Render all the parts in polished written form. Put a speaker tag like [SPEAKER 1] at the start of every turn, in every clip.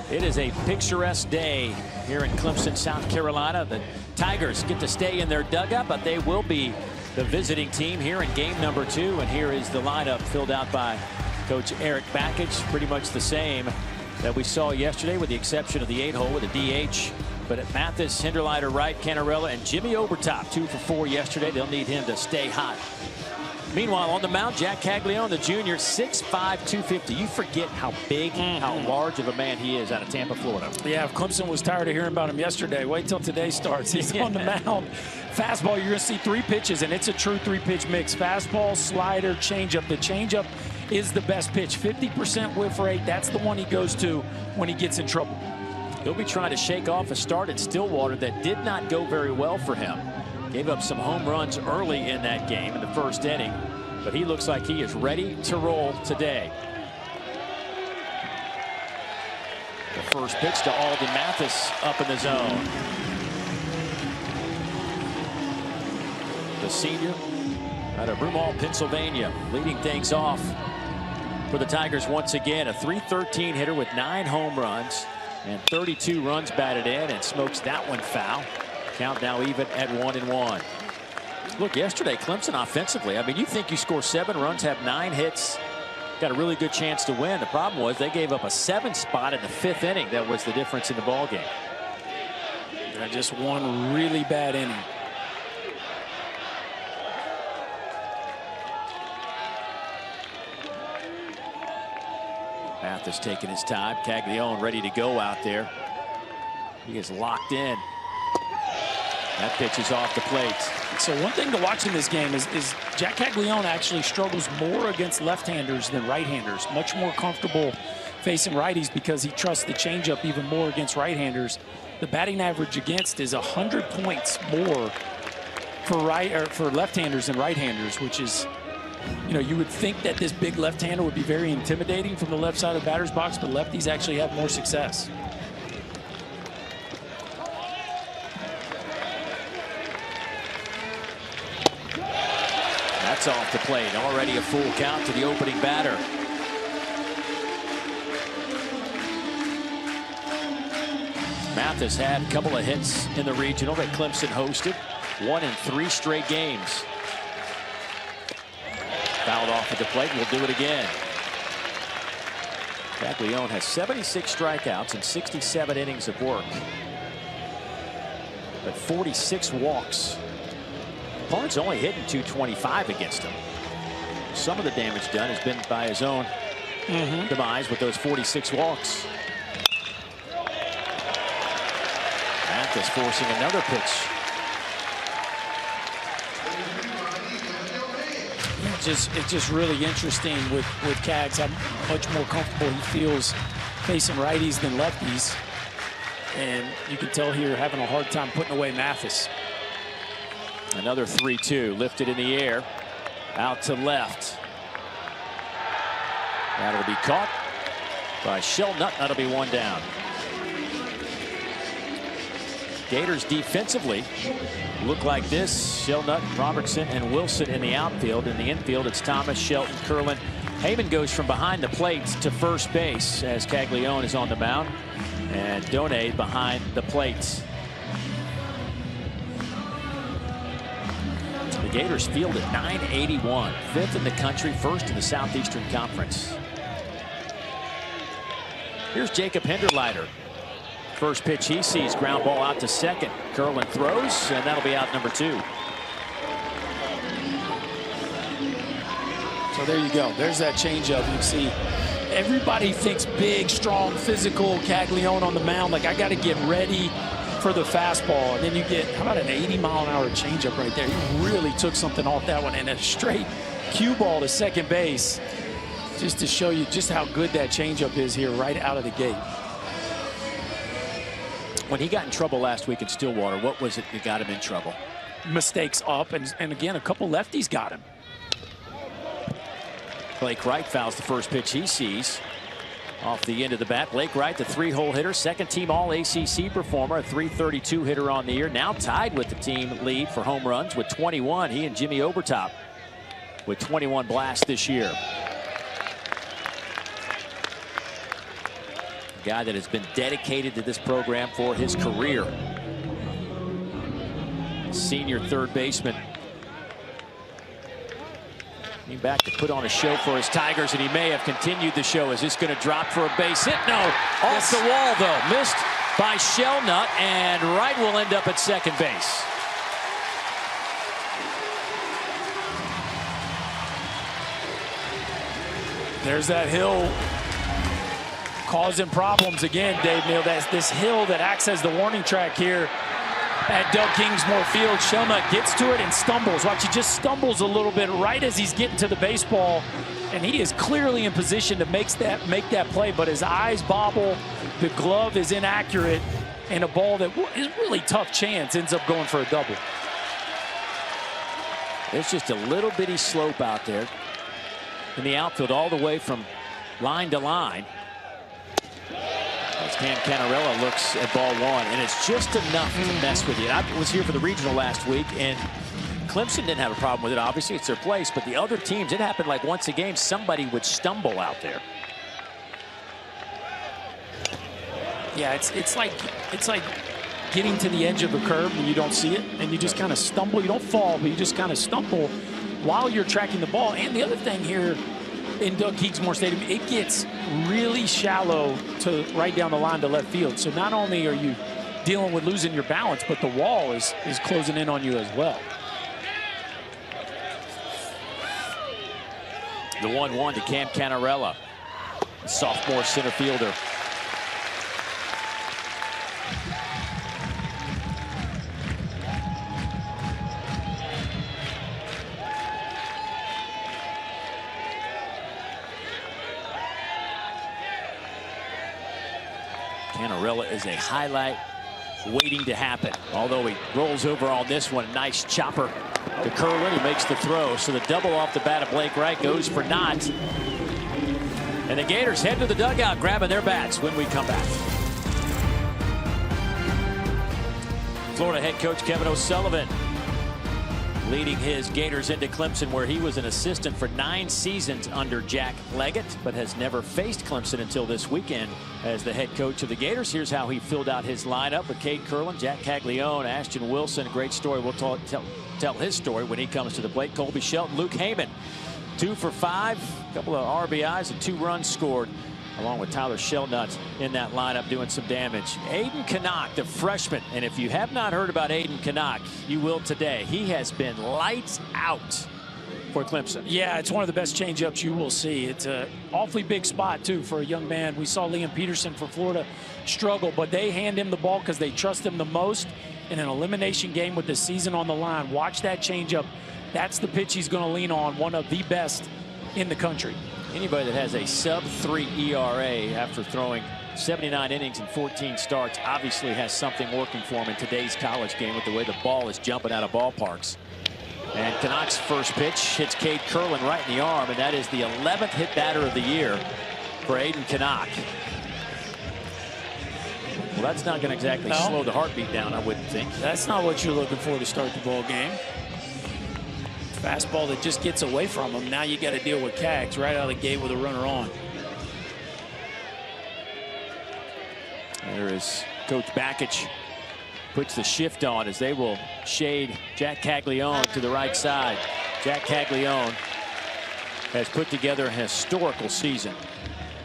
[SPEAKER 1] It is a picturesque day here in Clemson, South Carolina. The Tigers get to stay in their dugout, but they will be the visiting team here in game number 2. And here is the lineup filled out by Coach Eric Backage. Pretty much the same that we saw yesterday, with the exception of the 8-hole with a DH. But at Mathis, Hinderleiter, Wright, Canarella, and Jimmy Obertop, 2 for 4 yesterday. They'll need him to stay hot. Meanwhile, on the mound, Jack Caglione, the junior, 6'5", 250. You forget how big, how large of a man he is out of Tampa, Florida.
[SPEAKER 2] Yeah, if Clemson was tired of hearing about him yesterday, wait till today starts. He's on the mound. Fastball, you're going to see 3 pitches, and it's a true 3-pitch mix. Fastball, slider, changeup. The changeup is the best pitch. 50% whiff rate. That's the one he goes to when he gets in trouble.
[SPEAKER 1] He'll be trying to shake off a start at Stillwater that did not go very well for him. Gave up some home runs early in that game in the first inning, but he looks like he is ready to roll today. The first pitch to Alden Mathis up in the zone. The senior out of Broomall, Pennsylvania, leading things off for the Tigers once again. A .313 hitter with 9 home runs and 32 runs batted in, and smokes that one foul. Count now even at 1-1. Look, yesterday, Clemson offensively, I mean, you think you score 7 runs, have 9 hits, got a really good chance to win. The problem was they gave up a 7 spot in the 5th inning. That was the difference in the ball game.
[SPEAKER 2] Just one really bad inning.
[SPEAKER 1] Mathis taking his time. Caglione ready to go out there. He is locked in. That pitch is off the plate.
[SPEAKER 2] So one thing to watch in this game is Jack Caglione actually struggles more against left-handers than right-handers. Much more comfortable facing righties because he trusts the changeup even more against right-handers. The batting average against is 100 points more for left-handers than right-handers, which is, you know, you would think that this big left-hander would be very intimidating from the left side of the batter's box, but lefties actually have more success.
[SPEAKER 1] That's off the plate. Already a full count to the opening batter. Mathis had a couple of hits in the regional that Clemson hosted. 1 in 3 straight games. Fouled off at the plate. We'll do it again. Caglione has 76 strikeouts and 67 innings of work, but 46 walks. Opponent's only hitting .225 against him. Some of the damage done has been by his own demise with those 46 walks. Mathis forcing another pitch.
[SPEAKER 2] It's just really interesting with Cags how much more comfortable he feels facing righties than lefties, and you can tell here having a hard time putting away Mathis.
[SPEAKER 1] Another 3-2 lifted in the air out to left. That'll be caught by Shellnut. That'll be 1 down. Gators defensively look like this. Shellnut, Robertson, and Wilson in the outfield. In the infield, it's Thomas, Shelton, Curlin. Heyman goes from behind the plate to first base as Caglione is on the mound, and Donay behind the plate. The Gators field at 981, 5th in the country, 1st in the Southeastern Conference. Here's Jacob Hinderleiter. First pitch he sees, ground ball out to second. Curlin throws, and that'll be out number 2.
[SPEAKER 2] So there you go. There's that changeup. You see, everybody thinks big, strong, physical. Caglione on the mound, like, I got to get ready for the fastball. And then you get, how about an 80-mile-an-hour changeup right there? He really took something off that one, and a straight cue ball to second base, just to show you just how good that changeup is here right out of the gate.
[SPEAKER 1] When he got in trouble last week in Stillwater, what was it that got him in trouble?
[SPEAKER 2] Mistakes up, and again, a couple lefties got him.
[SPEAKER 1] Blake Wright fouls the first pitch he sees off the end of the bat. Blake Wright, the 3-hole hitter, 2nd team All-ACC performer, a .332 hitter on the year, now tied with the team lead for home runs with 21. He and Jimmy Obertop with 21 blasts this year. guy that has been dedicated to this program for his career. Senior third baseman. Came back to put on a show for his Tigers, and he may have continued the show. Is this going to drop for a base hit? No. Off the wall, though. Missed by Shellnut, and Wright will end up at second base.
[SPEAKER 2] There's that hill causing problems again, Dave Neal. That's this hill that acts as the warning track here at Doug Kingsmore Field. Shellnut gets to it and stumbles. Watch, he just stumbles a little bit right as he's getting to the baseball, and he is clearly in position to make that play, but his eyes bobble, the glove is inaccurate, and a ball that is really tough chance ends up going for a double.
[SPEAKER 1] There's just a little bitty slope out there in the outfield all the way from line to line. As Cam Canarella looks at ball one, and it's just enough to mess with you. And I was here for the regional last week, and Clemson didn't have a problem with it. Obviously, it's their place, but the other teams, it happened like once a game, somebody would stumble out there.
[SPEAKER 2] Yeah, it's like getting to the edge of a curve and you don't see it, and you just kind of stumble. You don't fall, but you just kind of stumble while you're tracking the ball. And the other thing here in Doug Kingsmore Stadium, it gets really shallow to right down the line to left field. So not only are you dealing with losing your balance, but the wall is closing in on you as well.
[SPEAKER 1] The 1-1 to Cam Canarella, sophomore center fielder. Canarella is a highlight waiting to happen. Although he rolls over on this one, nice chopper to Curlin. He makes the throw. So the double off the bat of Blake Wright goes for naught. And the Gators head to the dugout, grabbing their bats when we come back. Florida head coach Kevin O'Sullivan leading his Gators into Clemson, where he was an assistant for 9 seasons under Jack Leggett, but has never faced Clemson until this weekend as the head coach of the Gators. Here's how he filled out his lineup with Cade Curlin, Jack Caglione, Ashton Wilson. Great story. We'll tell his story when he comes to the plate. Colby Shelton, Luke Heyman, 2 for 5, a couple of RBIs and 2 runs scored, along with Tyler Shellnut in that lineup doing some damage. Aiden Canuck, the freshman, and if you have not heard about Aiden Canuck, you will today. He has been lights out for Clemson.
[SPEAKER 2] Yeah, it's one of the best changeups you will see. It's an awfully big spot, too, for a young man. We saw Liam Peterson for Florida struggle, but they hand him the ball because they trust him the most in an elimination game with the season on the line. Watch that changeup. That's the pitch he's going to lean on, one of the best in the country.
[SPEAKER 1] Anybody that has a sub-3 ERA after throwing 79 innings and 14 starts obviously has something working for him in today's college game with the way the ball is jumping out of ballparks. And Canuck's first pitch hits Cade Curlin right in the arm, and that is the 11th hit batter of the year for Aiden Canuck. Well, that's not going to exactly slow the heartbeat down, I wouldn't think.
[SPEAKER 2] That's not what you're looking for to start the ball game. Fastball that just gets away from him. Now you got to deal with Cags right out of the gate with a runner on.
[SPEAKER 1] There is Coach Bakich. Puts the shift on as they will shade Jack Caglione to the right side. Jack Caglione has put together a historical season.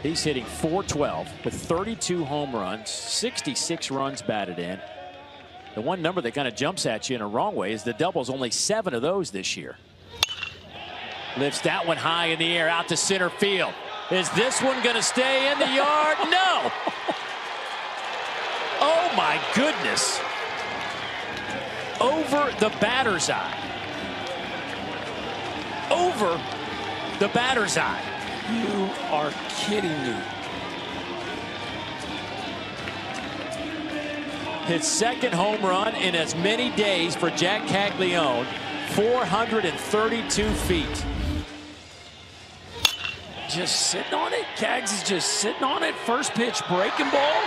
[SPEAKER 1] He's hitting .412 with 32 home runs, 66 runs batted in. The one number that kind of jumps at you in a wrong way is the doubles, only 7 of those this year. Lifts that one high in the air out to center field. Is this one going to stay in the yard? No. Oh my goodness. Over the batter's eye. Over the batter's eye.
[SPEAKER 2] You are kidding me.
[SPEAKER 1] His second home run in as many days for Jack Caglione, 432 feet.
[SPEAKER 2] Just sitting on it. Cags is just sitting on it. First pitch breaking ball.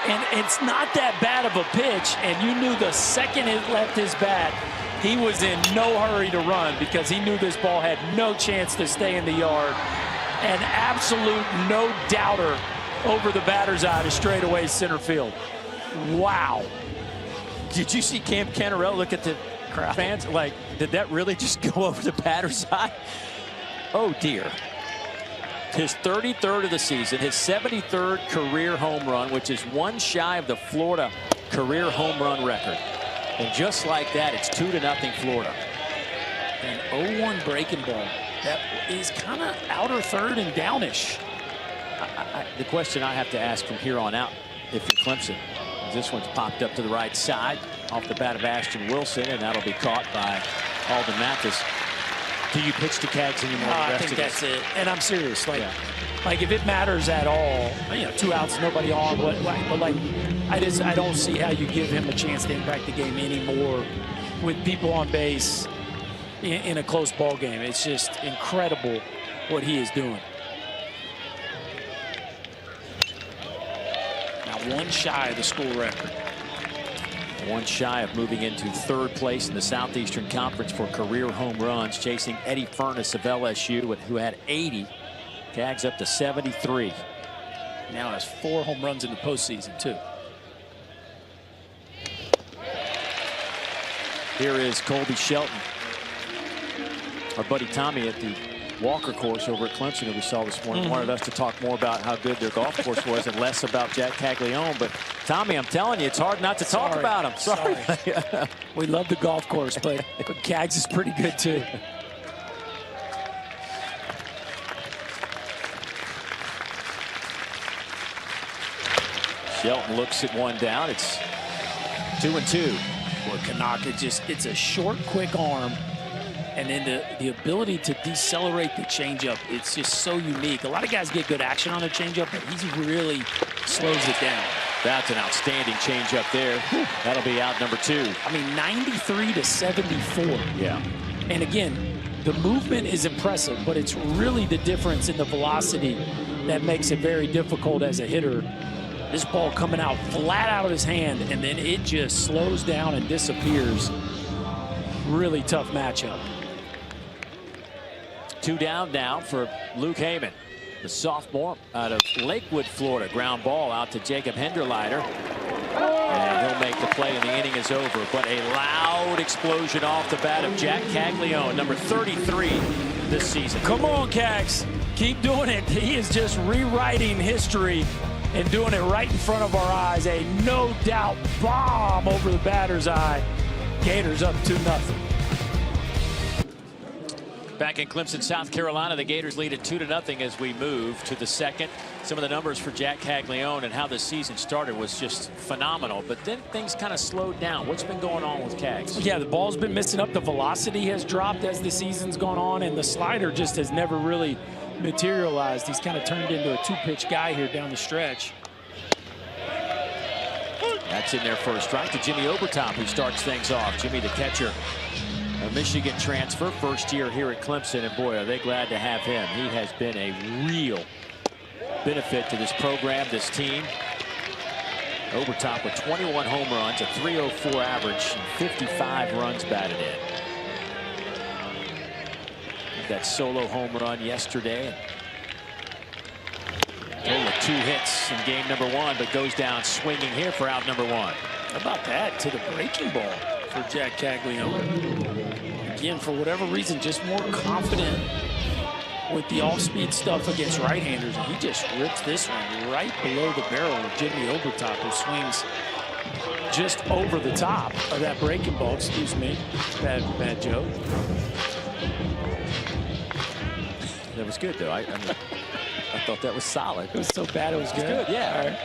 [SPEAKER 2] And it's not that bad of a pitch. And you knew the second it left his bat, he was in no hurry to run because he knew this ball had no chance to stay in the yard. An absolute no doubter over the batter's eye to straightaway center field. Wow.
[SPEAKER 1] Did you see Cam Canarell look at the crowd fans? Like, did that really just go over the batter's eye? Oh, dear. His 33rd of the season, his 73rd career home run, which is one shy of the Florida career home run record. And just like that, it's 2-0 Florida.
[SPEAKER 2] An 0-1 breaking ball. That is kind of outer third and downish.
[SPEAKER 1] The question I have to ask from here on out, if you're Clemson, is this one's popped up to the right side off the bat of Ashton Wilson, and that'll be caught by Alden Mathis. Do you pitch to Cags anymore?
[SPEAKER 2] I think that's it. And I'm serious. Like if it matters at all, 2 outs, nobody on. But like, I don't see how you give him a chance to impact the game anymore with people on base in a close ball game. It's just incredible what he is doing. Now one shy of the school record.
[SPEAKER 1] One shy of moving into 3rd place in the Southeastern Conference for career home runs, chasing Eddie Furness of LSU, who had 80. Cags up to 73.
[SPEAKER 2] Now has 4 home runs in the postseason, too.
[SPEAKER 1] Here is Colby Shelton. Our buddy Tommy at the Walker course over at Clemson that we saw this morning wanted us to talk more about how good their golf course was and less about Jack Caglione. But Tommy, I'm telling you, it's hard not to talk about him. Sorry.
[SPEAKER 2] We love the golf course, but Cags is pretty good too.
[SPEAKER 1] Shelton looks at one down. It's 2-2.
[SPEAKER 2] Boy, Kanaka it's a short, quick arm. And then the ability to decelerate the changeup, it's just so unique. A lot of guys get good action on their changeup, but he really slows it down.
[SPEAKER 1] That's an outstanding changeup there. Whew. That'll be out number 2.
[SPEAKER 2] I mean, 93 to 74.
[SPEAKER 1] Yeah.
[SPEAKER 2] And again, the movement is impressive, but it's really the difference in the velocity that makes it very difficult as a hitter. This ball coming out flat out of his hand, and then it just slows down and disappears. Really tough matchup.
[SPEAKER 1] 2 down now for Luke Heyman, the sophomore out of Lakewood, Florida. Ground ball out to Jacob Hinderleiter. And he'll make the play and the inning is over. But a loud explosion off the bat of Jack Caglione, number 33 this season.
[SPEAKER 2] Come on, Cags. Keep doing it. He is just rewriting history and doing it right in front of our eyes. A no-doubt bomb over the batter's eye. Gators up 2-0.
[SPEAKER 1] Back in Clemson, South Carolina, the Gators lead at 2-0 as we move to the second. Some of the numbers for Jack Caglione and how the season started was just phenomenal, but then things kind of slowed down. What's been going on with Cags?
[SPEAKER 2] Yeah, the ball's been missing up. The velocity has dropped as the season's gone on, and the slider just has never really materialized. He's kind of turned into a 2-pitch guy here down the stretch.
[SPEAKER 1] That's in there for a strike to Jimmy Obertop, who starts things off. Jimmy, the catcher, a Michigan transfer, first year here at Clemson, and boy, are they glad to have him. He has been a real benefit to this program, this team. Obertop with 21 home runs, a .304 average, and 55 runs batted in. That solo home run yesterday. Total of 2 hits in game number 1, but goes down swinging here for out number 1.
[SPEAKER 2] How about that to the breaking ball for Jack Caglione? Again, for whatever reason, just more confident with the off-speed stuff against right-handers. And he just rips this one right below the barrel of Jimmy Obertop, who swings just over the top of that breaking ball. Excuse me, bad joke.
[SPEAKER 1] That was good, though. I thought that was solid.
[SPEAKER 2] It was so bad it was good.
[SPEAKER 1] Yeah.
[SPEAKER 2] All right.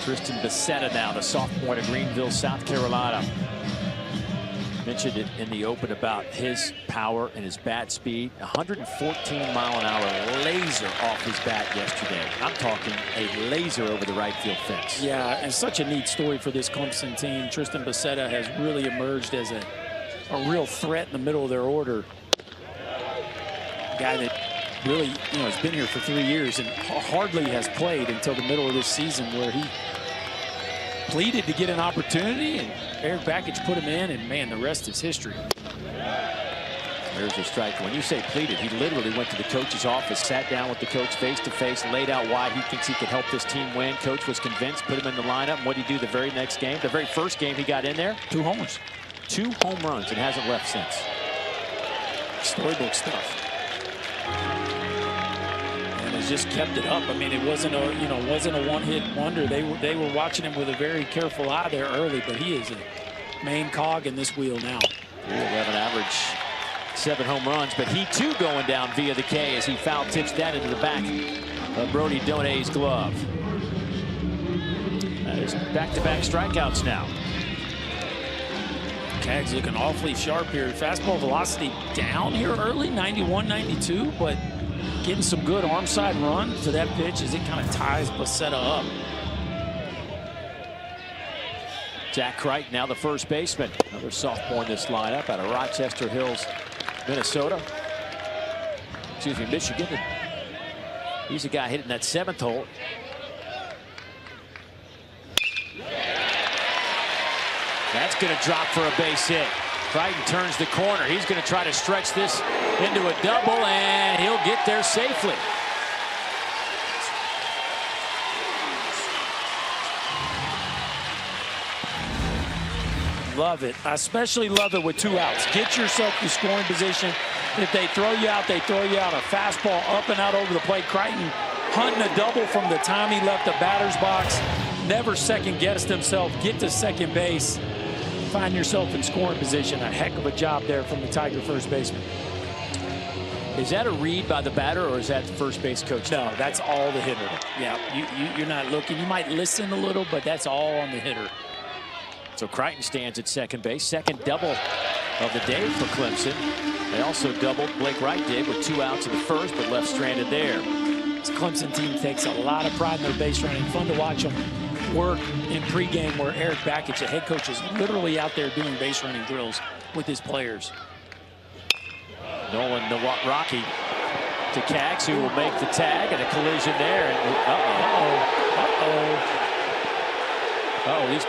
[SPEAKER 1] Tristan Becerra now, the sophomore to Greenville, South Carolina. Mentioned it in the open about his power and his bat speed. 114-mile-an-hour laser off his bat yesterday. I'm talking a laser over the right field fence.
[SPEAKER 2] Yeah, and such a neat story for this Clemson team. Tristan Becerra has really emerged as a real threat in the middle of their order. A guy that really, has been here for 3 years and hardly has played until the middle of this season, where he pleaded to get an opportunity, and Eric Bakich put him in, and man, the rest is history.
[SPEAKER 1] There's a strike. When you say pleaded, he literally went to the coach's office, sat down with the coach face to face, laid out why he thinks he could help this team win. Coach was convinced, put him in the lineup. And what did he do the very next game? The very first game he got in there?
[SPEAKER 2] 2 homers.
[SPEAKER 1] 2 home runs and hasn't left since.
[SPEAKER 2] Storybook stuff. And has just kept it up. I mean, it wasn't a one-hit wonder. They were watching him with a very careful eye there early, but he is a main cog in this wheel now.
[SPEAKER 1] 311 average, 7 home runs, but he too going down via the K as he foul tips that into the back of Brody Donay's glove. That is back-to-back strikeouts now.
[SPEAKER 2] Cags looking awfully sharp here. Fastball velocity down here early, 91, 92, but getting some good arm side run to that pitch as it kind of ties Bacetta up.
[SPEAKER 1] Jack Crichton now the first baseman. Another sophomore in this lineup out of Rochester Hills, Minnesota. Excuse me, Michigan. He's a guy hitting that 7th hole. That's going to drop for a base hit. Crichton turns the corner. He's going to try to stretch this into a double, and he'll get there safely.
[SPEAKER 2] Love it. I especially love it with 2 outs. Get yourself to scoring position. If they throw you out, they throw you out. A fastball up and out over the plate. Crichton hunting a double from the time he left the batter's box. Never second-guessed himself. Get to second base. Find yourself in scoring position. A heck of a job there from the Tiger first baseman.
[SPEAKER 1] Is that a read by the batter, or is that the first base coach?
[SPEAKER 2] No, that's all the hitter. Yeah, you're not looking. You might listen a little, but that's all on the hitter.
[SPEAKER 1] So Crichton stands at second base. Second double of the day for Clemson. They also doubled. Blake Wright did with 2 outs in the first, but left stranded there.
[SPEAKER 2] This Clemson team takes a lot of pride in their base running. Fun to watch them work in pregame, where Eric Bakich, the head coach, is literally out there doing base running drills with his players.
[SPEAKER 1] Nolan Rocky to Cags, who will make the tag, and a collision there. These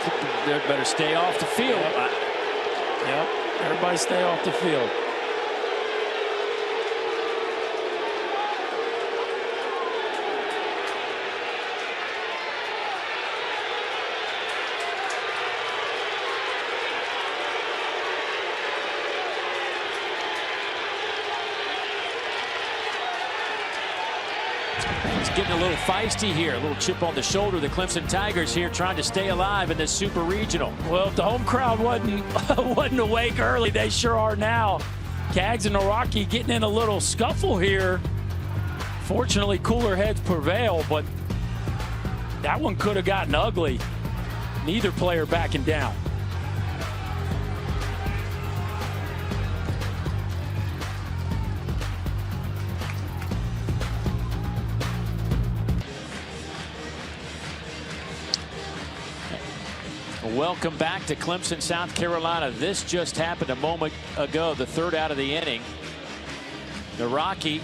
[SPEAKER 1] better stay off the field.
[SPEAKER 2] Yep, everybody stay off the field.
[SPEAKER 1] It's getting a little feisty here. A little chip on the shoulder. The Clemson Tigers here trying to stay alive in this Super Regional.
[SPEAKER 2] Well, if the home crowd wasn't awake early, they sure are now. Cags and Naraki getting in a little scuffle here. Fortunately, cooler heads prevail, but that one could have gotten ugly. Neither player backing down.
[SPEAKER 1] Welcome back to Clemson, South Carolina. This just happened a moment ago, the 3rd out of the inning. Naraki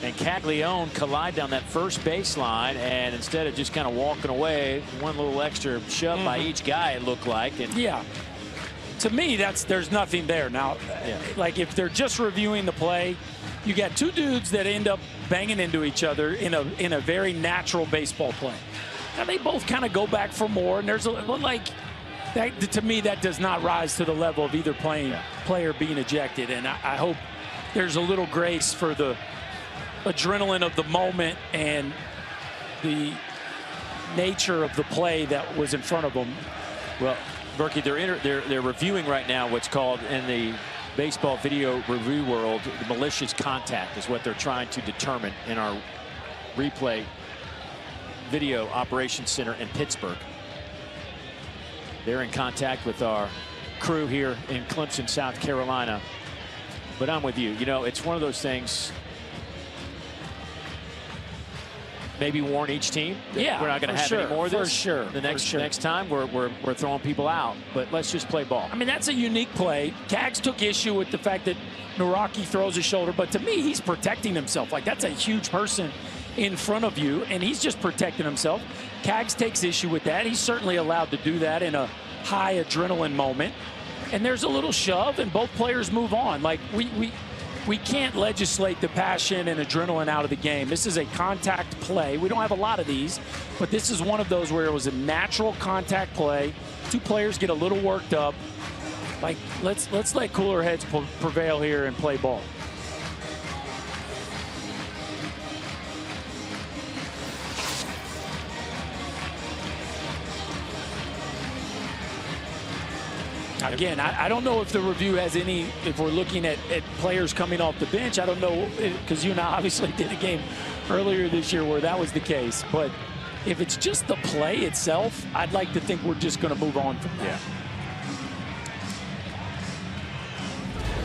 [SPEAKER 1] and Caglione collide down that first baseline, and instead of just kind of walking away, one little extra shove by each guy, it looked like. And
[SPEAKER 2] yeah, to me, there's nothing there. Now, like if they're just reviewing the play, you got 2 dudes that end up banging into each other in a very natural baseball play. Now, they both kind of go back for more, and there's that, to me, that does not rise to the level of either player being ejected. And I hope there's a little grace for the adrenaline of the moment and the nature of the play that was in front of them.
[SPEAKER 1] Well, Berkey, they're reviewing right now what's called in the baseball video review world, the malicious contact is what they're trying to determine in our replay video operations center in Pittsburgh. They're in contact with our crew here in Clemson, South Carolina. But I'm with you. You know, it's one of those things. Maybe warn each team.
[SPEAKER 2] Yeah,
[SPEAKER 1] we're not going to have any more of this.
[SPEAKER 2] For sure.
[SPEAKER 1] The next time we're throwing people out. But let's just play ball.
[SPEAKER 2] I mean, that's a unique play. Cags took issue with the fact that Naraki throws his shoulder, but to me, he's protecting himself. Like, that's a huge person in front of you, and he's just protecting himself. Cags takes issue with that. He's certainly allowed to do that in a high adrenaline moment. And there's a little shove, and both players move on. Like, we can't legislate the passion and adrenaline out of the game. This is a contact play. We don't have a lot of these, but this is one of those where it was a natural contact play. Two players get a little worked up. Like, let's let cooler heads prevail here and play ball. Again, I don't know if the review has any, if we're looking at players coming off the bench. I don't know, because you and I obviously did a game earlier this year where that was the case. But if it's just the play itself, I'd like to think we're just going to move on from that.
[SPEAKER 1] Yeah.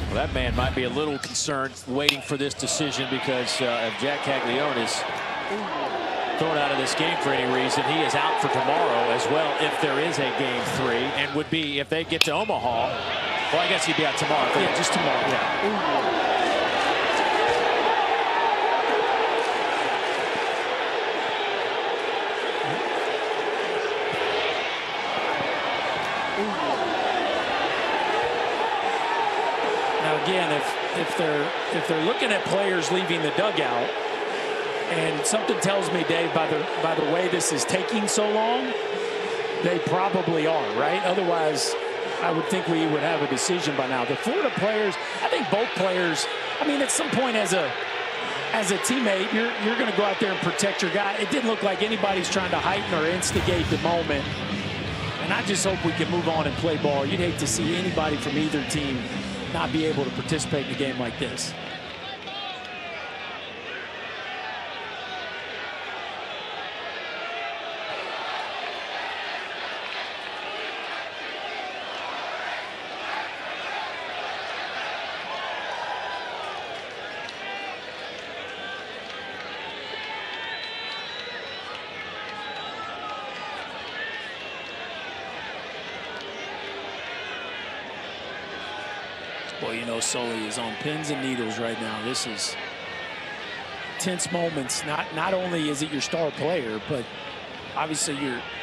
[SPEAKER 1] Well, that man might be a little concerned waiting for this decision, because if Jack Caglione is thrown out of this game for any reason, he is out for tomorrow as well, if there is a game 3, and would be if they get to Omaha. Well, I guess he'd be out tomorrow.
[SPEAKER 2] Yeah, just tomorrow.
[SPEAKER 1] Yeah.
[SPEAKER 2] Now again, if they're looking at players leaving the dugout, and something tells me, Dave, by the way this is taking so long, they probably are, right? Otherwise, I would think we would have a decision by now. The Florida players, I think both players, I mean, at some point as a teammate, you're going to go out there and protect your guy. It didn't look like anybody's trying to heighten or instigate the moment. And I just hope we can move on and play ball. You'd hate to see anybody from either team not be able to participate in a game like this. Boy, you know, Sully is on pins and needles right now. This is tense moments. Not only is it your star player, but obviously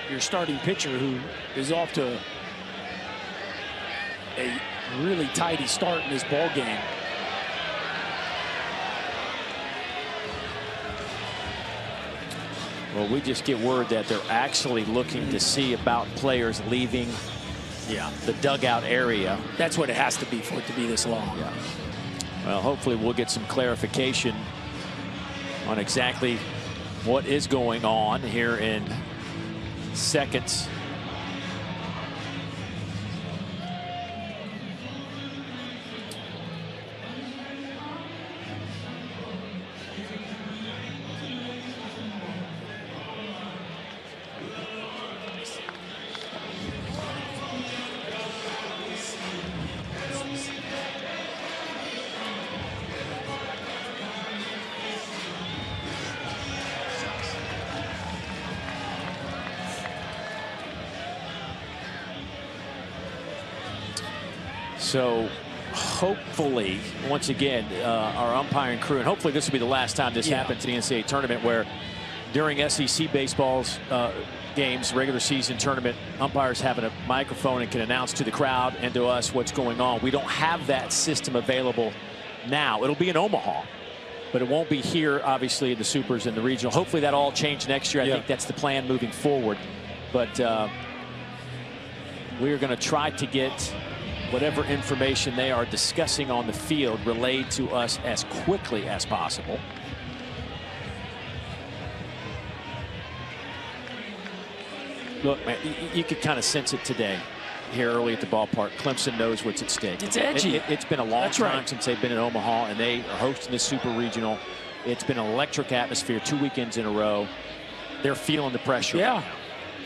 [SPEAKER 2] your starting pitcher, who is off to a really tidy start in this ball game.
[SPEAKER 1] Well, we just get word that they're actually looking to see about players leaving the dugout area.
[SPEAKER 2] That's what it has to be for it to be this long.
[SPEAKER 1] Yeah. Well, hopefully we'll get some clarification on exactly what is going on here in seconds. So hopefully, once again, our umpiring crew, and hopefully this will be the last time this happens in the NCAA tournament, where during SEC baseball's games, regular season tournament, umpires have a microphone and can announce to the crowd and to us what's going on. We don't have that system available now. It'll be in Omaha, but it won't be here, obviously, in the Supers and the Regional. Hopefully that all changed next year. I think that's the plan moving forward. But we are going to try to get whatever information they are discussing on the field relayed to us as quickly as possible. Look, man, you could kind of sense it today here early at the ballpark. Clemson knows what's at stake.
[SPEAKER 2] It's edgy.
[SPEAKER 1] It's been a long time since they've been in Omaha, and they are hosting the Super Regional. It's been an electric atmosphere 2 weekends in a row. They're feeling the pressure.
[SPEAKER 2] Yeah.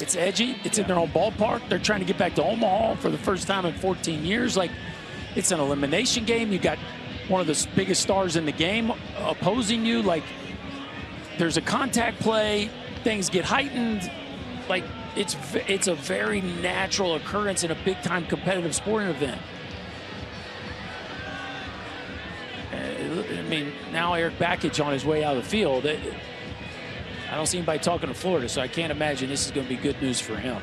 [SPEAKER 2] It's edgy. It's in their own ballpark. They're trying to get back to Omaha for the first time in 14 years. Like, it's an elimination game. You got one of the biggest stars in the game opposing you. Like, there's a contact play. Things get heightened. Like, it's a very natural occurrence in a big-time competitive sporting event. I mean, now Eric Bakich on his way out of the field. I don't see anybody talking to Florida, so I can't imagine this is going to be good news for him.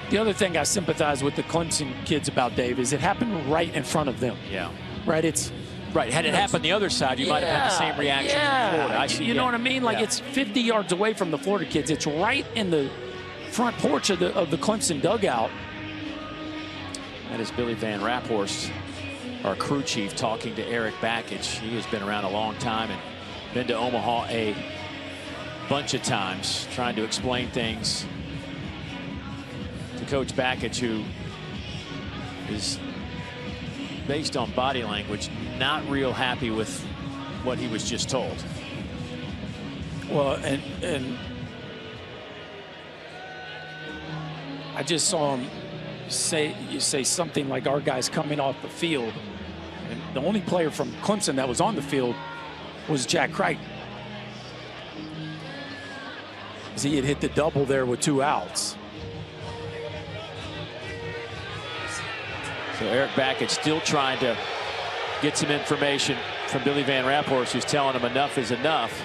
[SPEAKER 2] The other thing I sympathize with the Clemson kids about, Dave, is it happened right in front of them.
[SPEAKER 1] Yeah.
[SPEAKER 2] Right? It's
[SPEAKER 1] right. Had it happened the other side, you might have had the same reaction.
[SPEAKER 2] Yeah.
[SPEAKER 1] Florida. I see.
[SPEAKER 2] You know what I mean? Like it's 50 yards away from the Florida kids. It's right in the front porch of the Clemson dugout.
[SPEAKER 1] That is Billy Van Raphorst, our crew chief, talking to Eric Backage. He has been around a long time and been to Omaha a bunch of times, trying to explain things to Coach Backage, who is, based on body language, not real happy with what he was just told.
[SPEAKER 2] Well, and I just saw him say something like, our guy's coming off the field. And the only player from Clemson that was on the field was Jack Crichton. He had hit the double there with 2 outs.
[SPEAKER 1] So Eric Backage still trying to get some information from Billy Van Raphorst, who's telling him enough is enough.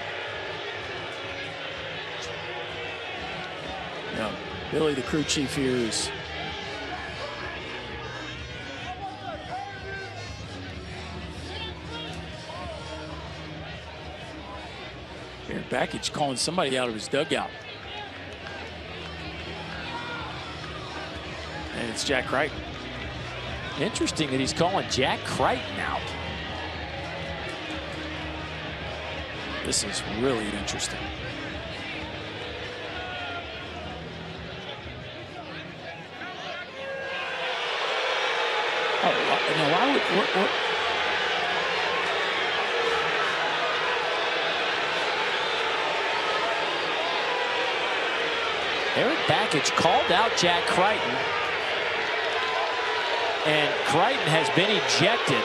[SPEAKER 2] Yeah, Billy, the crew chief here, is Eric Backage calling somebody out of his dugout. And it's Jack Crichton.
[SPEAKER 1] Interesting that he's calling Jack Crichton out.
[SPEAKER 2] This is really interesting. Oh, no, why would, what?
[SPEAKER 1] Eric Backage called out Jack Crichton, and Crichton has been ejected.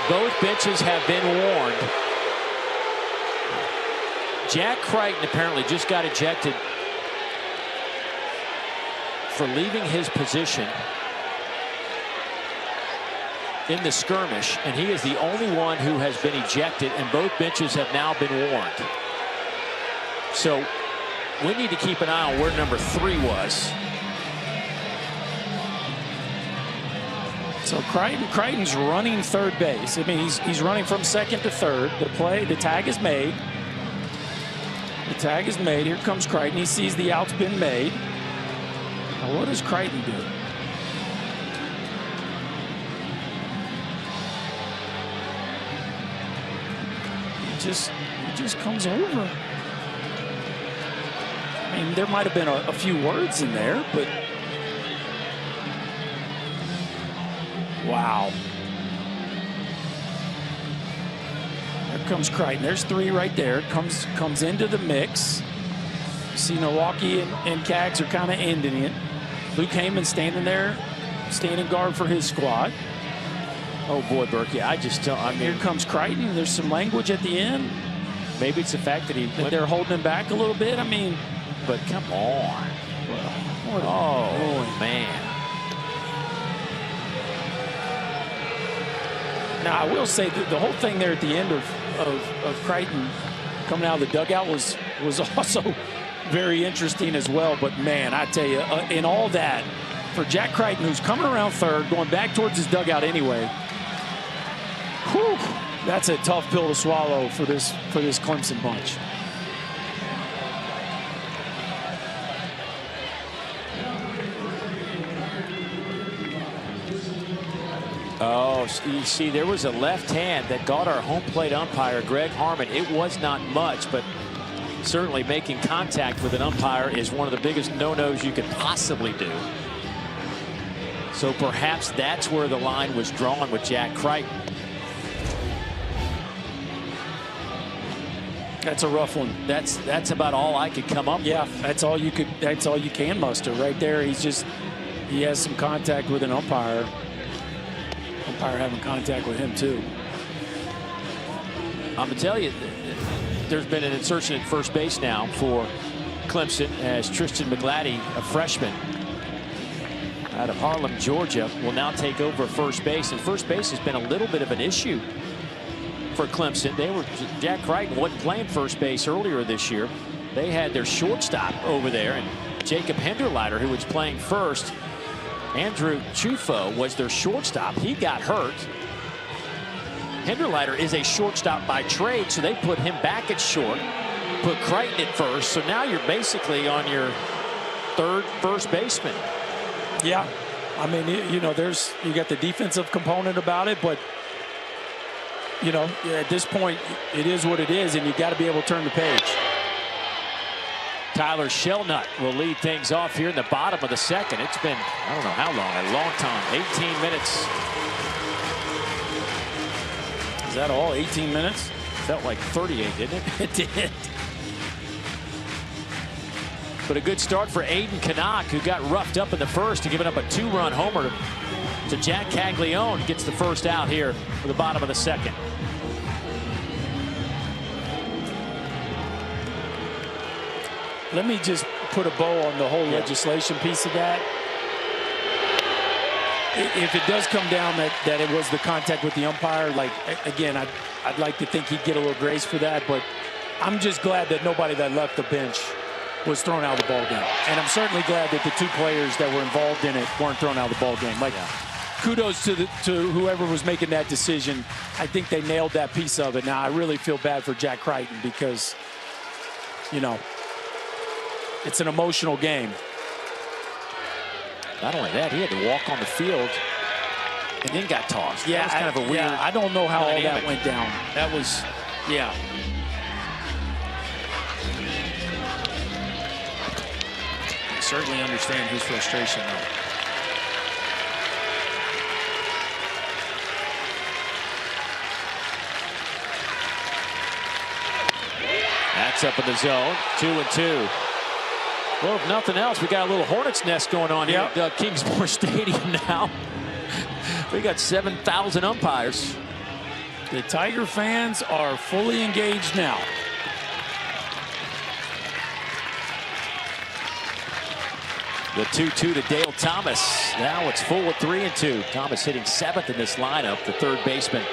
[SPEAKER 1] Both benches have been warned. Jack Crichton apparently just got ejected for leaving his position in the skirmish, and he is the only one who has been ejected, and both benches have now been warned. So we need to keep an eye on where number 3 was.
[SPEAKER 2] So Crichton's running third base. I mean, he's running from second to third. The tag is made. The tag is made. Here comes Crichton. He sees the out's been made. Now, what does Crichton do? He just comes over. I mean, there might have been a few words in there, but wow. There comes Crichton. There's 3 right there. Comes into the mix. You see Milwaukee and Cags are kind of ending it. Luke Heyman standing there, standing guard for his squad.
[SPEAKER 1] Oh boy, Berkey, I just don't. I mean,
[SPEAKER 2] here comes Crichton. There's some language at the end.
[SPEAKER 1] Maybe it's the fact that
[SPEAKER 2] they're holding him back a little bit. I mean,
[SPEAKER 1] but come on. Oh man.
[SPEAKER 2] Now, I will say that the whole thing there at the end of Crichton coming out of the dugout was also very interesting as well. But, man, I tell you, in all that, for Jack Crichton, who's coming around third, going back towards his dugout anyway, whew, that's a tough pill to swallow for this Clemson bunch.
[SPEAKER 1] Oh, you see, there was a left hand that got our home plate umpire, Greg Harmon. It was not much, but certainly making contact with an umpire is one of the biggest no-nos you could possibly do. So perhaps that's where the line was drawn with Jack Crichton.
[SPEAKER 2] That's a rough one.
[SPEAKER 1] That's about all I could come up with.
[SPEAKER 2] That's all you can muster right there. He has some contact with an umpire. Umpire having contact with him too.
[SPEAKER 1] I'm gonna tell you, there's been an insertion at first base now for Clemson, as Tristan McGladdy, a freshman out of Harlem, Georgia, will now take over first base. And first base has been a little bit of an issue for Clemson. Jack Crichton wasn't playing first base earlier this year. They had their shortstop over there, and Jacob Hinderleiter, who was playing first. Andrew Chufo was their shortstop. He got hurt. Hinderleiter is a shortstop by trade, so they put him back at short, put Crichton at first. So now you're basically on your third first baseman.
[SPEAKER 2] Yeah, I mean, you know, you got the defensive component about it, but you know, at this point, it is what it is, and you got to be able to turn the page.
[SPEAKER 1] Tyler Shelnut will lead things off here in the bottom of the second. It's been, I don't know how long, a long time. 18 minutes.
[SPEAKER 2] Is that all? 18 minutes?
[SPEAKER 1] Felt like 38, didn't it?
[SPEAKER 2] It did.
[SPEAKER 1] But a good start for Aiden Canuck, who got roughed up in the first and giving up a 2-run homer to Jack Caglione. Gets the first out here for the bottom of the second.
[SPEAKER 2] Let me just put a bow on the whole legislation piece of that. If it does come down that it was the contact with the umpire, like, again, I'd like to think he'd get a little grace for that, but I'm just glad that nobody that left the bench was thrown out of the ball game. And I'm certainly glad that the 2 players that were involved in it weren't thrown out of the ball game. Like, kudos to whoever was making that decision. I think they nailed that piece of it. Now, I really feel bad for Jack Crichton because, you know, it's an emotional game.
[SPEAKER 1] Not only that, he had to walk on the field and then got tossed.
[SPEAKER 2] Yeah,
[SPEAKER 1] that was kind of a weird.
[SPEAKER 2] Yeah, I don't know how all
[SPEAKER 1] dynamic.
[SPEAKER 2] that went down. That was, yeah. I certainly understand his frustration, though.
[SPEAKER 1] That's up in the zone. 2-2. Well, if nothing else, we got a little hornet's nest going on here at Doug Kingsmore Stadium now. We got 7,000 umpires.
[SPEAKER 2] The Tiger fans are fully engaged now.
[SPEAKER 1] The 2-2 to Dale Thomas. Now it's full with 3-2. Thomas hitting 7th in this lineup, the third baseman.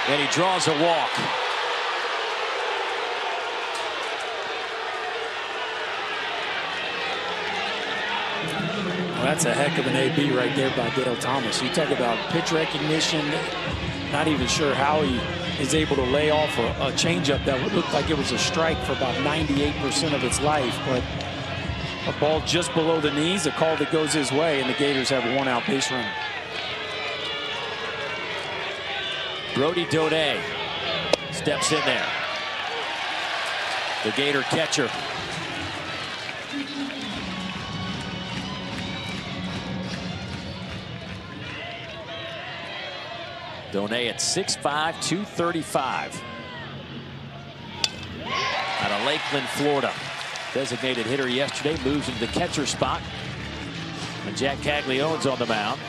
[SPEAKER 1] And he draws a walk.
[SPEAKER 2] Well, that's a heck of an AB right there by Dale Thomas. You talk about pitch recognition. Not even sure how he is able to lay off a changeup that would look like it was a strike for about 98% of its life. But a ball just below the knees, a call that goes his way, and the Gators have a 1-out base runner.
[SPEAKER 1] Brody Donay steps in there. The Gator catcher. Donay at 6'5", 235. Out of Lakeland, Florida. Designated hitter yesterday, moves into the catcher spot. And Jack Caglione's on the mound.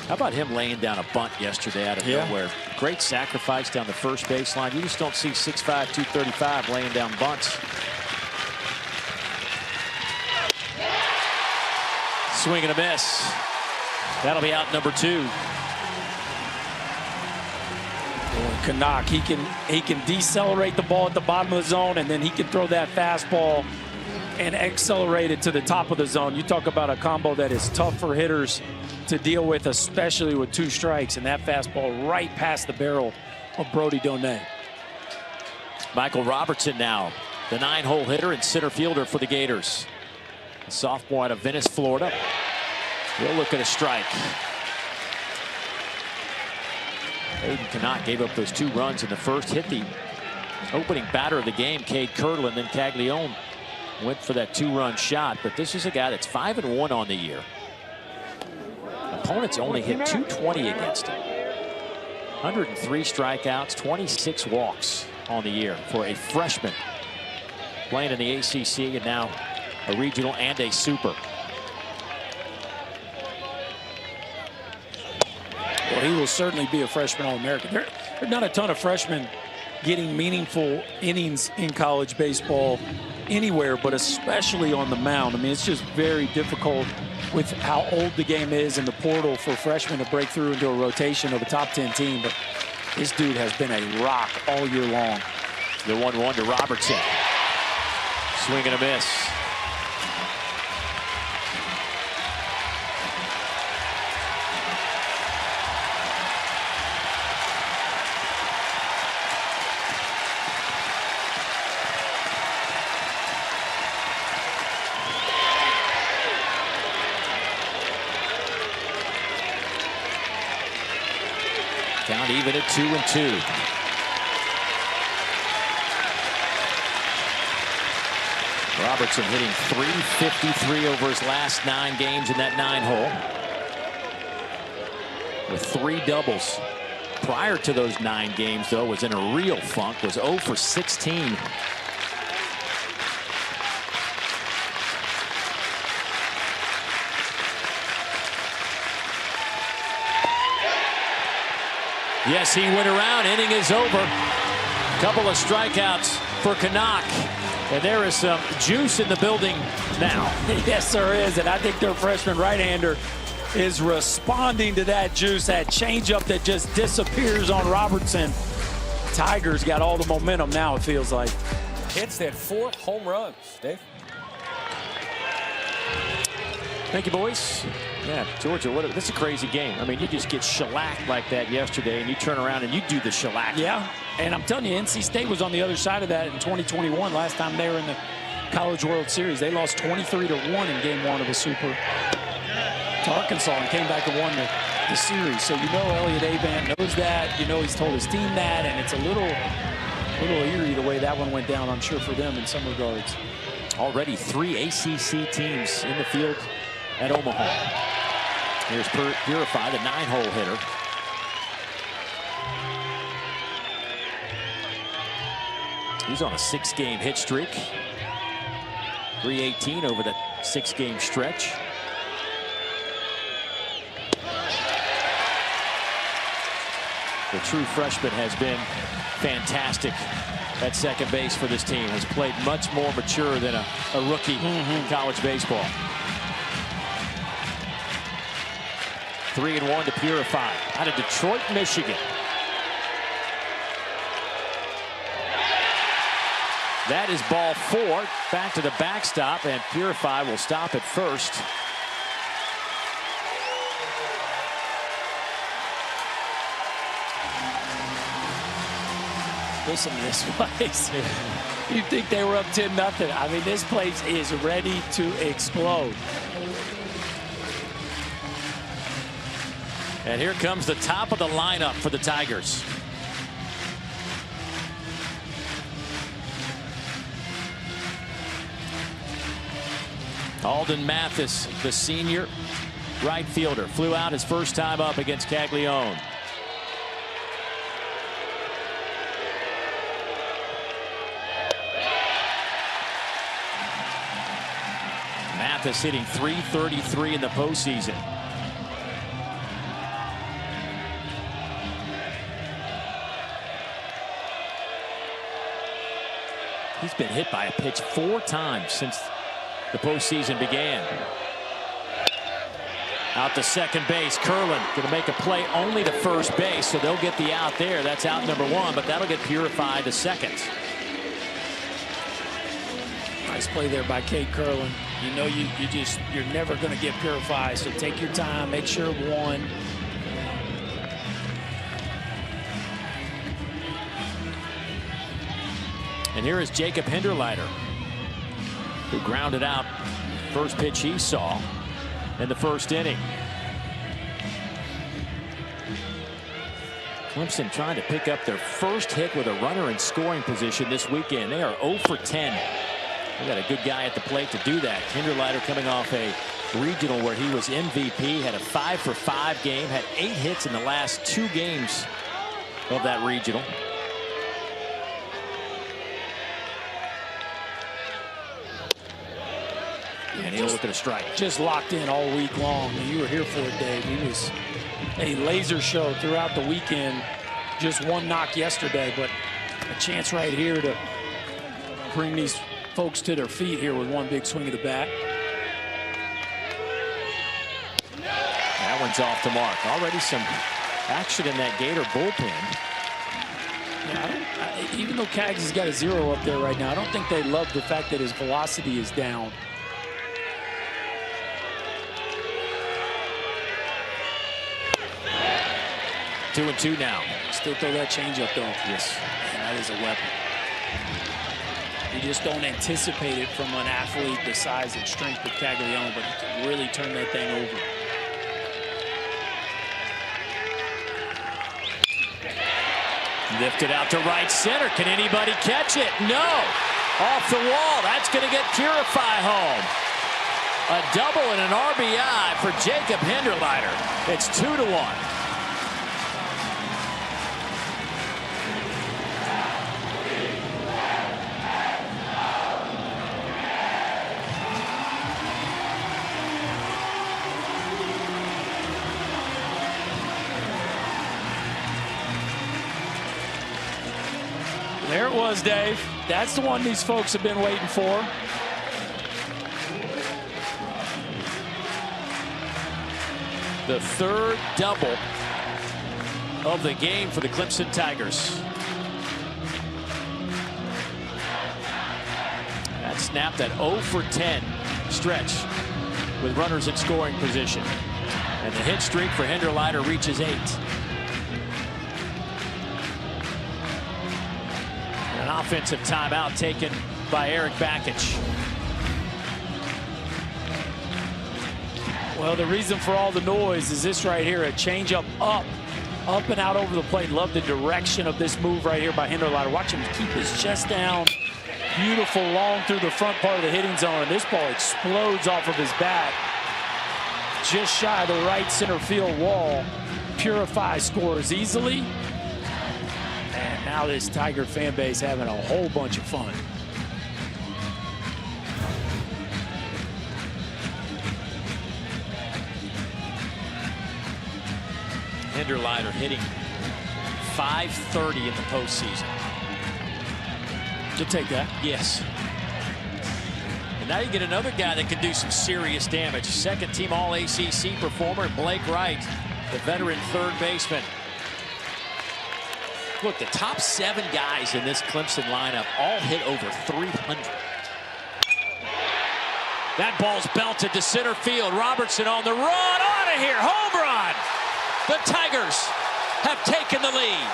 [SPEAKER 1] How about him laying down a bunt yesterday out of nowhere? Great sacrifice down the first baseline. You just don't see 6'5", 235 laying down bunts. Swing and a miss. That'll be out number 2.
[SPEAKER 2] Canuck, he can decelerate the ball at the bottom of the zone, and then he can throw that fastball and accelerate it to the top of the zone. You talk about a combo that is tough for hitters to deal with, especially with 2 strikes, and that fastball right past the barrel of Brody Donay.
[SPEAKER 1] Michael Robertson now, the 9-hole hitter and center fielder for the Gators. A sophomore out of Venice, Florida. He'll look at a strike. Aiden Canuck gave up those 2 runs in the first, hit the opening batter of the game, Cade Kirtland, then Caglione went for that 2-run shot, but this is a guy that's 5-1 on the year. Opponents only hit 220 against him. 103 strikeouts, 26 walks on the year for a freshman playing in the ACC and now a regional and a super.
[SPEAKER 2] Well, he will certainly be a freshman All-American. There are not a ton of freshmen getting meaningful innings in college baseball anywhere, but especially on the mound. I mean, it's just very difficult with how old the game is in the portal for freshmen to break through into a rotation of a top 10 team. But this dude has been a rock all year long.
[SPEAKER 1] The 1-1 to Robertson. Swing and a miss. Count even at 2-2. Robertson hitting .353 over his last 9 games in that 9-hole. With 3 doubles. Prior to those 9 games, though, was in a real funk. Was 0 for 16. Yes, he went around. Inning is over. Couple of strikeouts for Canuck. And there is some juice in the building now.
[SPEAKER 2] Yes, there is. And I think their freshman right-hander is responding to that juice, that changeup that just disappears on Robertson. Tigers got all the momentum now, it feels like.
[SPEAKER 3] Hits that 4 home runs, Dave.
[SPEAKER 1] Thank you, boys. Yeah, Georgia, this is a crazy game. I mean, you just get shellacked like that yesterday, and you turn around and you do the shellac.
[SPEAKER 2] Yeah, and I'm telling you, NC State was on the other side of that in 2021. Last time they were in the College World Series, they lost 23-1 in Game 1 of the Super to Arkansas and came back and won the series. So you know Elliott Avent knows that. You know he's told his team that, and it's a little eerie the way that one went down, I'm sure, for them in some regards.
[SPEAKER 1] Already 3 ACC teams in the field at Omaha. Here's Purify, the 9-hole hitter. He's on a 6-game hit streak. 318 over that 6-game stretch. The true freshman has been fantastic at second base for this team. Has played much more mature than a rookie in college baseball. 3-1 to Purify out of Detroit, Michigan. That is ball 4. Back to the backstop, and Purify will stop at first.
[SPEAKER 2] Listen to this place. You'd think they were up 10-0. I mean, this place is ready to explode.
[SPEAKER 1] And here comes the top of the lineup for the Tigers. Alden Mathis, the senior right fielder, flew out his first time up against Caglione. Mathis hitting .333 in the postseason. He's been hit by a pitch 4 times since the postseason began. Out to second base, Curlin going to make a play only to first base, so they'll get the out there. That's out number 1, but that'll get Purify to second.
[SPEAKER 2] Nice play there by Kate Curlin. You know you're never going to get Purify, so take your time, make sure 1.
[SPEAKER 1] And here is Jacob Hinderleiter, who grounded out first pitch he saw in the first inning. Clemson trying to pick up their first hit with a runner in scoring position this weekend. They are 0 for 10. They got a good guy at the plate to do that. Hinderleiter coming off a regional where he was MVP, had a 5 for 5 game, had 8 hits in the last 2 games of that regional. And he'll look at a strike.
[SPEAKER 2] Just locked in all week long. You were here for it, Dave. He was a laser show throughout the weekend. Just 1 knock yesterday, but A chance right here to bring these folks to their feet here with one big swing of the bat.
[SPEAKER 1] That one's off the mark. Already some action in that Gator bullpen.
[SPEAKER 2] Yeah, even though Kaggs has got a 0 up there right now, I don't think they love the fact that his velocity is down.
[SPEAKER 1] Two and two now.
[SPEAKER 2] Still throw that changeup though.
[SPEAKER 1] Yes.
[SPEAKER 2] And that is a weapon. You just don't anticipate it from an athlete the size and strength of Caglione, but he can really turn that thing over.
[SPEAKER 1] Lifted out to right center. Can anybody catch it? No. Off the wall. That's going to get Purify home. A double and an RBI for Jacob Hinderleiter. It's 2-1.
[SPEAKER 2] There it was, Dave. That's the one these folks have been waiting for.
[SPEAKER 1] The third double of the game for the Clemson Tigers. That snapped that 0 for 10 stretch with runners in scoring position. And the hit streak for Hinderleiter reaches 8. An offensive timeout taken by Eric Bakich.
[SPEAKER 2] Well, the reason for all the noise is this right here, a changeup up and out over the plate. Love the direction of this move right here by Hinderleiter. Watch him keep his chest down. Beautiful long through the front part of the hitting zone, and this ball explodes off of his bat. Just shy of the right center field wall. Purify scores easily. And now this Tiger fan base having a whole bunch of fun.
[SPEAKER 1] Hinderleiter hitting .530 in the postseason.
[SPEAKER 2] You'll take that.
[SPEAKER 1] Yes. And now you get another guy that can do some serious damage. Second team All-ACC performer, Blake Wright, the veteran third baseman. Look, the top 7 guys in this Clemson lineup all hit over 300. That ball's belted to center field. Robertson on the run, out of here, home run. The Tigers have taken the lead.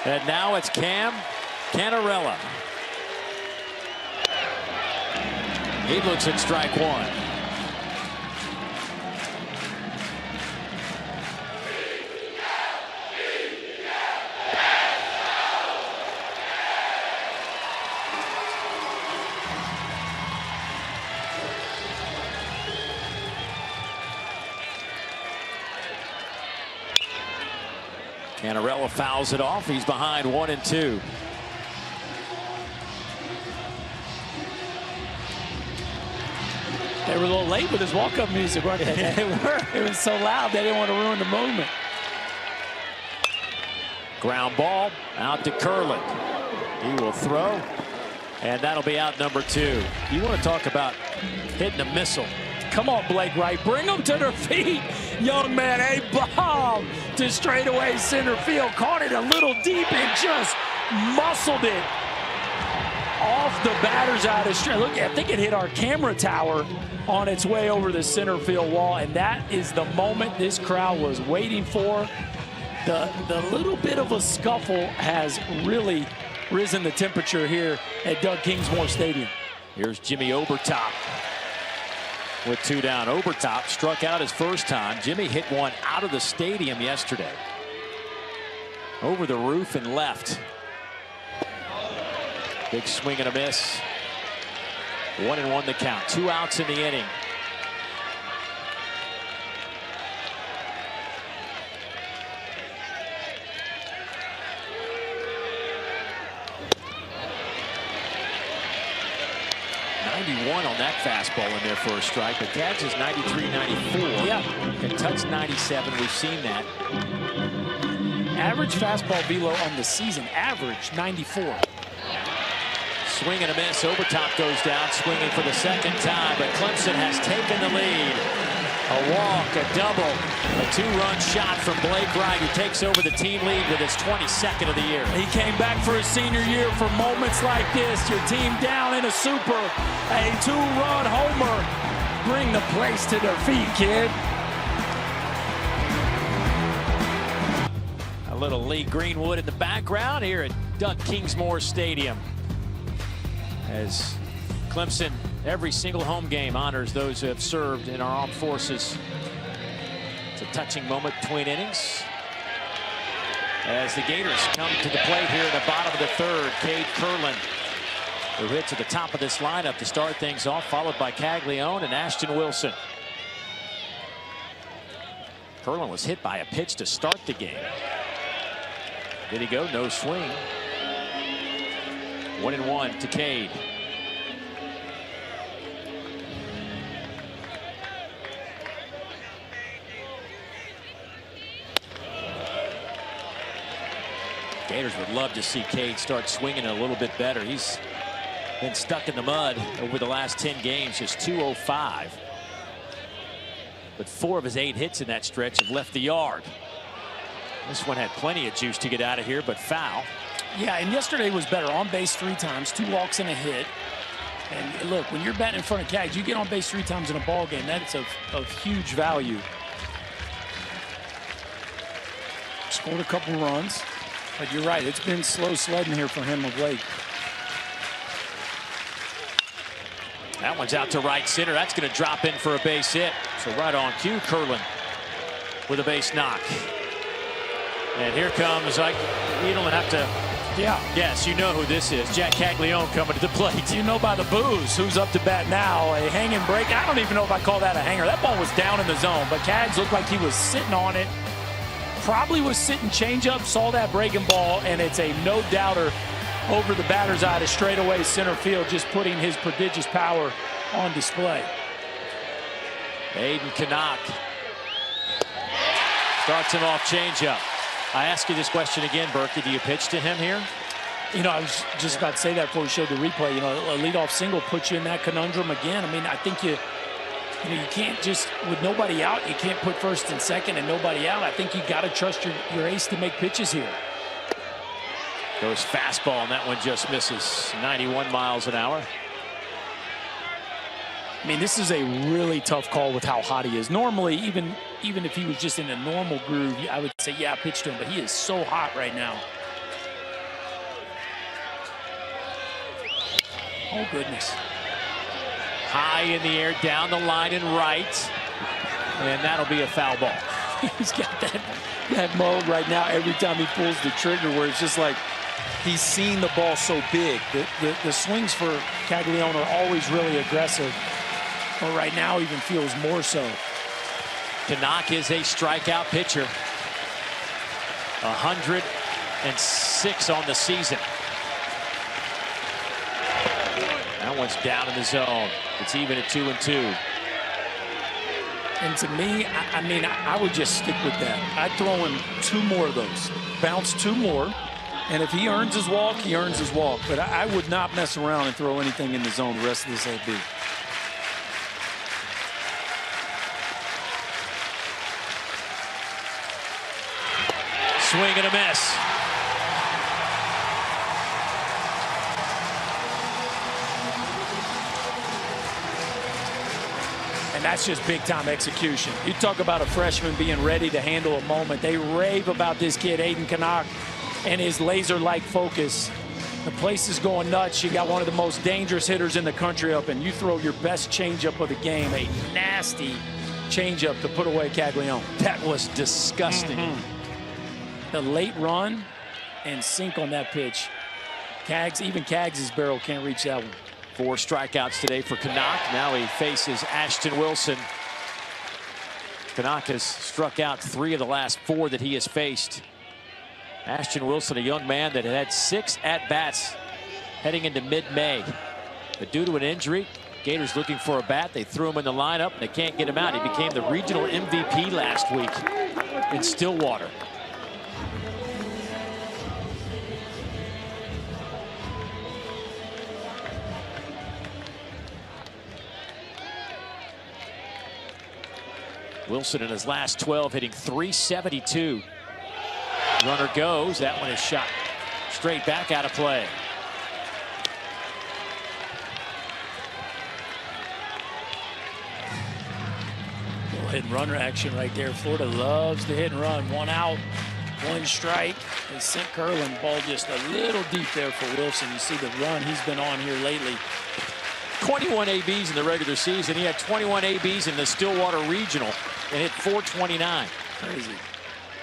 [SPEAKER 1] And now it's Cam Canarella. He looks at strike 1. Canarella fouls it off. He's behind 1-2.
[SPEAKER 2] They were a little late with his walk-up music, weren't they? They were. It was so loud they didn't want to ruin the moment.
[SPEAKER 1] Ground ball out to Curlin. He will throw, and that'll be out number 2. You want to talk about hitting a missile.
[SPEAKER 2] Come on, Blake Wright. Bring them to their feet, young man. A bomb to straightaway center field. Caught it a little deep and just muscled it off the batter's eye to straight. Look, I think it hit our camera tower on its way over the center field wall, and that is the moment this crowd was waiting for. The little bit of a scuffle has really risen the temperature here at Doug Kingsmore Stadium.
[SPEAKER 1] Here's Jimmy Obertop with 2 down. Obertop struck out his first time. Jimmy hit one out of the stadium yesterday. Over the roof and left. Big swing and a miss. 1-1 the count. 2 outs in the inning. On that fastball in there for a strike, but Gads is 93, 94.
[SPEAKER 2] Yeah.
[SPEAKER 1] Can touch 97. We've seen that.
[SPEAKER 2] Average fastball velo on the season, average 94.
[SPEAKER 1] Swing and a miss. Obertop goes down, swinging for the second time, but Clemson has taken the lead. A walk, a double, a 2-run shot from Blake Wright, who takes over the team lead with his 22nd of the year.
[SPEAKER 2] He came back for his senior year for moments like this. Your team down in a super, a 2-run homer. Bring the place to their feet, kid.
[SPEAKER 1] A little Lee Greenwood in the background here at Doug Kingsmore Stadium. As Clemson, every single home game, honors those who have served in our armed forces. It's a touching moment between innings as the Gators come to the plate here in the bottom of the third. Cade Curlin, who hits at the top of this lineup to start things off, followed by Caglione and Ashton Wilson. Curlin was hit by a pitch to start the game. Did he go? No swing. 1-1 to Cade. Gators would love to see Cade start swinging a little bit better. He's been stuck in the mud over the last 10 games, just 205. But 4 of his 8 hits in that stretch have left the yard. This one had plenty of juice to get out of here, but foul.
[SPEAKER 2] Yeah, and yesterday was better. On base 3 times, 2 walks and a hit. And look, when you're batting in front of Cags, you get on base 3 times in a ball game. That's of huge value. Scored a couple runs. But you're right, it's been slow sledding here for him of late.
[SPEAKER 1] That one's out to right center. That's going to drop in for a base hit. So right on cue, Curlin with a base knock. And here comes, you don't have to guess, you know who this is. Jack Caglione coming to the plate.
[SPEAKER 2] You know by the boos who's up to bat now. A hanging break. I don't even know if I call that a hanger. That ball was down in the zone, but Cags looked like he was sitting on it. Probably was sitting changeup, saw that breaking ball, and it's a no-doubter over the batter's eye to straightaway center field, just putting his prodigious power on display.
[SPEAKER 1] Aiden Canuck starts him off changeup. I ask you this question again, Berkey. Do you pitch to him here?
[SPEAKER 2] You know, I was just about to say that before we showed the replay. You know, a leadoff single puts you in that conundrum again. I mean, I think you can't just, with nobody out, you can't put first and second and nobody out. I think you got to trust your ace to make pitches here.
[SPEAKER 1] Goes fastball, and that one just misses. 91 miles an hour.
[SPEAKER 2] I mean, this is a really tough call with how hot he is. Normally, even if he was just in a normal groove, I would say, yeah, pitch to him, but he is so hot right now. Oh, goodness.
[SPEAKER 1] High in the air, down the line and right. And that'll be a foul ball.
[SPEAKER 2] He's got that mode right now every time he pulls the trigger where it's just like he's seen the ball so big. The swings for Caglione are always really aggressive. But right now even feels more so.
[SPEAKER 1] Canuck is a strikeout pitcher. 106 on the season. That one's down in the zone. It's even at 2-2.
[SPEAKER 2] And to me, I mean, I would just stick with that. I'd throw him 2 more of those. Bounce 2 more. And if he earns his walk, he earns his walk. But I would not mess around and throw anything in the zone the rest of this AB.
[SPEAKER 1] Swing and a miss.
[SPEAKER 2] And that's just big-time execution. You talk about a freshman being ready to handle a moment. They rave about this kid, Aiden Canuck, and his laser-like focus. The place is going nuts. You got one of the most dangerous hitters in the country up, and you throw your best changeup of the game, a nasty changeup to put away Caglione.
[SPEAKER 1] That was disgusting.
[SPEAKER 2] The late run and sink on that pitch. Even Kaggs' barrel can't reach that one.
[SPEAKER 1] 4 strikeouts today for Canuck. Now he faces Ashton Wilson. Canuck has struck out 3 of the last 4 that he has faced. Ashton Wilson, a young man that had 6 at-bats heading into mid-May. But due to an injury, Gators looking for a bat. They threw him in the lineup, and they can't get him out. He became the regional MVP last week in Stillwater. Wilson in his last 12 hitting .372. Runner goes. That one is shot straight back out of play.
[SPEAKER 2] Little hit and runner action right there. Florida loves the hit and run. 1 out, 1 strike. They sent Curlin. Ball just a little deep there for Wilson. You see the run he's been on here lately.
[SPEAKER 1] 21 ABs in the regular season. He had 21 ABs in the Stillwater Regional and hit .429.
[SPEAKER 2] Crazy.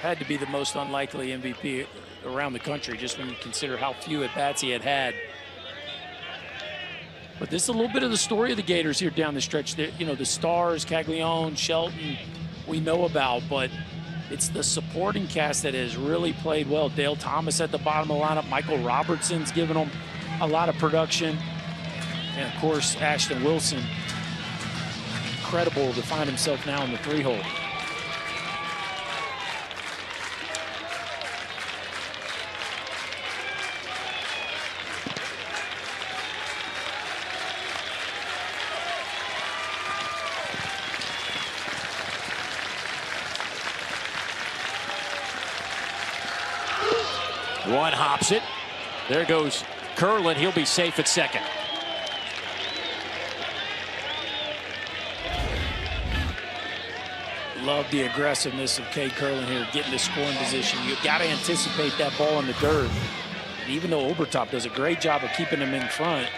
[SPEAKER 2] Had to be the most unlikely MVP around the country, just when you consider how few at-bats he had. But this is a little bit of the story of the Gators here down the stretch. You know, the stars, Caglione, Shelton, we know about, but it's the supporting cast that has really played well. Dale Thomas at the bottom of the lineup. Michael Robertson's given them a lot of production. And, of course, Ashton Wilson, incredible to find himself now in the 3-hole.
[SPEAKER 1] One hops it. There goes Curlin. He'll be safe at second.
[SPEAKER 2] Love the aggressiveness of Cade Curlin here, getting to scoring position. You got to anticipate that ball in the dirt. And even though Obertop does a great job of keeping him in front,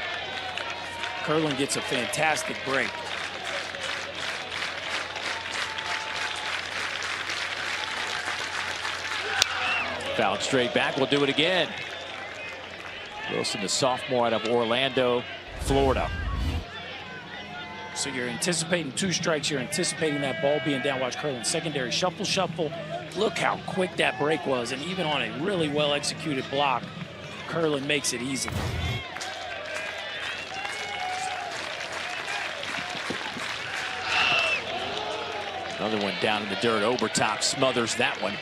[SPEAKER 2] Curlin gets a fantastic break.
[SPEAKER 1] Fouled straight back. We'll do it again. Wilson, the sophomore out of Orlando, Florida.
[SPEAKER 2] So you're anticipating 2 strikes. You're anticipating that ball being down. Watch Curlin. Secondary shuffle, shuffle. Look how quick that break was. And even on a really well-executed block, Curlin makes it easy.
[SPEAKER 1] Another one down in the dirt. Obertop smothers that one.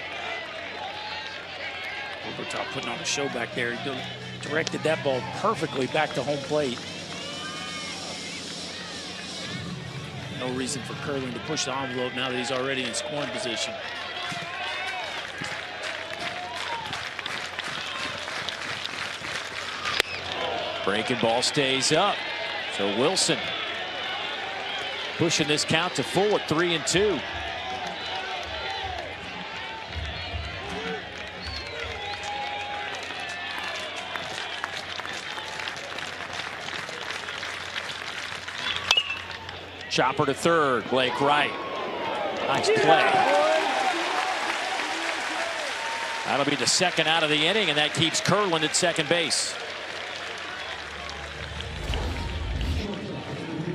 [SPEAKER 2] Obertop putting on a show back there. He directed that ball perfectly back to home plate. No reason for Curlin to push the envelope now that he's already in scoring position.
[SPEAKER 1] Breaking ball stays up. So Wilson pushing this count to full at 3-2. Chopper to third, Blake Wright. Nice play. That'll be the second out of the inning, and that keeps Curlin at second base.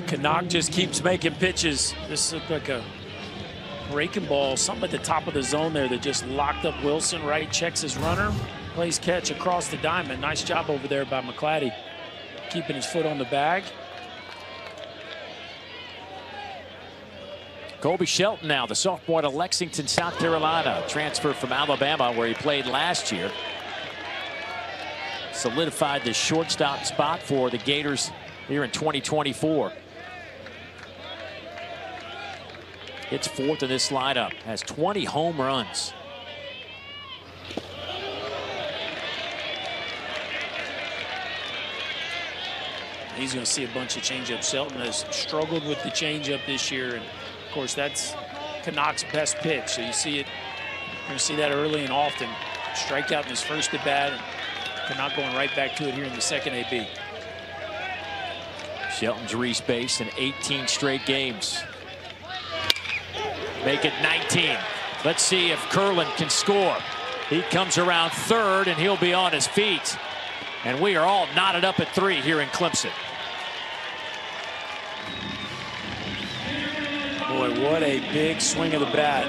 [SPEAKER 2] Canuck just keeps making pitches. This looked like a breaking ball, something at the top of the zone there that just locked up Wilson. Wright checks his runner, plays catch across the diamond. Nice job over there by McCladdy, keeping his foot on the bag.
[SPEAKER 1] Colby Shelton now, the sophomore out of Lexington, South Carolina. Transfer from Alabama, where he played last year. Solidified the shortstop spot for the Gators here in 2024. Hits 4th in this lineup. Has 20 home runs.
[SPEAKER 2] He's going to see a bunch of changeups. Shelton has struggled with the changeup this year, and of course that's Canuck's best pitch. So you see it, you're going to see that early and often. Strikeout in his first at bat, and Canuck going right back to it here in the second AB.
[SPEAKER 1] Shelton's reached base in 18 straight games. Make it 19. Let's see if Curlin can score. He comes around third, and he'll be on his feet. And we are all knotted up at 3 here in Clemson.
[SPEAKER 2] Boy, what a big swing of the bat.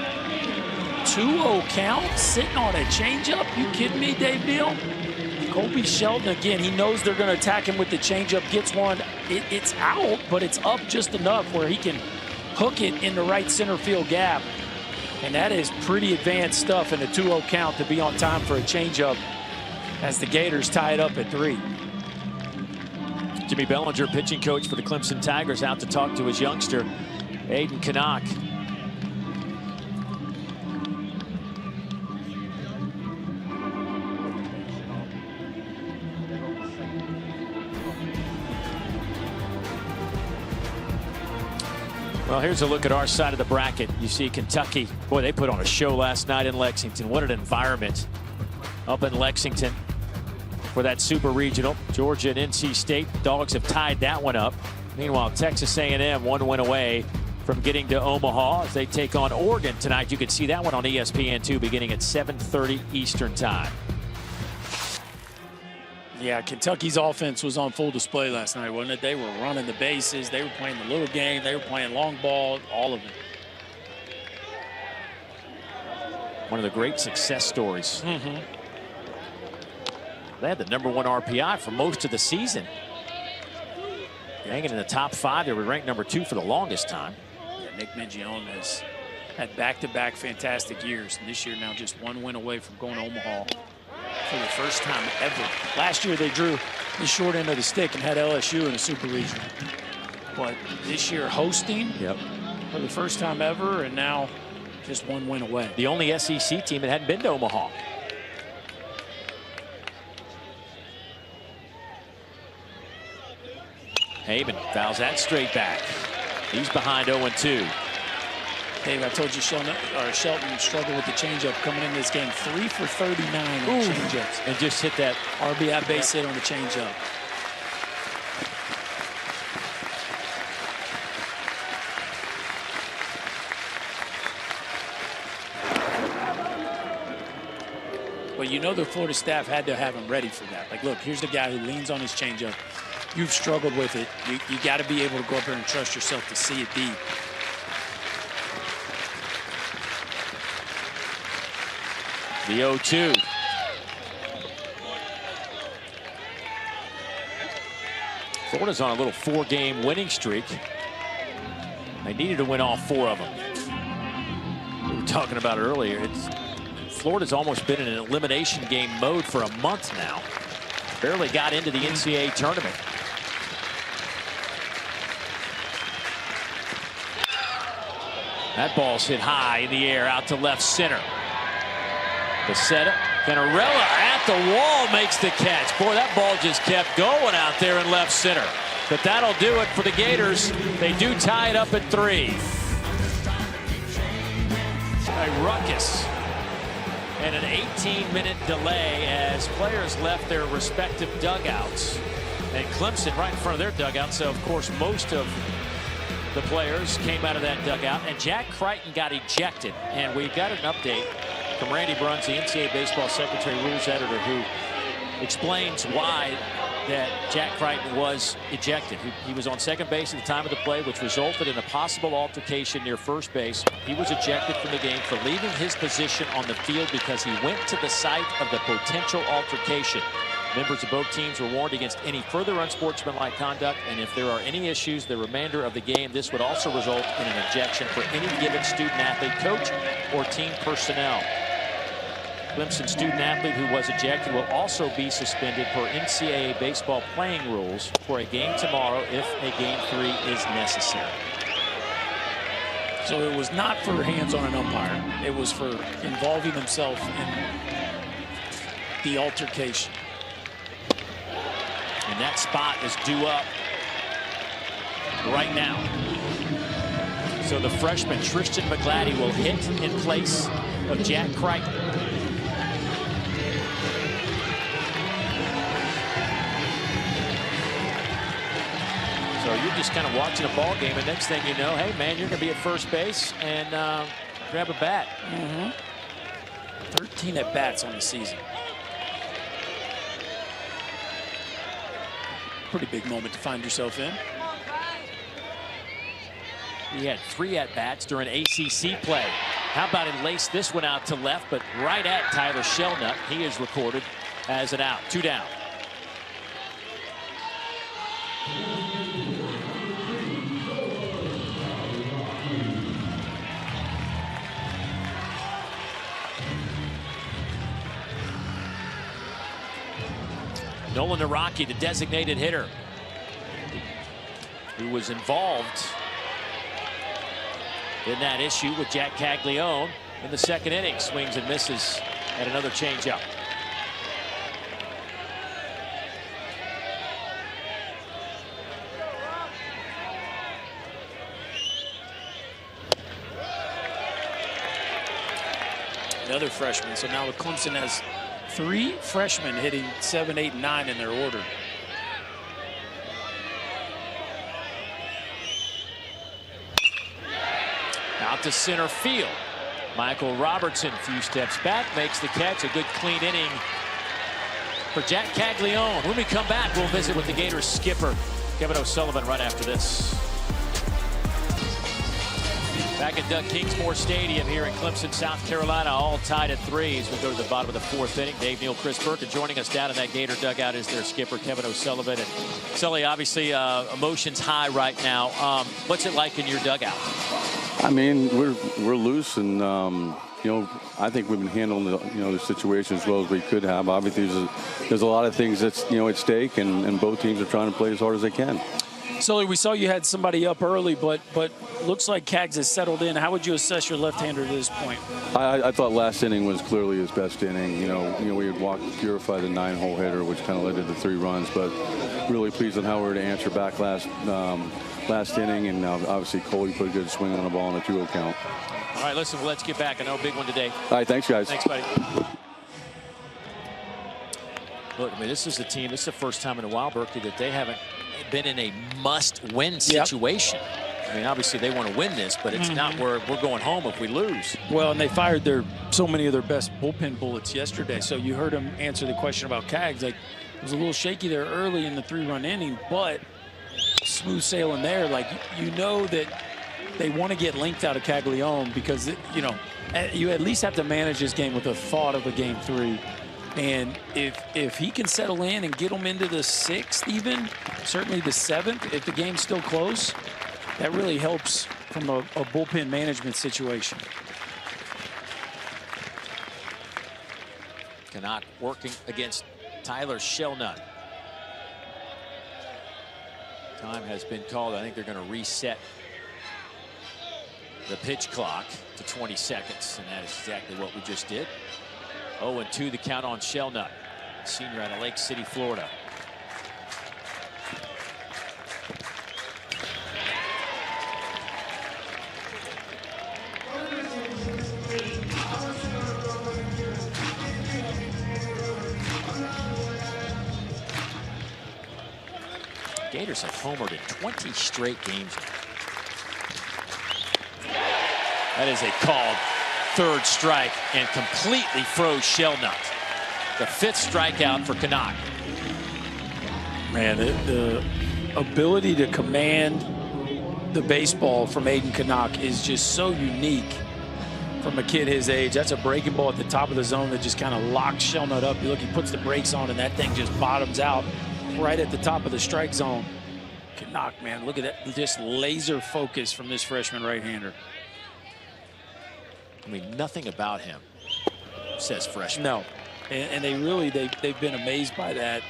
[SPEAKER 2] 2-0 count, sitting on a changeup. You kidding me, Dave Neal? Colby Shelton, again, he knows they're going to attack him with the changeup. Gets one. It's out, but it's up just enough where he can hook it in the right center field gap. And that is pretty advanced stuff in a 2-0 count to be on time for a changeup as the Gators tie it up at 3.
[SPEAKER 1] Jimmy Bellinger, pitching coach for the Clemson Tigers, out to talk to his youngster, Aiden Canuck. Well, here's a look at our side of the bracket. You see Kentucky. Boy, they put on a show last night in Lexington. What an environment up in Lexington for that Super Regional. Georgia and NC State Dogs have tied that one up. Meanwhile, Texas A&M 1 win away from getting to Omaha as they take on Oregon tonight. You can see that one on ESPN2 beginning at 7:30 Eastern time.
[SPEAKER 2] Yeah, Kentucky's offense was on full display last night, wasn't it? They were running the bases. They were playing the little game. They were playing long ball, all of it.
[SPEAKER 1] One of the great success stories. They had the #1 RPI for most of the season. Hanging in the top 5. They were ranked #2 for the longest time.
[SPEAKER 2] Yeah, Nick Mingione has had back-to-back fantastic years. And this year now just 1 win away from going to Omaha for the first time ever. Last year they drew the short end of the stick and had LSU in a Super Regional. But this year hosting for the first time ever, and now just 1 win away.
[SPEAKER 1] The only SEC team that hadn't been to Omaha. Haven fouls that straight back. He's behind 0-2.
[SPEAKER 2] Dave, I told you Shelton struggled with the changeup coming into this game. 3 for 39 on changeups.
[SPEAKER 1] And just hit that
[SPEAKER 2] RBI base hit on the changeup. Well, you know the Florida staff had to have him ready for that. Like, look, here's the guy who leans on his changeup. You've struggled with it. You got to be able to go up there and trust yourself to see it deep.
[SPEAKER 1] The 0-2. Florida's on a little 4-game winning streak. They needed to win all 4 of them. We were talking about it earlier. Florida's almost been in an elimination game mode for a month now. Barely got into the NCAA tournament. That ball's hit high in the air out to left center. The setup. Canarella at the wall makes the catch. Boy, that ball just kept going out there in left center. But that'll do it for the Gators. They do tie it up at 3. A ruckus and an 18-minute delay as players left their respective dugouts. And Clemson right in front of their dugout. So, of course, most of the players came out of that dugout. And Jack Crichton got ejected. And we got an update from Randy Bruns, the NCAA Baseball Secretary Rules Editor, who explains why that Jack Crichton was ejected. He was on second base at the time of the play, which resulted in a possible altercation near first base. He was ejected from the game for leaving his position on the field because he went to the site of the potential altercation. Members of both teams were warned against any further unsportsmanlike conduct, and if there are any issues the remainder of the game, this would also result in an ejection for any given student-athlete, coach, or team personnel. Clemson student-athlete who was ejected will also be suspended per NCAA baseball playing rules for a game tomorrow if a Game 3 is necessary.
[SPEAKER 2] So it was not for hands on an umpire. It was for involving himself in the altercation.
[SPEAKER 1] And that spot is due up right now. So the freshman Tristan McGladdy will hit in place of Jack Crichton. So you're just kind of watching a ball game, and next thing you know, hey man, you're going to be at first base and grab a bat.
[SPEAKER 2] 13 at bats on the season. Pretty big moment to find yourself in.
[SPEAKER 1] He had 3 at bats during ACC play. How about he laced this one out to left, but right at Tyler Shelnut. He is recorded as an out. 2 down. Nolan Naraki, the designated hitter, who was involved in that issue with Jack Caglione in the second inning. Swings and misses at another changeup.
[SPEAKER 2] Another freshman. So now Clemson has 3 freshmen hitting 7, 8, 9 in their order.
[SPEAKER 1] Out to center field. Michael Robertson, a few steps back, makes the catch. A good clean inning for Jack Caglione. When we come back, we'll visit with the Gators skipper, Kevin O'Sullivan, right after this. Back at Doug Kingsmore Stadium here in Clemson, South Carolina, all tied at 3 as we go to the bottom of the 4th inning. Dave Neal, Chris Burke, and joining us down in that Gator dugout is their skipper, Kevin O'Sullivan. And Sully, obviously emotions high right now. What's it like in your dugout?
[SPEAKER 4] I mean, we're loose, and you know, I think we've been handling the situation as well as we could have. Obviously, there's a lot of things that's at stake, and both teams are trying to play as hard as they can.
[SPEAKER 2] Sully, we saw you had somebody up early, but looks like Cags has settled in. How would you assess your left-hander to this point?
[SPEAKER 4] I thought last inning was clearly his best inning. You know, we had walked Purify, the 9-hole hitter, which kind of led to the 3 runs, but really pleased on how we were to answer back last inning, and obviously Coley put a good swing on the ball on a 2-0 count.
[SPEAKER 1] All right, listen, well, let's get back. I know a big one today.
[SPEAKER 4] All right, thanks, guys.
[SPEAKER 1] Thanks, buddy. Look, I mean, this is the team. This is the first time in a while, Berkey, that they haven't been in a must-win situation. Yep. I mean, obviously they want to win this, but it's not where we're going home if we lose.
[SPEAKER 2] Well, and they fired so many of their best bullpen bullets yesterday. So you heard him answer the question about Cags. Like, it was a little shaky there early in the 3-run inning, but smooth sailing there. Like, you know that they want to get length out of Caglione because, you at least have to manage this game with the thought of a game 3. And if he can settle in and get them into the 6th, even certainly the 7th, if the game's still close, that really helps from a bullpen management situation.
[SPEAKER 1] Canuck working against Tyler Shelnut. Time has been called. I think they're going to reset the pitch clock to 20 seconds, and that is exactly what we just did. 0-2 the count on Shelnut, senior out of Lake City, Florida. Gators have homered in 20 straight games. That is a called 3rd strike and completely froze Shelnut. The 5th strikeout for Canuck.
[SPEAKER 2] Man, the ability to command the baseball from Aiden Canuck is just so unique from a kid his age. That's a breaking ball at the top of the zone that just kind of locks Shelnut up. You look, he puts the brakes on, and that thing just bottoms out right at the top of the strike zone. Canuck, man, look at that. Just laser focus from this freshman right-hander.
[SPEAKER 1] I mean, nothing about him says freshman.
[SPEAKER 2] No, and they've been amazed by that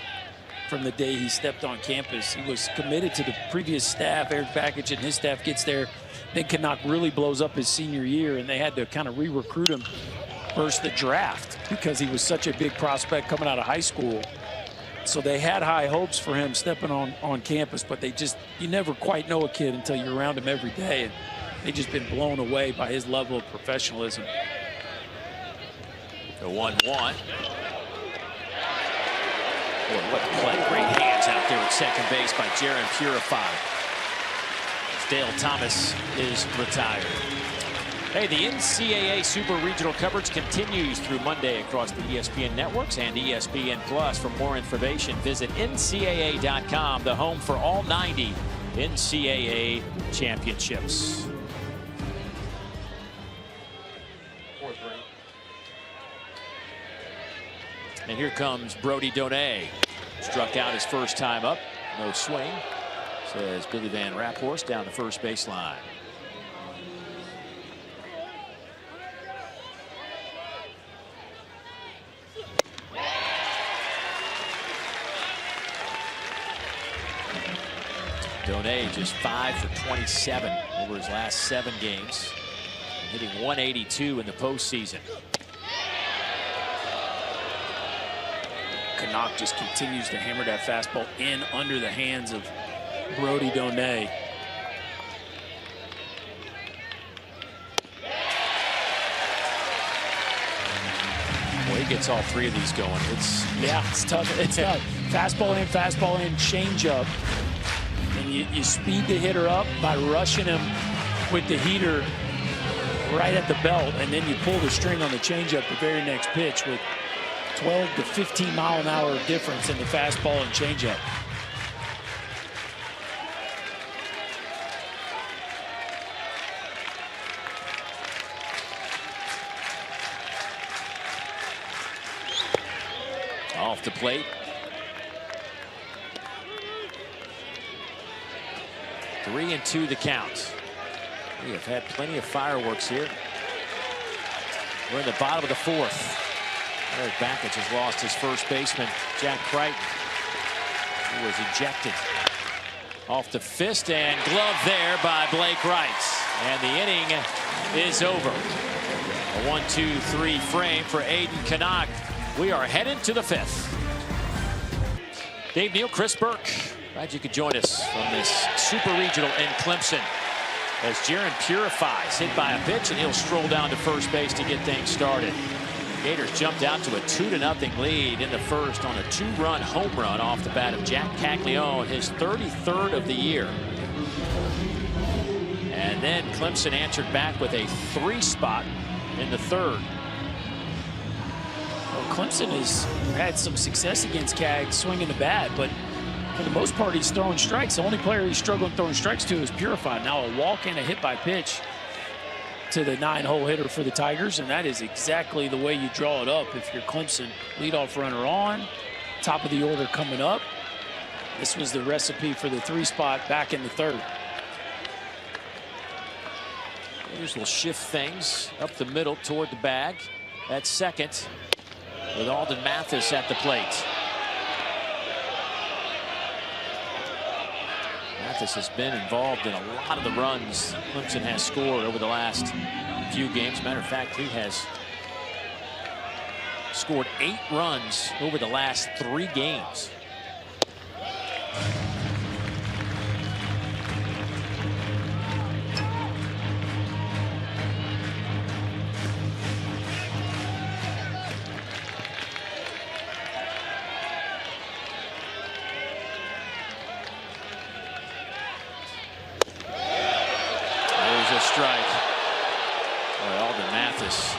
[SPEAKER 2] from the day he stepped on campus. He was committed to the previous staff. Eric Bakich and his staff gets there. Then Canuck really blows up his senior year, and they had to kind of re-recruit him versus the draft because he was such a big prospect coming out of high school. So they had high hopes for him stepping on campus, but you never quite know a kid until you're around him every day. And they've just been blown away by his level of professionalism.
[SPEAKER 1] The 1-1. Boy, what play. Great hands out there at second base by Jaron Purify. Dale Thomas is retired. Hey, the NCAA Super Regional coverage continues through Monday across the ESPN networks and ESPN Plus. For more information, visit ncaa.com, the home for all 90 NCAA championships. And here comes Brody Donay. Struck out his first time up. No swing, says Billy Van Raphorst down the first baseline. Donay just 5 for 27 over his last 7 games, hitting 182 in the postseason.
[SPEAKER 2] Canuck just continues to hammer that fastball in under the hands of Brody Donay.
[SPEAKER 1] Well, he gets all 3 of these going. It's
[SPEAKER 2] tough. It's tough. Fastball in, changeup. And you speed the hitter up by rushing him with the heater right at the belt, and then you pull the string on the changeup the very next pitch with 12 to 15 mile an hour difference in the fastball and changeup.
[SPEAKER 1] off the plate. 3-2 the count. We have had plenty of fireworks here. We're in the bottom of the 4th. Eric Bakich has lost his first baseman, Jack Crichton, who was ejected. Off the fist and glove there by Blake Wright. And the inning is over. A 1-2-3 frame for Aiden Canuck. We are headed to the 5th. Dave Neal, Chris Burke. Glad you could join us from this Super Regional in Clemson. As Jaron Purifies hit by a pitch, and he'll stroll down to first base to get things started. Gators jumped out to a 2-0 lead in the first on a 2-run home run off the bat of Jack Caglione, his 33rd of the year. And then Clemson answered back with a 3-spot in the 3rd.
[SPEAKER 2] Well, Clemson has had some success against Cag swinging the bat, but for the most part, he's throwing strikes. The only player he's struggling throwing strikes to is Purified. Now a walk and a hit by pitch to the 9-hole hitter for the Tigers, and that is exactly the way you draw it up if you're Clemson. Leadoff runner on, top of the order coming up. This was the recipe for the 3-spot back in the 3rd.
[SPEAKER 1] Gators will shift things up the middle toward the bag at second with Alden Mathis at the plate. Mathis has been involved in a lot of the runs Clemson has scored over the last few games. Matter of fact, he has scored 8 runs over the last 3 games. Strike. Boy, Alden Mathis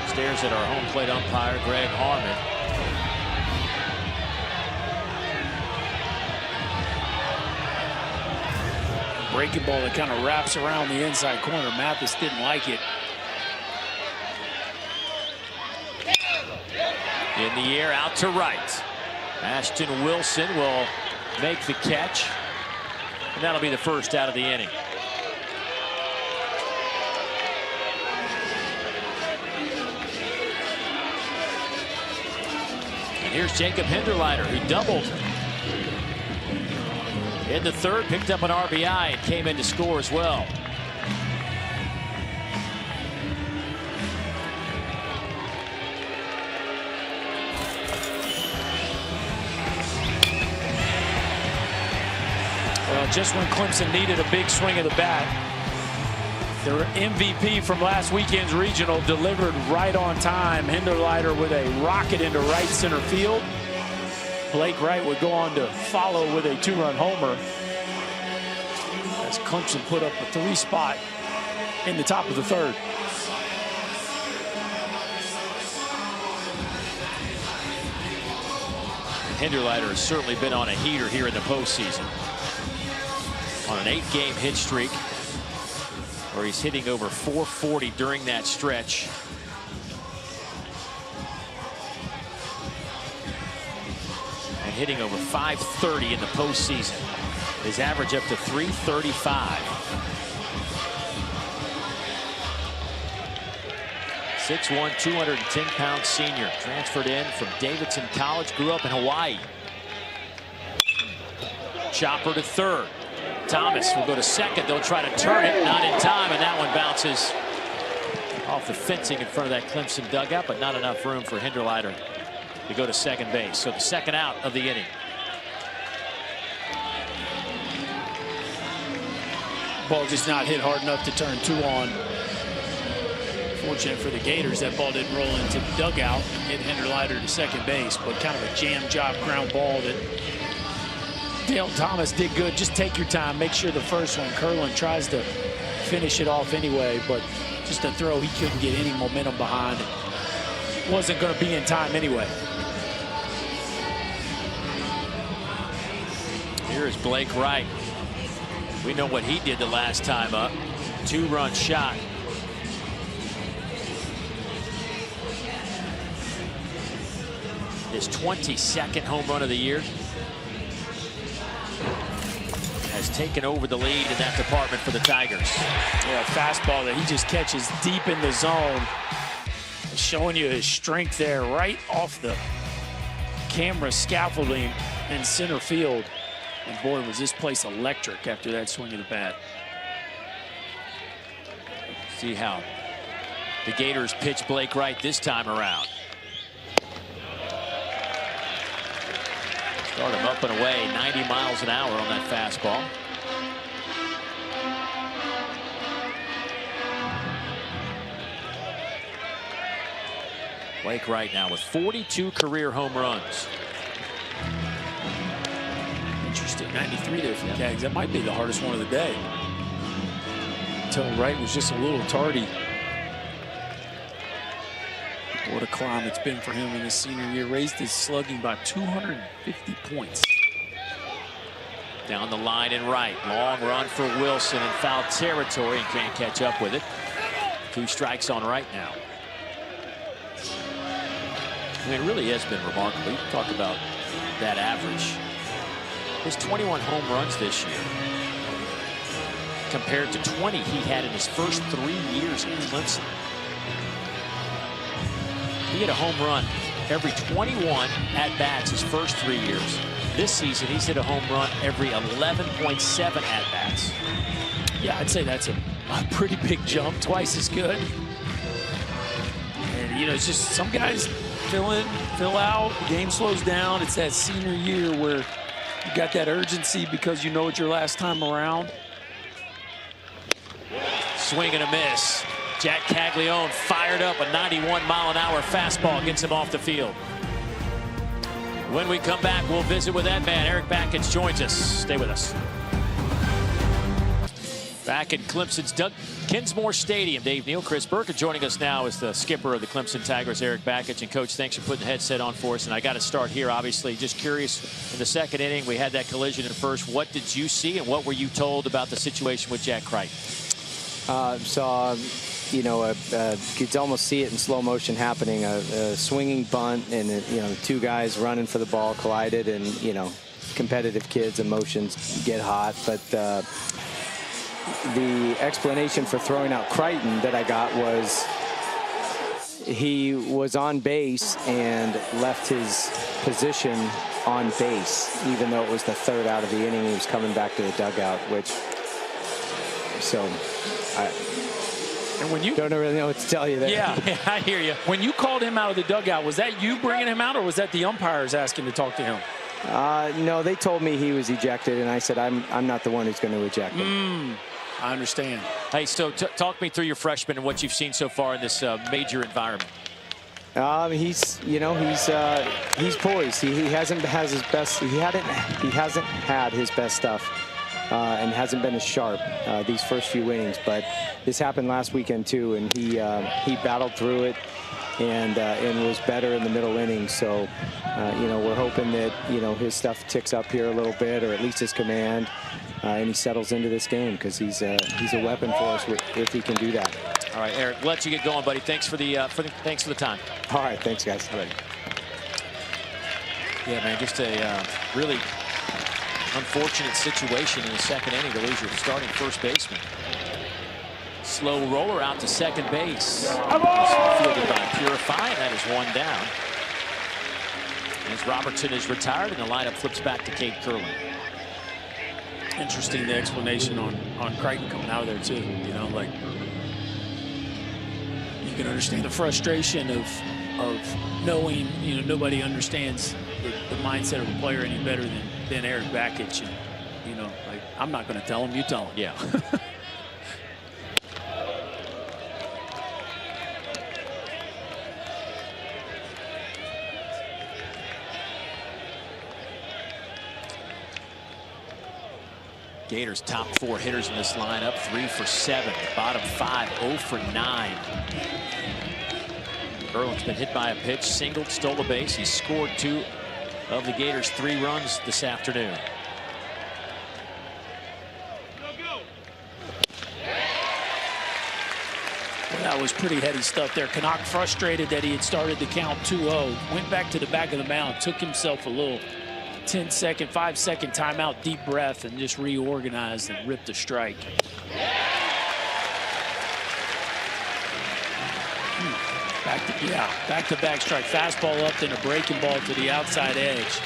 [SPEAKER 1] stares at our home plate umpire, Greg Harmon.
[SPEAKER 2] Breaking ball that kind of wraps around the inside corner. Mathis didn't like it.
[SPEAKER 1] In the air, out to right. Ashton Wilson will make the catch, and that'll be the first out of the inning. Here's Jacob Hinderleiter, who doubled in the 3rd, picked up an RBI, and came in to score as well.
[SPEAKER 2] Well, just when Clemson needed a big swing of the bat, their MVP from last weekend's regional delivered right on time. Hinderleiter with a rocket into right center field. Blake Wright would go on to follow with a 2-run homer as Clemson put up a 3 spot in the top of the 3rd.
[SPEAKER 1] Hinderleiter has certainly been on a heater here in the postseason. On an 8-game hit streak, where he's hitting over 440 during that stretch. And hitting over 530 in the postseason. His average up to 335. 6'1", 210-pound senior. Transferred in from Davidson College. Grew up in Hawaii. Chopper to third. Thomas will go to second. They'll try to turn it. Not in time, and that one bounces off the fencing in front of that Clemson dugout, but not enough room for Hinderleiter to go to second base. So the second out of the inning.
[SPEAKER 2] Ball just not hit hard enough to turn 2 on. Fortunate for the Gators, that ball didn't roll into the dugout and get Hinderleiter to second base, but kind of a jam job ground ball that Dale Thomas did good. Just take your time, make sure the first one, Curlin tries to finish it off anyway, but just a throw he couldn't get any momentum behind. It wasn't going to be in time anyway.
[SPEAKER 1] Here is Blake Wright. We know what he did the last time up. 2-run shot. His 22nd home run of the year. Has taken over the lead in that department for the Tigers.
[SPEAKER 2] Yeah, fastball that he just catches deep in the zone. Showing you his strength there right off the camera scaffolding in center field. And boy, was this place electric after that swing of the bat.
[SPEAKER 1] See how the Gators pitch Blake Wright this time around. Start him up and away, 90 miles an hour on that fastball. Blake Wright now with 42 career home runs.
[SPEAKER 2] Interesting, 93 there from Cags. That might be the hardest one of the day. Until Wright was just a little tardy. What a climb it's been for him in his senior year. Raised his slugging by 250 points.
[SPEAKER 1] Down the line and right. Long run for Wilson in foul territory and can't catch up with it. 2 strikes on Wright now. I mean, it really has been remarkable. You talk about that average. His 21 home runs this year compared to 20 he had in his first 3 years in Clemson. He hit a home run every 21 at-bats his first 3 years. This season, he's hit a home run every 11.7 at-bats.
[SPEAKER 2] Yeah, I'd say that's a pretty big jump, twice as good. And, you know, it's just some guys fill in, fill out, the game slows down. It's that senior year where you got that urgency because you know it's your last time around.
[SPEAKER 1] Swing and a miss. Jack Caglione fired up a 91-mile-an-hour fastball, gets him off the field. When we come back, we'll visit with that man. Eric Bakich joins us. Stay with us. Back in Clemson's Doug Kingsmore Stadium, Dave Neal, Chris Burke joining us now as the skipper of the Clemson Tigers, Eric Bakich. And Coach, thanks for putting the headset on for us. And I got to start here, obviously. Just curious, in the second inning, we had that collision in first. What did you see, and what were you told about the situation with Jack Crichton?
[SPEAKER 5] Saw, you know, you could almost see it in slow motion happening. A swinging bunt, and you know, 2 guys running for the ball collided, and you know, competitive kids, emotions get hot. But the explanation for throwing out Crichton that I got was he was on base and left his position on base, even though it was the 3rd out of the inning. He was coming back to the dugout, which
[SPEAKER 2] and when you
[SPEAKER 5] don't really know what to tell you there.
[SPEAKER 2] Yeah, I hear you. When you called him out of the dugout, was that you bringing him out, or was that the umpires asking to talk to him?
[SPEAKER 5] No, they told me he was ejected, and I said I'm not the one who's going to eject him.
[SPEAKER 2] I understand.
[SPEAKER 1] Hey, so talk me through your freshman and what you've seen so far in this major environment.
[SPEAKER 5] He's poised. He hasn't had his best. He hasn't had his best stuff, and hasn't been as sharp these first few innings. But this happened last weekend too, and he battled through it, and was better in the middle innings. So we're hoping that his stuff ticks up here a little bit, or at least his command, and he settles into this game, because he's a weapon for us if he can do that.
[SPEAKER 1] All right, Eric, we'll let you get going, buddy. Thanks for the time.
[SPEAKER 5] All right, thanks, guys.
[SPEAKER 1] All right. Yeah, man, just a really unfortunate situation in the second inning to lose your starting first baseman. Slow roller out to second base. Fielded by Purify, and that is one down. As Robertson is retired, and the lineup flips back to Cade Curlin.
[SPEAKER 2] Interesting, the explanation on Crichton coming out of there too. Like, you can understand the frustration of knowing nobody understands the mindset of a player any better than Eric Bakich. And like, I'm not going to tell him, you tell him.
[SPEAKER 1] Yeah. Gators' top 4 hitters in this lineup, 3 for 7. Bottom 5, 0 for 9. Curlin's been hit by a pitch, singled, stole a base. He scored 2 of the Gators' 3 runs this afternoon.
[SPEAKER 2] Well, that was pretty heady stuff there. Canuck frustrated that he had started the count 2-0. Went back to the back of the mound, took himself a little 10-second, 5-second timeout, deep breath, and just reorganized and ripped a strike. Back-to-back strike. Fastball up, then a breaking ball to the outside edge.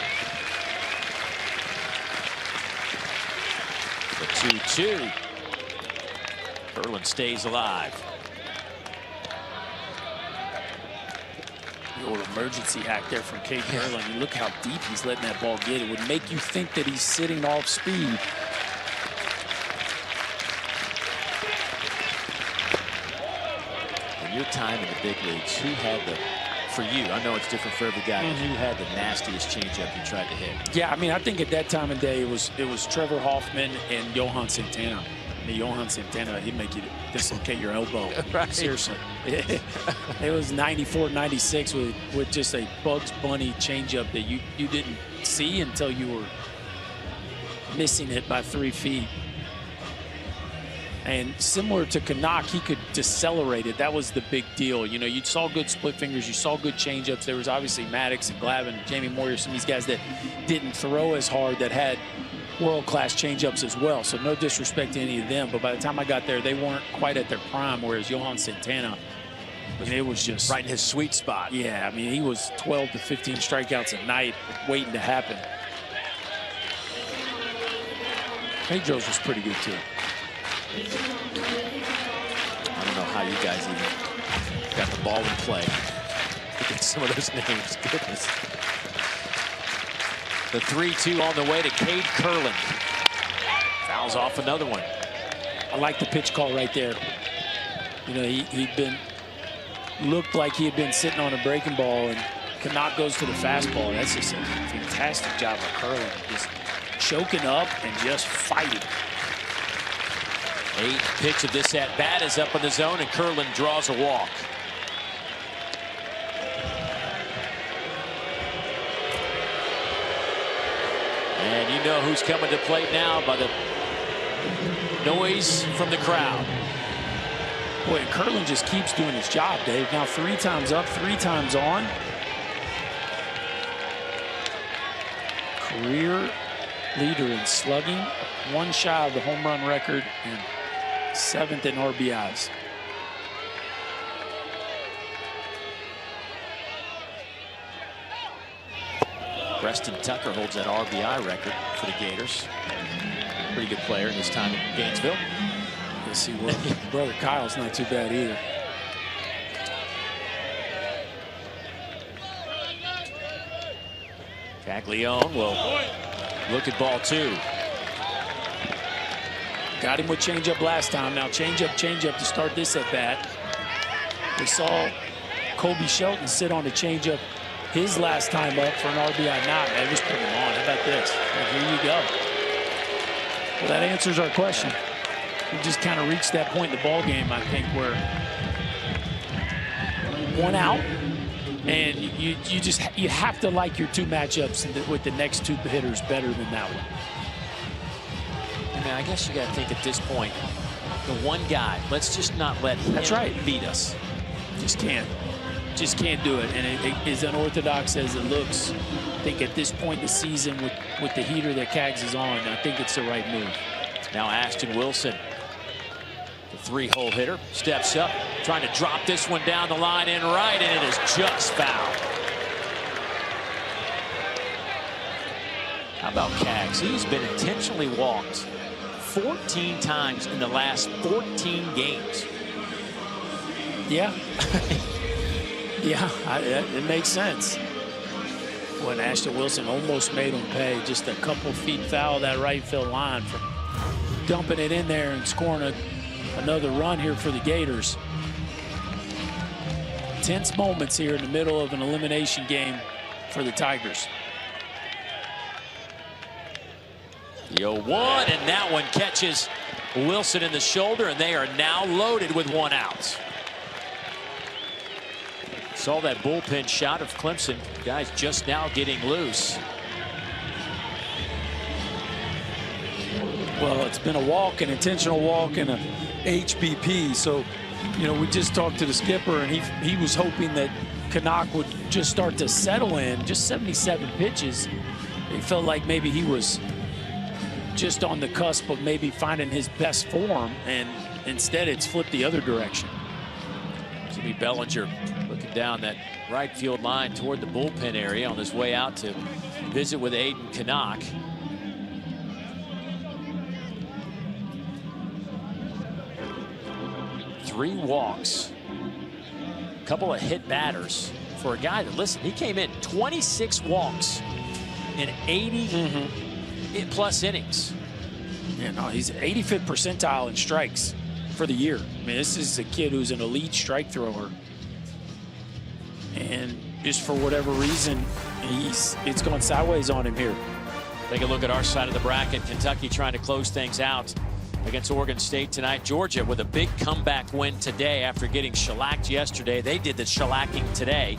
[SPEAKER 1] The 2-2. Curlin stays alive.
[SPEAKER 2] The old emergency hack there from Cade Curlin. You look how deep he's letting that ball get. It would make you think that he's sitting off speed.
[SPEAKER 1] In your time in the big leagues, who had for you, I know it's different for every guy, but who had the nastiest changeup you tried to hit?
[SPEAKER 2] Yeah, I mean, I think at that time of day, it was Trevor Hoffman and Johan Santana. Johan Santana, he'd make you dislocate your elbow.
[SPEAKER 1] Right.
[SPEAKER 2] Seriously. It was 94, 96 with just a Bugs Bunny changeup that you didn't see until you were missing it by 3 feet. And similar to Canuck, he could decelerate it. That was the big deal. You saw good split fingers. You saw good changeups. There was obviously Maddox and Glavin, Jamie Moyer, some of these guys that didn't throw as hard, that had world-class changeups as well. So no disrespect to any of them, but by the time I got there, they weren't quite at their prime, whereas Johan Santana, it was just
[SPEAKER 1] right in his sweet spot.
[SPEAKER 2] Yeah, I mean, he was 12 to 15 strikeouts a night waiting to happen. Pedro's was pretty good, too.
[SPEAKER 1] I don't know how you guys even got the ball in play. Look at some of those names. Goodness. The 3-2 on the way to Cade Curlin. Fouls off another one.
[SPEAKER 2] I like the pitch call right there. Looked like he had been sitting on a breaking ball, and Canuck goes to the fastball. That's just a fantastic job of Curlin, just choking up and just fighting.
[SPEAKER 1] 8th pitch of this at bat is up in the zone, and Curlin draws a walk. And you know who's coming to plate now by the noise from the crowd.
[SPEAKER 2] Boy, Curlin just keeps doing his job, Dave. Now 3 times up, 3 times on. Career leader in slugging, 1 shy of the home run record, and 7th in RBIs.
[SPEAKER 1] Preston Tucker holds that RBI record for the Gators. Pretty good player in his time in Gainesville.
[SPEAKER 2] Yes, he was. Brother Kyle's not too bad either.
[SPEAKER 1] Caglione will look at ball 2.
[SPEAKER 2] Got him with changeup last time. Now changeup to start this at bat. We saw Colby Shelton sit on the changeup his last time up for an RBI knock. They just put him on. How about this? Well, here you go. Well, that answers our question. We just kind of reached that point in the ball game, I think, where 1 out, and you have to like your 2 matchups with the next 2 hitters better than that one.
[SPEAKER 1] I mean, I guess you got to think at this point, the one guy, let's just not let him beat us.
[SPEAKER 2] Just can't do it. And it is unorthodox as it looks. I think at this point in the season with the heater that Cags is on, I think it's the right move.
[SPEAKER 1] Now Ashton Wilson, the 3-hole hitter, steps up, trying to drop this one down the line in right, and it is just foul. How about Cags? He's been intentionally walked 14 times in the last 14 games.
[SPEAKER 2] Yeah. Yeah, it makes sense. When Ashton Wilson almost made him pay, just a couple feet foul that right field line from dumping it in there and scoring another run here for the Gators. Tense moments here in the middle of an elimination game for the Tigers.
[SPEAKER 1] The 0-1, and that one catches Wilson in the shoulder, and they are now loaded with 1 out. Saw that bullpen shot of Clemson. Guys just now getting loose.
[SPEAKER 2] Well, it's been a walk, an intentional walk, and a HBP. So, you know, we just talked to the skipper, and he was hoping that Canuck would just start to settle in. Just 77 pitches. It felt like maybe he was just on the cusp of maybe finding his best form, and instead it's flipped the other direction.
[SPEAKER 1] Jimmy Bellinger looking down that right field line toward the bullpen area on his way out to visit with Aiden Canuck. Three walks, a couple of hit batters for a guy that, listen, he came in 26 walks in 80 plus innings.
[SPEAKER 2] Yeah, no, he's 85th percentile in strikes for the year. I mean, this is a kid who's an elite strike thrower. And just for whatever reason, it's gone sideways on him here.
[SPEAKER 1] Take a look at our side of the bracket. Kentucky trying to close things out against Oregon State tonight. Georgia with a big comeback win today after getting shellacked yesterday. They did the shellacking today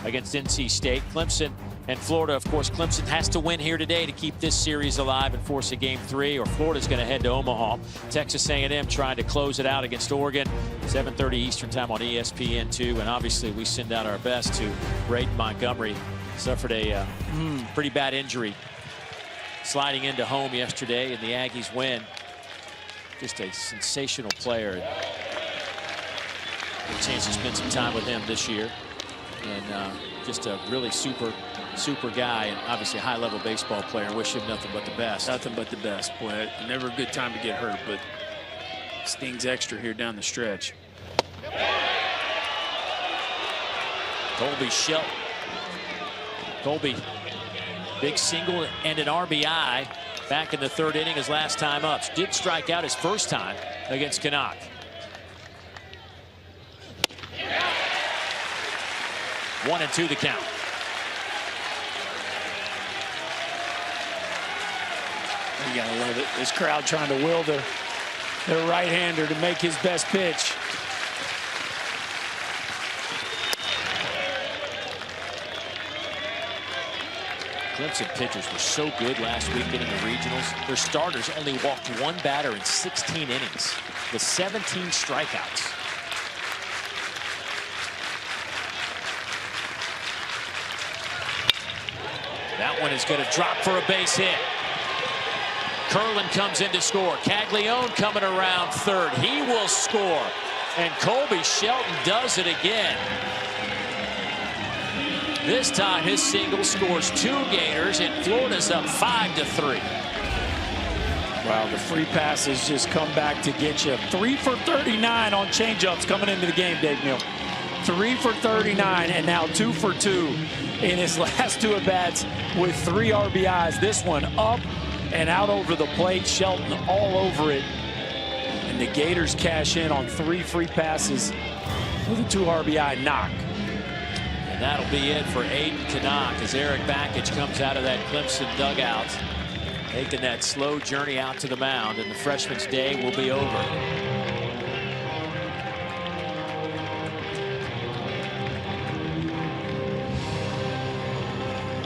[SPEAKER 1] against NC State. Clemson and Florida, of course, Clemson has to win here today to keep this series alive and force a Game 3, or Florida's going to head to Omaha. Texas A&M trying to close it out against Oregon. 7:30 Eastern time on ESPN2. And obviously, we send out our best to Braden Montgomery. Suffered a pretty bad injury sliding into home yesterday, and the Aggies win. Just a sensational player. A chance to spend some time with him this year. And just a really super guy, and obviously a high-level baseball player. Wish him nothing but the best.
[SPEAKER 2] Nothing but the best. Boy, never a good time to get hurt, but stings extra here down the stretch.
[SPEAKER 1] Colby Shelton. Colby, big single and an RBI back in the 3rd inning his last time up. Did strike out his first time against Canuck. One and two the count.
[SPEAKER 2] You gotta love it. This crowd trying to will their right-hander to make his best pitch.
[SPEAKER 1] Clemson pitchers were so good last weekend in the regionals. Their starters only walked 1 batter in 16 innings with 17 strikeouts. That one is going to drop for a base hit. Curlin comes in to score. Caglione coming around 3rd. He will score. And Colby Shelton does it again. This time his single scores 2 Gators, and Florida's up 5-3.
[SPEAKER 2] Wow, the free passes just come back to get you. 3 for 39 on changeups coming into the game, Dave Neal. 3 for 39 and now 2 for 2 in his last 2 at-bats with 3 RBIs. This one up and out over the plate. Shelton all over it. And the Gators cash in on 3 free passes with a 2 RBI knock.
[SPEAKER 1] And that'll be it for Aiden Canuck as Eric Bakich comes out of that Clemson dugout, taking that slow journey out to the mound, and the freshman's day will be over.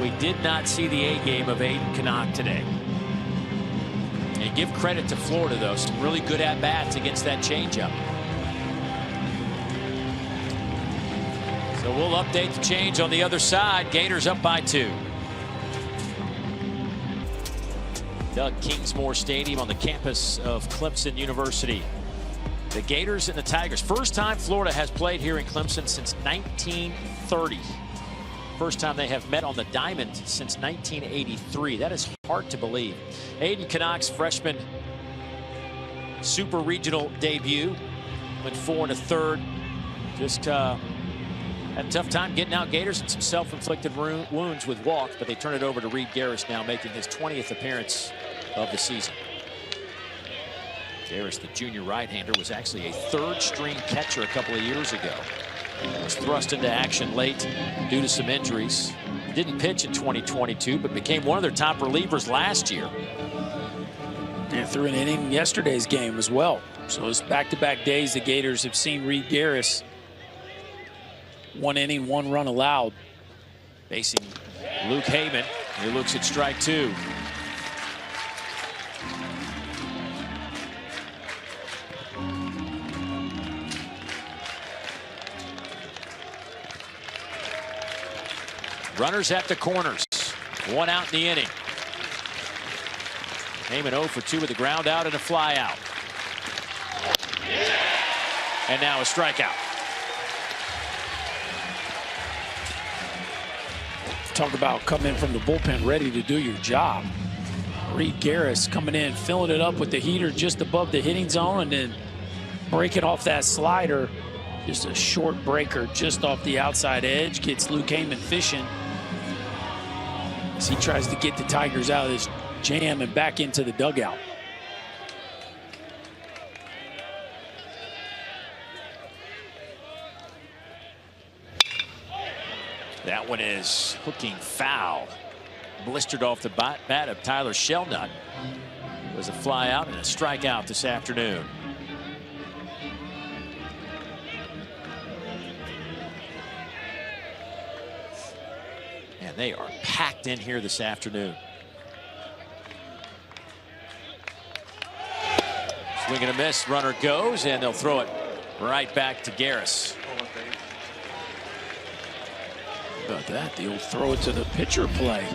[SPEAKER 1] We did not see the A game of Aiden Canuck today. And give credit to Florida, though. Some really good at-bats against that changeup. So we'll update the change on the other side. Gators up by 2. Doug Kingsmore Stadium on the campus of Clemson University. The Gators and the Tigers. First time Florida has played here in Clemson since 1930. First time they have met on the diamond since 1983. That is hard to believe. Aiden Canuck's freshman Super Regional debut. Went 4 1/3. Just had a tough time getting out Gators and some self-inflicted wounds with walks, but they turn it over to Reed Garris now, making his 20th appearance of the season. Garris, the junior right-hander, was actually a 3rd-string catcher a couple of years ago. Was thrust into action late due to some injuries. Didn't pitch in 2022, but became one of their top relievers last year.
[SPEAKER 2] And threw an inning in yesterday's game as well. So it's back-to-back days the Gators have seen Reed Garris. 1 inning, 1 run allowed.
[SPEAKER 1] Facing Luke Heyman. He looks at strike 2. Runners at the corners. 1 out in the inning. Heyman 0 for 2 with a ground out and a fly out. And now a strikeout.
[SPEAKER 2] Talk about coming in from the bullpen ready to do your job. Reed Garris coming in, filling it up with the heater just above the hitting zone, and then breaking off that slider. Just a short breaker just off the outside edge. Gets Luke Heyman fishing as he tries to get the Tigers out of this jam and back into the dugout.
[SPEAKER 1] That one is hooking foul. Blistered off the bat of Tyler Shelnut. It was a fly out and a strikeout this afternoon. And they are packed in here this afternoon. Swing and a miss. Runner goes, and they'll throw it right back to Garris.
[SPEAKER 2] How about that? The old throw it to the pitcher play.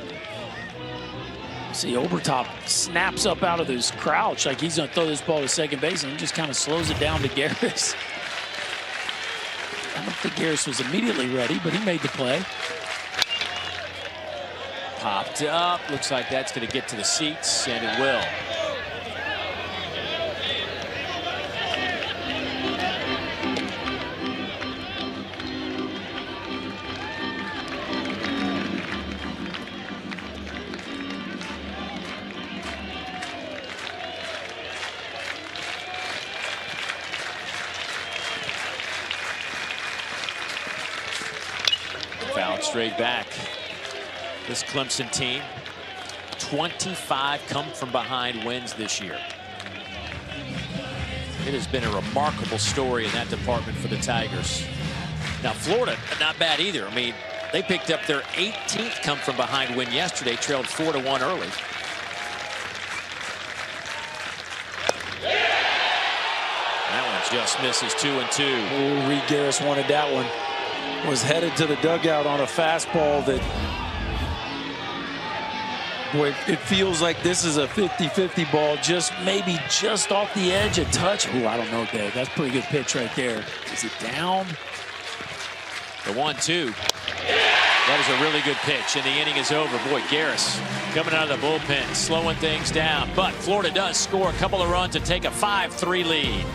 [SPEAKER 2] See, Obertop snaps up out of his crouch like he's going to throw this ball to second base, and he just kind of slows it down to Garris. I don't think Garris was immediately ready, but he made the play.
[SPEAKER 1] Popped up. Looks like that's going to get to the seats, and it will. Fouled straight back. This Clemson team, 25 come from behind wins this year. It has been a remarkable story in that department for the Tigers. Now Florida, not bad either. I mean, they picked up their 18th come from behind win yesterday, trailed 4-1 early. That one just misses 2-2.
[SPEAKER 2] Oh, Reed Garris wanted that one. Was headed to the dugout on a fastball that, boy, it feels like this is a 50-50 ball, maybe just off the edge, a touch. Oh, I don't know, Dave. That's a pretty good pitch right there. Is it down?
[SPEAKER 1] The 1-2. That is a really good pitch, and the inning is over. Boy, Garris coming out of the bullpen, slowing things down. But Florida does score a couple of runs to take a 5-3 lead.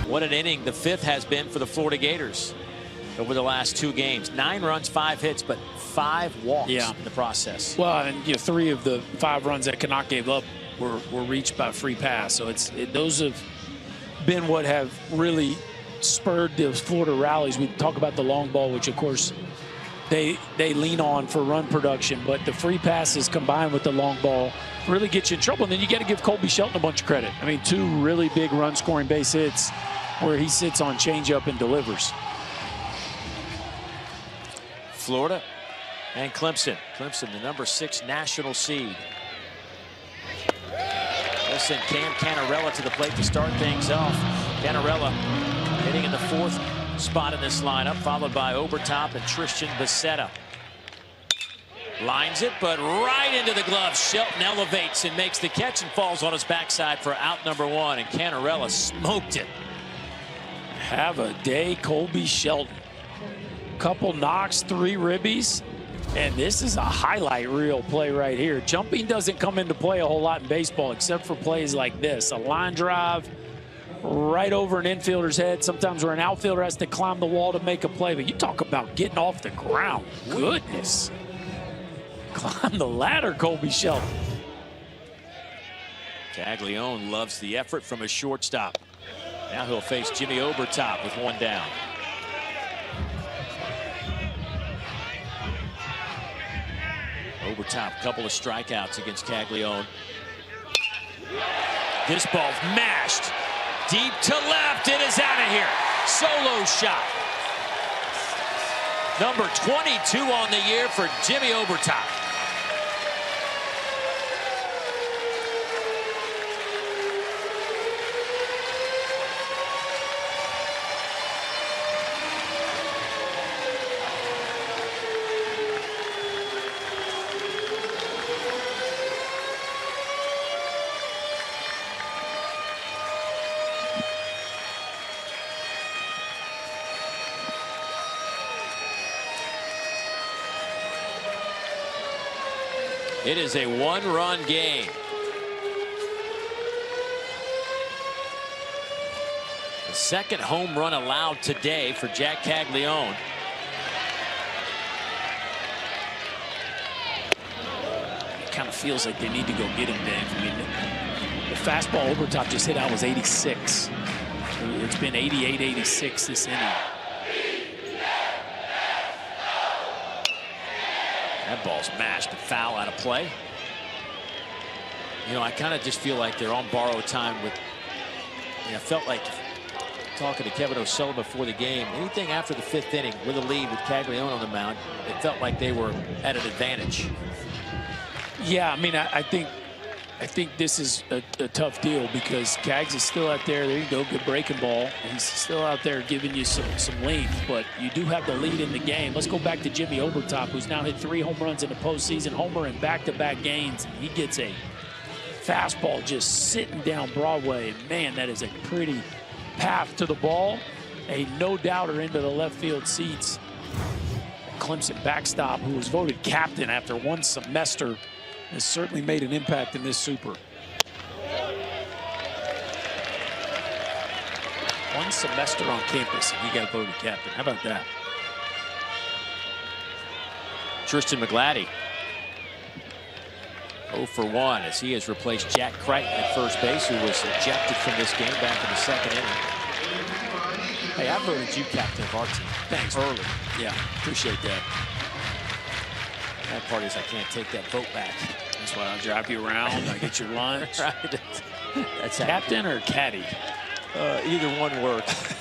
[SPEAKER 1] What an inning the fifth has been for the Florida Gators over the last 2 games. 9 runs, 5 hits, but 5 walks in the process.
[SPEAKER 2] Well, and 3 of the 5 runs that Canuck gave up were reached by free pass. So those have been what have really spurred those Florida rallies. We talk about the long ball, which of course they lean on for run production, but the free passes combined with the long ball really get you in trouble. And then you got to give Colby Shelton a bunch of credit. I mean, 2 really big run-scoring base hits where he sits on changeup and delivers.
[SPEAKER 1] Florida and Clemson. Clemson, the number 6 national seed. They'll send Cam Canarella to the plate to start things off. Canarella hitting in the 4th spot in this lineup, followed by Obertop and Tristan Becerra. Lines it, but right into the glove. Shelton elevates and makes the catch and falls on his backside for out number 1. And Canarella smoked it.
[SPEAKER 2] Have a day, Colby Shelton. Couple knocks, 3 ribbies, and this is a highlight reel play right here. Jumping doesn't come into play a whole lot in baseball except for plays like this. A line drive right over an infielder's head, sometimes where an outfielder has to climb the wall to make a play. But you talk about getting off the ground. Goodness. Climb the ladder, Colby Shelton.
[SPEAKER 1] Caglione loves the effort from his shortstop. Now he'll face Jimmy Obertop with 1 down. Obertop, couple of strikeouts against Caglione. This ball's mashed deep to left. It is out of here. Solo shot. Number 22 on the year for Jimmy Obertop. It is a 1-run game. The 2nd home run allowed today for Jack Caglione.
[SPEAKER 2] It kind of feels like they need to go get him, Dave. I mean, the fastball Obertop just hit out was 86. It's been 88, 86 this inning.
[SPEAKER 1] That ball's mashed, a foul out of play. You know, I kind of just feel like they're on borrowed time with, I felt like talking to Kevin O'Sullivan before the game, anything after the 5th inning with a lead with Caglione on the mound, it felt like they were at an advantage.
[SPEAKER 2] Yeah, I mean, I think this is a tough deal because Cags is still out there. There you go, good breaking ball. He's still out there giving you some length, but you do have the lead in the game. Let's go back to Jimmy Obertop, who's now hit 3 home runs in the postseason, homer in back-to-back games. And he gets a fastball just sitting down Broadway. And man, that is a pretty path to the ball. A no-doubter into the left field seats. Clemson backstop, who was voted captain after 1 semester, has certainly made an impact in this Super. 1 semester on campus and he got voted captain. How about that?
[SPEAKER 1] Tristan McGladdy 0 for 1 as he has replaced Jack Crichton at first base, who was ejected from this game back in the 2nd inning. Hey, I voted you captain of our team.
[SPEAKER 2] Thanks.
[SPEAKER 1] Early.
[SPEAKER 2] Yeah, appreciate that.
[SPEAKER 1] That part is I can't take that vote back.
[SPEAKER 2] That's why I'll drive you around. I get your lunch.
[SPEAKER 1] Right. That's
[SPEAKER 2] captain or caddy?
[SPEAKER 1] Either one works.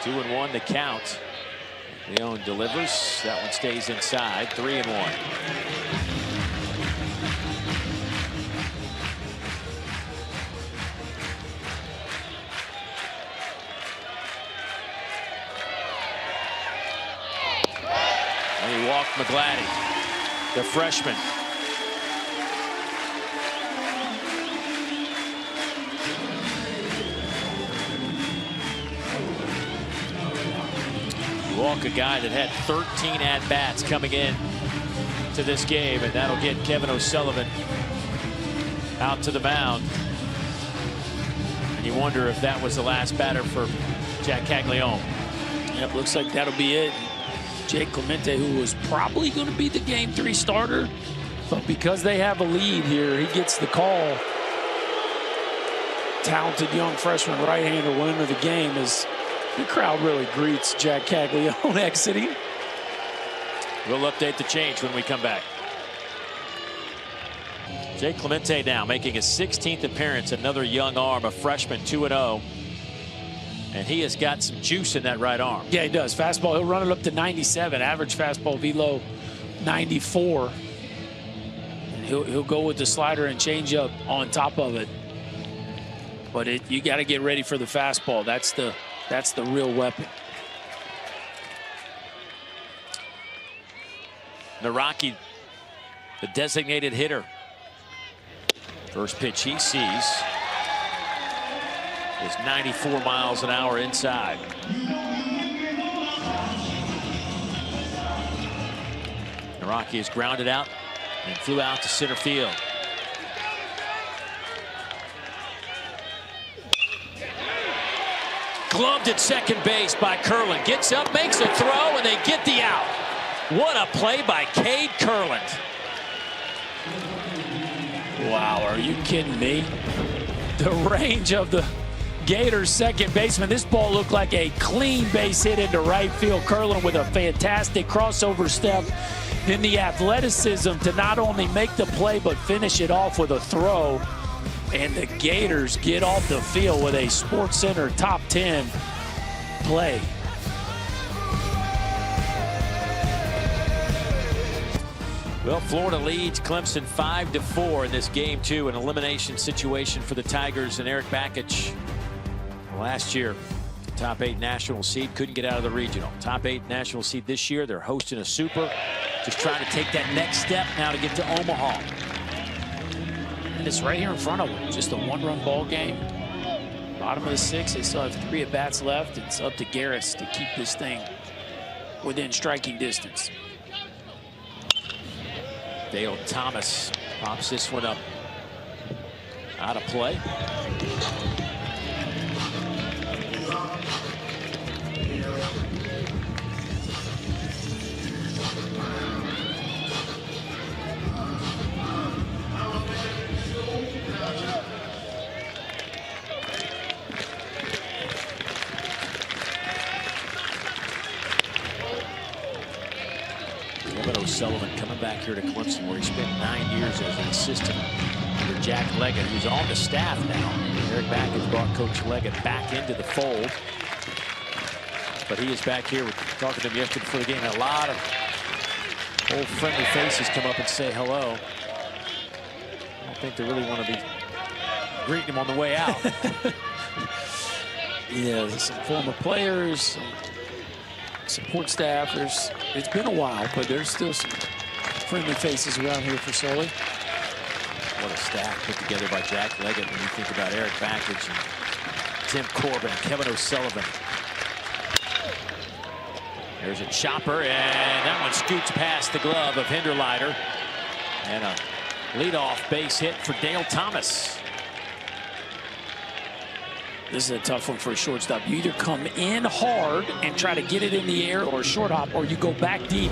[SPEAKER 1] Two and 1 to count. Leone delivers. That one stays inside. 3 and 1. And he walked McGladdy, the freshman. You walk a guy that had 13 at-bats coming in to this game, and that'll get Kevin O'Sullivan out to the mound. And you wonder if that was the last batter for Jack Caglione.
[SPEAKER 2] Yep, looks like that'll be it. Jake Clemente, who was probably going to be the Game 3 starter, but because they have a lead here, he gets the call. Talented young freshman right-hander winner of the game as the crowd really greets Jack Caglione exiting.
[SPEAKER 1] We'll update the change when we come back. Jake Clemente now making his 16th appearance, another young arm, a freshman, 2-0. And he has got some juice in that right arm.
[SPEAKER 2] Yeah, he does. Fastball, he'll run it up to 97. Average fastball velo 94. And he'll go with the slider and changeup on top of it. But you got to get ready for the fastball. That's the real weapon.
[SPEAKER 1] Naraki, the designated hitter. First pitch he sees is 94 miles an hour inside. Naraki is grounded out and flew out to center field. Gloved at second base by Curlin. Gets up, makes a throw, and they get the out. What a play by Cade Curlin.
[SPEAKER 2] Wow, are you kidding me? The range of the Gators second baseman. This ball looked like a clean base hit into right field. Curlin with a fantastic crossover step. Then the athleticism to not only make the play but finish it off with a throw. And the Gators get off the field with a SportsCenter top 10 play.
[SPEAKER 1] Well, Florida leads Clemson 5-4 in this game 2, an elimination situation for the Tigers and Eric Bakich. Last year, top 8 national seed, couldn't get out of the regional. Top 8 national seed this year, they're hosting a super, just trying to take that next step now to get to Omaha.
[SPEAKER 2] And it's right here in front of them, just a one-run ball game. Bottom of the 6th, they still have 3 at-bats left. It's up to Garris to keep this thing within striking distance.
[SPEAKER 1] Dale Thomas pops this one up out of play. Kevin O'Sullivan coming back here to Clemson, where he spent 9 years as an assistant under Jack Leggett, who's on the staff now. Eric Bakich brought Coach Leggett back into the fold. But he is back here. We're talking to him yesterday before the game. Had a lot of old friendly faces come up and say hello. I don't think they really want to be greeting him on the way out.
[SPEAKER 2] Yeah, some former players, some support staffers. It's been a while, but there's still some friendly faces around here for Sully.
[SPEAKER 1] What a staff put together by Jack Leggett when you think about Eric Bakich and Tim Corbin and Kevin O'Sullivan. There's a chopper, and that one scoots past the glove of Hinderleiter. And a leadoff base hit for Dale Thomas.
[SPEAKER 2] This is a tough one for a shortstop. You either come in hard and try to get it in the air or a short hop, or you go back deep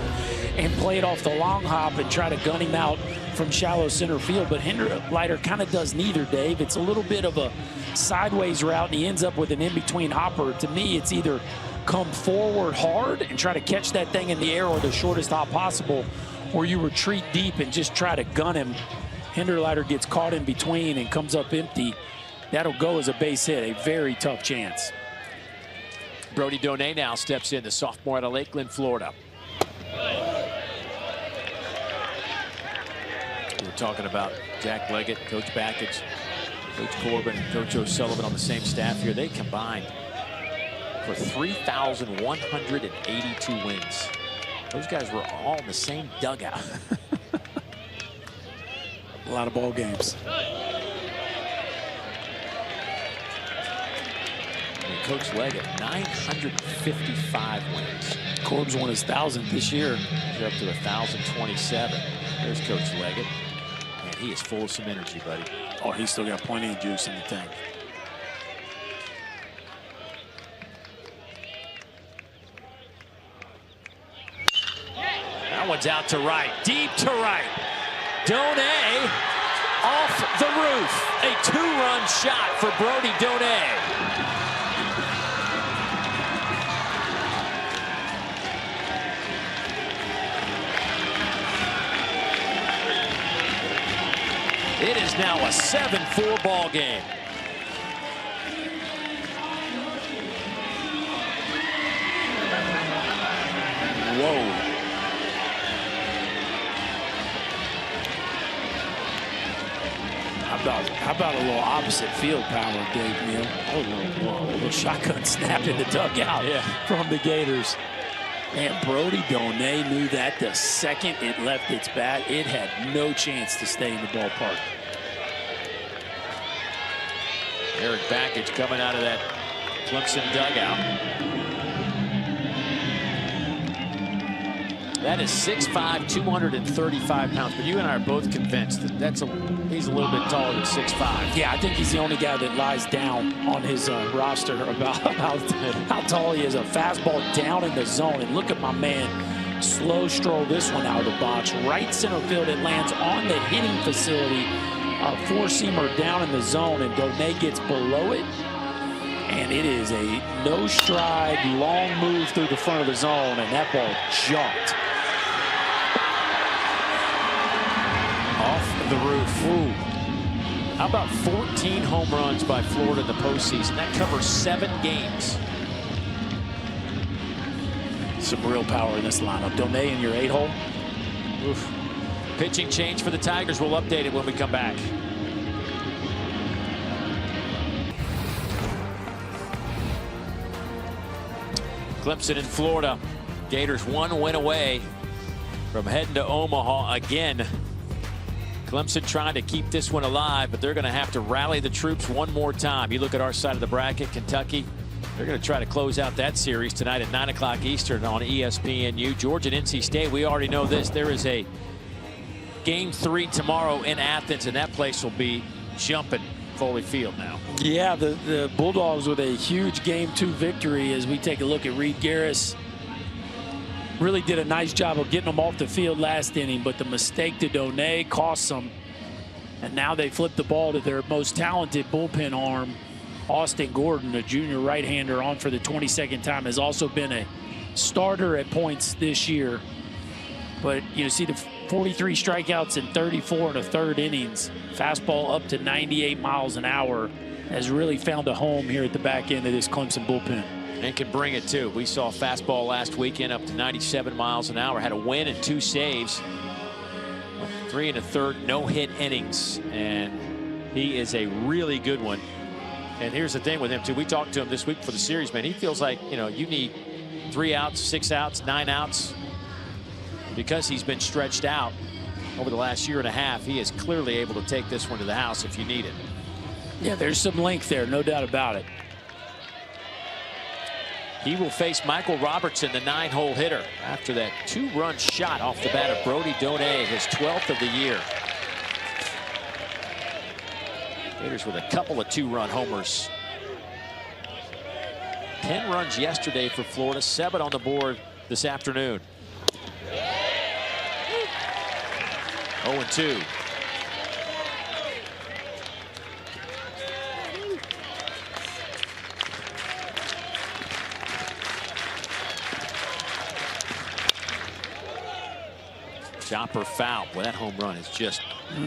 [SPEAKER 2] and play it off the long hop and try to gun him out from shallow center field. But Hinderleiter kind of does neither, Dave. It's a little bit of a sideways route, and he ends up with an in-between hopper. To me, it's either come forward hard and try to catch that thing in the air or the shortest hop possible, or you retreat deep and just try to gun him. Hinderleiter gets caught in between and comes up empty. That'll go as a base hit, a very tough chance.
[SPEAKER 1] Brody Donay now steps in, the sophomore out of Lakeland, Florida. We were talking about Jack Leggett, Coach Bakich, Coach Corbin, and Coach O'Sullivan on the same staff here. They combined for 3,182 wins. Those guys were all in the same dugout.
[SPEAKER 2] A lot of ball games.
[SPEAKER 1] Coach Leggett, 955 wins.
[SPEAKER 2] Corb's won his 1,000th this year.
[SPEAKER 1] He's up to 1,027. There's Coach Leggett. And he is full of some energy, buddy.
[SPEAKER 2] Oh, he's still got plenty of juice in the tank.
[SPEAKER 1] That one's out to right, deep to right. Donay off the roof. A 2-run shot for Brody Donay. It is now a 7-4 ball game.
[SPEAKER 2] Whoa. How about a little opposite field power, Dave Neal? A little shotgun snap in the dugout from the Gators. And Brody Donay knew that the second it left its bat, it had no chance to stay in the ballpark.
[SPEAKER 1] Eric Backage coming out of that Clemson dugout. That is 6'5", 235 pounds. But you and I are both convinced that he's a little bit taller than 6'5".
[SPEAKER 2] Yeah, I think he's the only guy that lies down on his roster about how tall he is. A fastball down in the zone. And look at my man slow stroll this one out of the box. Right center field. It lands on the hitting facility. A four-seamer down in the zone. And Donay gets below it. And it is a no-stride, long move through the front of the zone. And that ball jumped.
[SPEAKER 1] Off the roof. Ooh. How about 14 home runs by Florida in the postseason? That covers 7 games.
[SPEAKER 2] Some real power in this lineup. Donay in your 8-hole.
[SPEAKER 1] Oof. Pitching change for the Tigers. We'll update it when we come back. Clemson in Florida. Gators 1 win away from heading to Omaha again. Clemson trying to keep this one alive, but they're going to have to rally the troops one more time. You look at our side of the bracket, Kentucky. They're going to try to close out that series tonight at 9 o'clock Eastern on ESPNU. Georgia and NC State, we already know this. There is a Game 3 tomorrow in Athens, and that place will be jumping Foley Field now.
[SPEAKER 2] Yeah, the Bulldogs with a huge Game 2 victory as we take a look at Reed Garris. Really did a nice job of getting them off the field last inning, but the mistake to Donay cost them. And now they flip the ball to their most talented bullpen arm, Austin Gordon, a junior right-hander, on for the 22nd time, has also been a starter at points this year. But you see the 43 strikeouts in 34 1/3 innings. Fastball up to 98 miles an hour has really found a home here at the back end of this Clemson bullpen.
[SPEAKER 1] And can bring it too. We saw fastball last weekend up to 97 miles an hour. Had a win and 2 saves. 3 1/3 no-hit innings. And he is a really good one. And here's the thing with him too. We talked to him this week for the series, man. He feels like, you know, you need 3 outs, 6 outs, 9 outs. Because he's been stretched out over the last year and a half, he is clearly able to take this one to the house if you need it.
[SPEAKER 2] Yeah, there's some length there, no doubt about it.
[SPEAKER 1] He will face Michael Robertson, the 9-hole hitter, after that 2-run shot off the bat of Brody Donay, his 12th of the year. Gators with a couple of 2-run homers. 10 runs yesterday for Florida, 7 on the board this afternoon. 0-2. Chopper foul. Well, that home run has just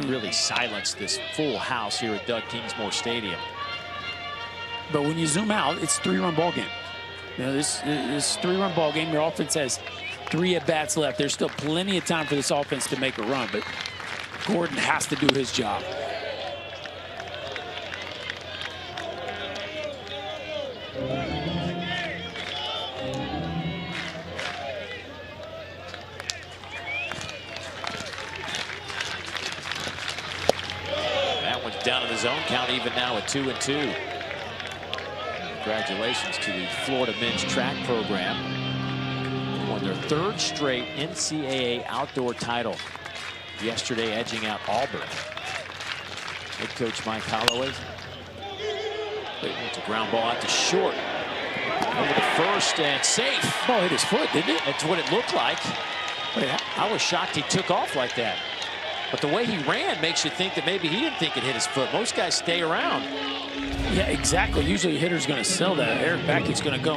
[SPEAKER 1] really silenced this full house here at Doug Kingsmore Stadium.
[SPEAKER 2] But when you zoom out, it's a 3-run ball game. You know, this 3-run ball game. Your offense has 3 at-bats left. There's still plenty of time for this offense to make a run, but Gordon has to do his job.
[SPEAKER 1] That one's down to the zone count even now at 2-2. Congratulations to the Florida men's track program. They won their 3rd straight NCAA outdoor title. Yesterday, edging out Auburn. Head coach Mike Holloway. It's a ground ball out to short. Over the first and safe.
[SPEAKER 2] Ball hit his foot, didn't it?
[SPEAKER 1] That's what it looked like. I was shocked he took off like that. But the way he ran makes you think that maybe he didn't think it hit his foot. Most guys stay around.
[SPEAKER 2] Yeah, exactly. Usually a hitter's going to sell that. Eric Beckett's going to go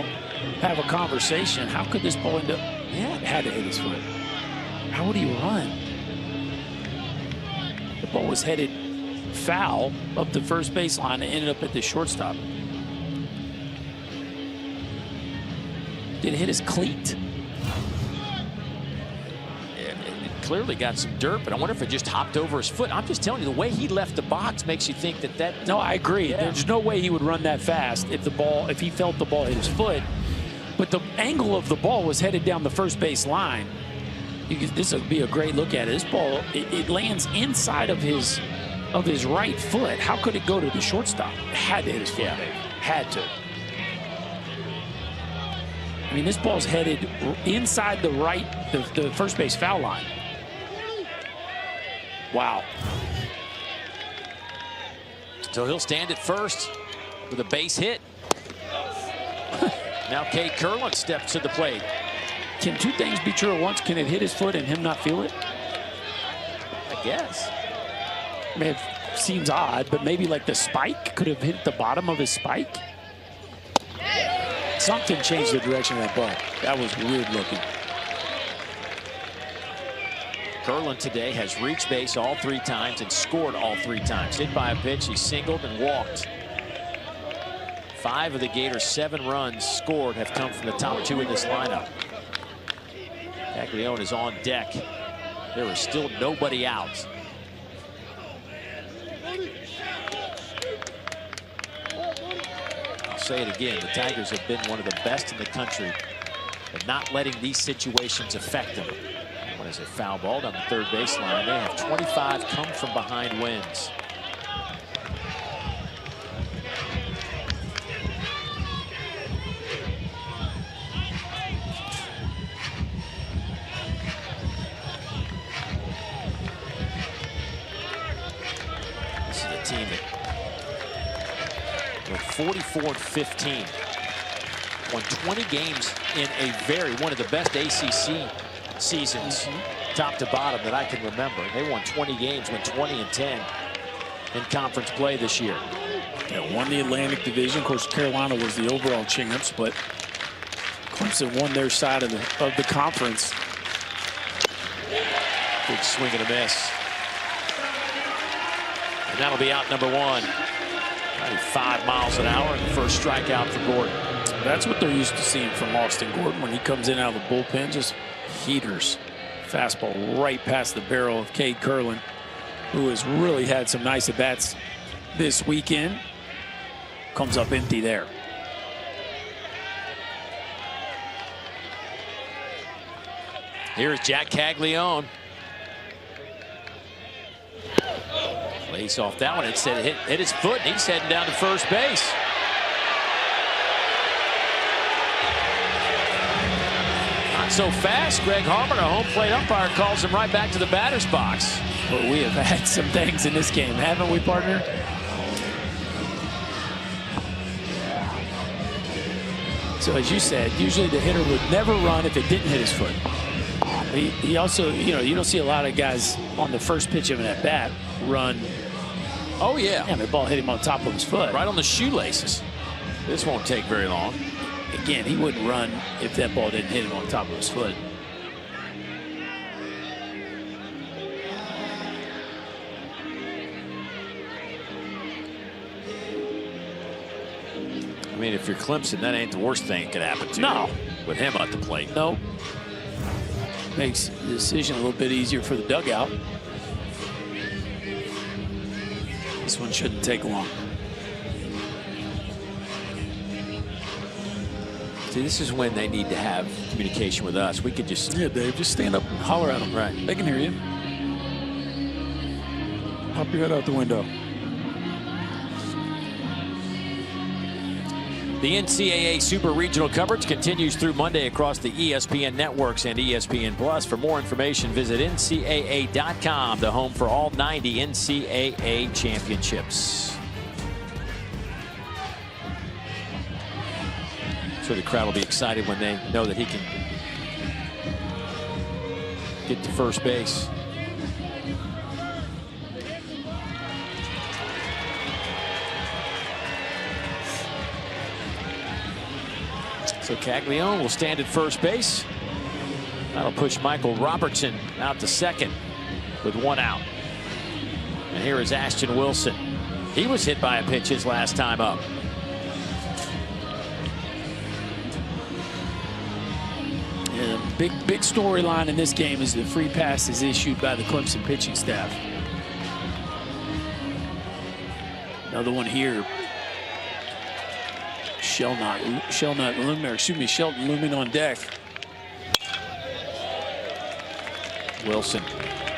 [SPEAKER 2] have a conversation. How could this ball end up? Yeah, it had to hit his foot. How would he run? The ball was headed foul up the first baseline and ended up at the shortstop. Did it hit his cleat?
[SPEAKER 1] It clearly got some dirt, but I wonder if it just hopped over his foot. I'm just telling you, the way he left the box makes you think that.
[SPEAKER 2] No, I agree.
[SPEAKER 1] Yeah.
[SPEAKER 2] There's no way he would run that fast if he felt the ball hit his foot. But the angle of the ball was headed down the first base line. This would be a great look at it. This ball, it lands inside of his right foot. How could it go to the shortstop? It had to hit his foot, Dave. Had to. I mean, this ball's headed inside the first base foul line. Wow.
[SPEAKER 1] So he'll stand at first with a base hit. Now Cade Curlin steps to the plate.
[SPEAKER 2] Can two things be true at once? Can it hit his foot and him not feel it?
[SPEAKER 1] I guess.
[SPEAKER 2] I mean, it seems odd, but maybe like the spike could have hit the bottom of his spike. Something changed the direction of that ball. That was weird looking.
[SPEAKER 1] Curlin today has reached base all 3 times and scored all 3 times. Hit by a pitch, he singled and walked. 5 of the Gators' 7 runs scored have come from the top 2 in this lineup. Caglione is on deck. There is still nobody out. I'll say it again, the Tigers have been one of the best in the country at not letting these situations affect them. What is it, foul ball down the 3rd baseline. They have 25 come from behind wins. This is a team that went 44-15. Won 20 games in one of the best ACC seasons, top to bottom, that I can remember. They won 20 games, went 20-10 in conference play this year.
[SPEAKER 2] Yeah, won the Atlantic Division. Of course, Carolina was the overall champs, but Clemson won their side of the conference.
[SPEAKER 1] Big swing and a miss. And that'll be out number 1. 95 miles an hour, and the first strikeout for Gordon.
[SPEAKER 2] That's what they're used to seeing from Austin Gordon when he comes in out of the bullpen. Just heaters. Fastball right past the barrel of Cade Curlin, who has really had some nice at-bats this weekend. Comes up empty there.
[SPEAKER 1] Here's Jack Caglione. Lace off that one. Instead, it hit his foot, and he's heading down to first base. Not so fast. Greg Harmon, our home plate umpire, calls him right back to the batter's box.
[SPEAKER 2] But we have had some things in this game, haven't we, partner? So as you said, usually the hitter would never run if it didn't hit his foot. He also, you don't see a lot of guys on the first pitch of an at-bat run.
[SPEAKER 1] Oh, yeah.
[SPEAKER 2] Yeah, the ball hit him on top of his foot.
[SPEAKER 1] Right on the shoelaces. This won't take very long.
[SPEAKER 2] Again, he wouldn't run if that ball didn't hit him on top of his foot.
[SPEAKER 1] I mean, if you're Clemson, that ain't the worst thing that could happen to you. With him at the plate.
[SPEAKER 2] No. Makes the decision a little bit easier for the dugout. This one shouldn't take long.
[SPEAKER 1] See, this is when they need to have communication with us. We could just...
[SPEAKER 2] Yeah, Dave, just stand up and holler at them.
[SPEAKER 1] Right.
[SPEAKER 2] They can hear you. Pop your head out the window.
[SPEAKER 1] The NCAA Super Regional coverage continues through Monday across the ESPN networks and ESPN Plus. For more information, visit ncaa.com, the home for all 90 NCAA championships. I'm sure the crowd will be excited when they know that he can get to first base. So Caglione will stand at first base. That'll push Michael Robertson out to second with 1 out. And here is Ashton Wilson. He was hit by a pitch his last time up.
[SPEAKER 2] Yeah, big storyline in this game is the free passes issued by the Clemson pitching staff. Another one here. Shelton looming on deck.
[SPEAKER 1] Wilson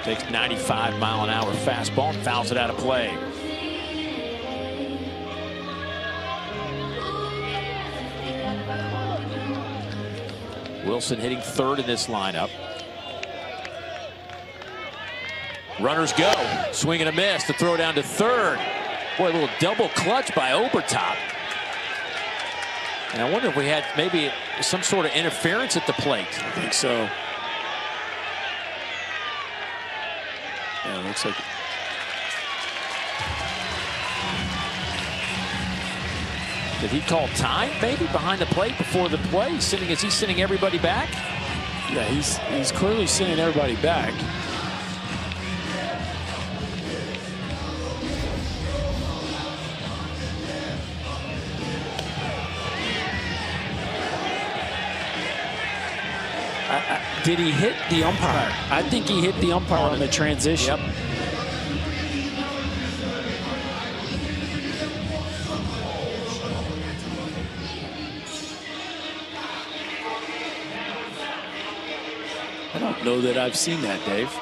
[SPEAKER 1] takes 95-mile-an-hour fastball and fouls it out of play. Wilson hitting third in this lineup. Runners go. Swing and a miss. The throw down to third. Boy, a little double clutch by Obertop. And I wonder if we had maybe some sort of interference at the plate.
[SPEAKER 2] I think so. Yeah, it looks like it.
[SPEAKER 1] Did he call time maybe behind the plate before the play? Is he sending everybody back?
[SPEAKER 2] Yeah, he's clearly sending everybody back. Did he hit the umpire? I think he hit the umpire on the transition.
[SPEAKER 1] Yep.
[SPEAKER 2] I don't know that I've seen that, Dave.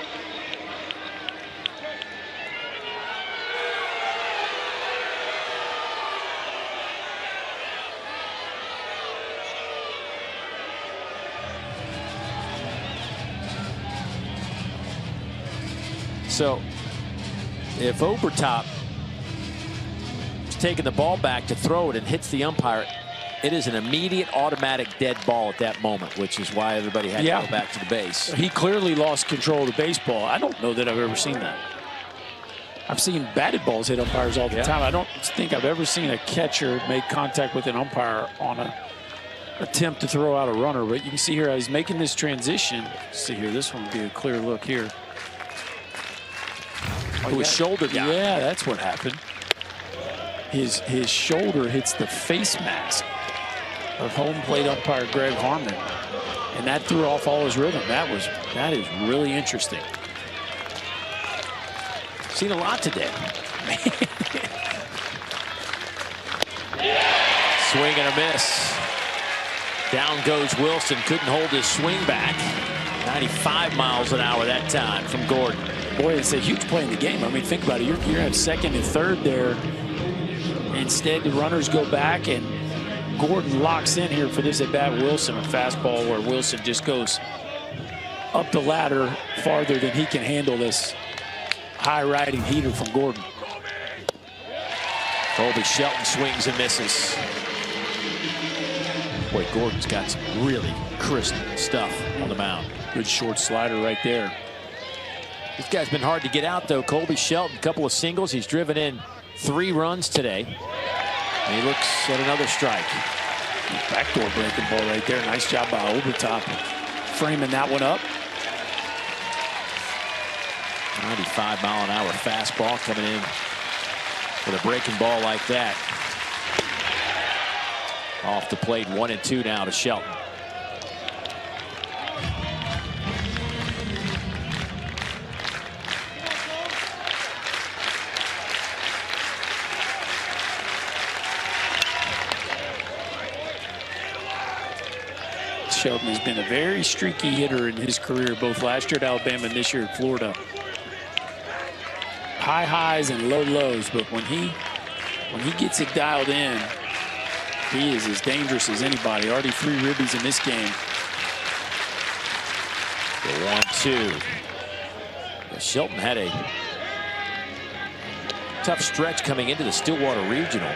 [SPEAKER 1] So if Obertop is taking the ball back to throw it and hits the umpire, it is an immediate automatic dead ball at that moment, which is why everybody had to go back to the base.
[SPEAKER 2] He clearly lost control of the baseball. I don't know that I've ever seen that. I've seen batted balls hit umpires all the time. I don't think I've ever seen a catcher make contact with an umpire on an attempt to throw out a runner. But you can see here, he's making this transition. Let's see here, this one would be a clear look here.
[SPEAKER 1] His shoulder got it.
[SPEAKER 2] Yeah, that's what happened. His shoulder hits the face mask of home plate umpire Greg Harmon, and that threw off all his rhythm. That is really interesting.
[SPEAKER 1] Seen a lot today. Swing and a miss. Down goes Wilson. Couldn't hold his swing back. 95 miles an hour that time from Gordon.
[SPEAKER 2] Boy, it's a huge play in the game. I mean, think about it. You're at second and third there. Instead, the runners go back, and Gordon locks in here for this at-bat. Wilson, a fastball where Wilson just goes up the ladder farther than he can handle this high-riding heater from Gordon.
[SPEAKER 1] Colby Shelton swings and misses. Boy, Gordon's got some really crisp stuff on the mound.
[SPEAKER 2] Good short slider right there.
[SPEAKER 1] This guy's been hard to get out, though. Colby Shelton, a couple of singles. He's driven in 3 runs today. And he looks at another strike.
[SPEAKER 2] Backdoor breaking ball right there. Nice job by Obertop framing that one up.
[SPEAKER 1] 95-mile-an-hour fastball coming in with a breaking ball like that. Off the plate, 1-2 now to Shelton.
[SPEAKER 2] Shelton has been a very streaky hitter in his career, both last year at Alabama and this year at Florida. High highs and low lows, but when he gets it dialed in, He is as dangerous as anybody. Already 3 ribbies in this game.
[SPEAKER 1] The 1-2. Shelton had a tough stretch coming into the Stillwater Regional,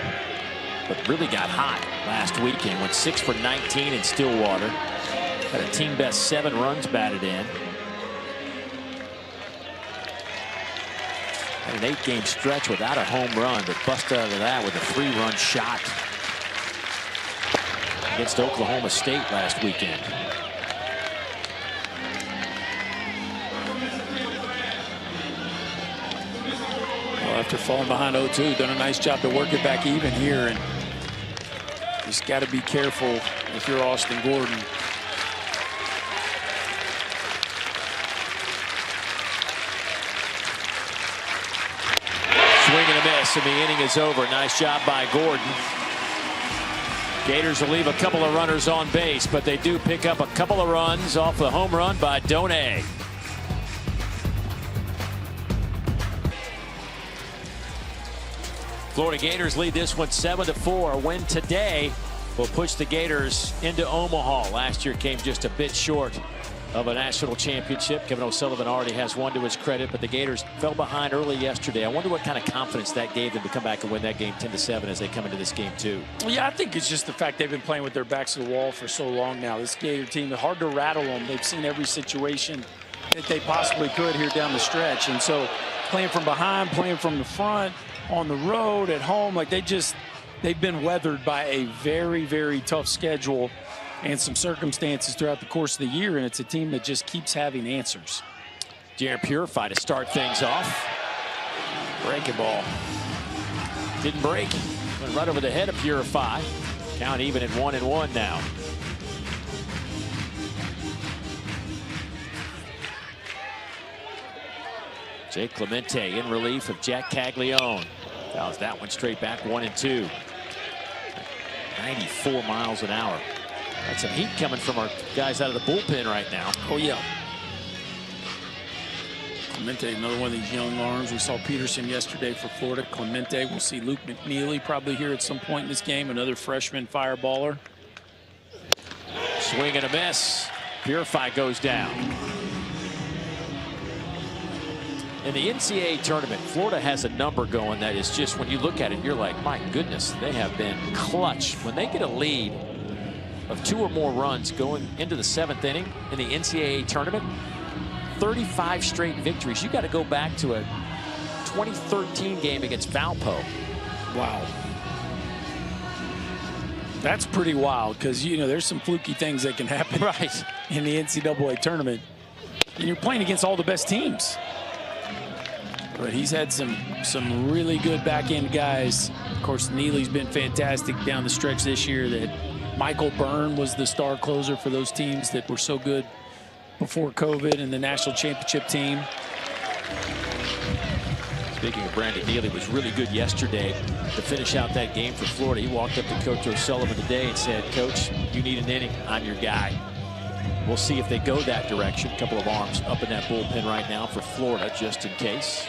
[SPEAKER 1] but really got hot last weekend. Went 6 for 19 in Stillwater. Had a team best 7 runs batted in. Had an 8-game stretch without a home run, but busted out of that with a 3-run shot against Oklahoma State last weekend.
[SPEAKER 2] Well, after falling behind 0-2, done a nice job to work it back even here, and just got to be careful if you're Austin Gordon.
[SPEAKER 1] Swing and a miss, and the inning is over. Nice job by Gordon. Gators will leave a couple of runners on base, but they do pick up a couple of runs off the home run by Donay. Florida Gators lead this one 7-4. A win today will push the Gators into Omaha. Last year came just a bit short of a national championship. Kevin O'Sullivan already has one to his credit, but the Gators fell behind early yesterday. I wonder what kind of confidence that gave them to come back and win that game 10-7 as they come into this game too.
[SPEAKER 2] Yeah, I think it's just the fact they've been playing with their backs to the wall for so long now. This Gator team, it's hard to rattle them. They've seen every situation that they possibly could here down the stretch. And so playing from behind, playing from the front, on the road, at home, like they've been weathered by a very, very tough schedule and some circumstances throughout the course of the year, and it's a team that just keeps having answers.
[SPEAKER 1] Jaron Purify to start things off. Breaking ball. Didn't break. Went right over the head of Purify. Count even at 1-1 now. Jake Clemente in relief of Jack Caglione. Fouls that one straight back, 1-2. 94 miles an hour. That's some heat coming from our guys out of the bullpen right now.
[SPEAKER 2] Oh, yeah. Clemente, another one of these young arms. We saw Peterson yesterday for Florida. Clemente, we'll see Luke McNeely probably here at some point in this game. Another freshman fireballer.
[SPEAKER 1] Swing and a miss. Purify goes down. In the NCAA tournament, Florida has a number going that is just, when you look at it, you're like, my goodness, they have been clutch. When they get a lead of 2 or more runs going into the 7th inning in the NCAA tournament, 35 straight victories. You got to go back to a 2013 game against Valpo.
[SPEAKER 2] Wow. That's pretty wild, because, you know, there's some fluky things that can happen
[SPEAKER 1] right
[SPEAKER 2] in the NCAA tournament. And you're playing against all the best teams. But he's had some really good back-end guys. Of course, Neely's been fantastic down the stretch this year. That Michael Byrne was the star closer for those teams that were so good before COVID, and the national championship team.
[SPEAKER 1] Speaking of Brandon Neely, was really good yesterday to finish out that game for Florida. He walked up to Coach O'Sullivan today and said, Coach, you need an inning. I'm your guy. We'll see if they go that direction. A couple of arms up in that bullpen right now for Florida, just in case.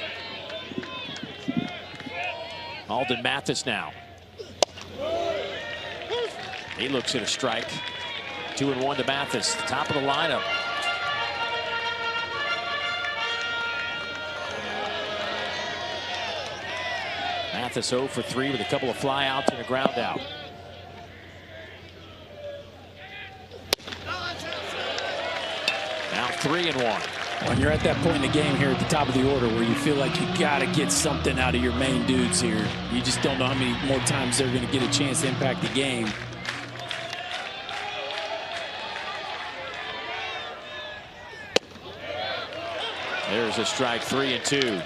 [SPEAKER 1] Alden Mathis now. He looks at a strike. 2-1 to Mathis, top of the lineup. Mathis 0 for 3 with a couple of flyouts and a ground out. Now 3-1.
[SPEAKER 2] When you're at that point in the game here at the top of the order where you feel like you got to get something out of your main dudes here, you just don't know how many more times they're going to get a chance to impact the game.
[SPEAKER 1] There's a strike, 3-2.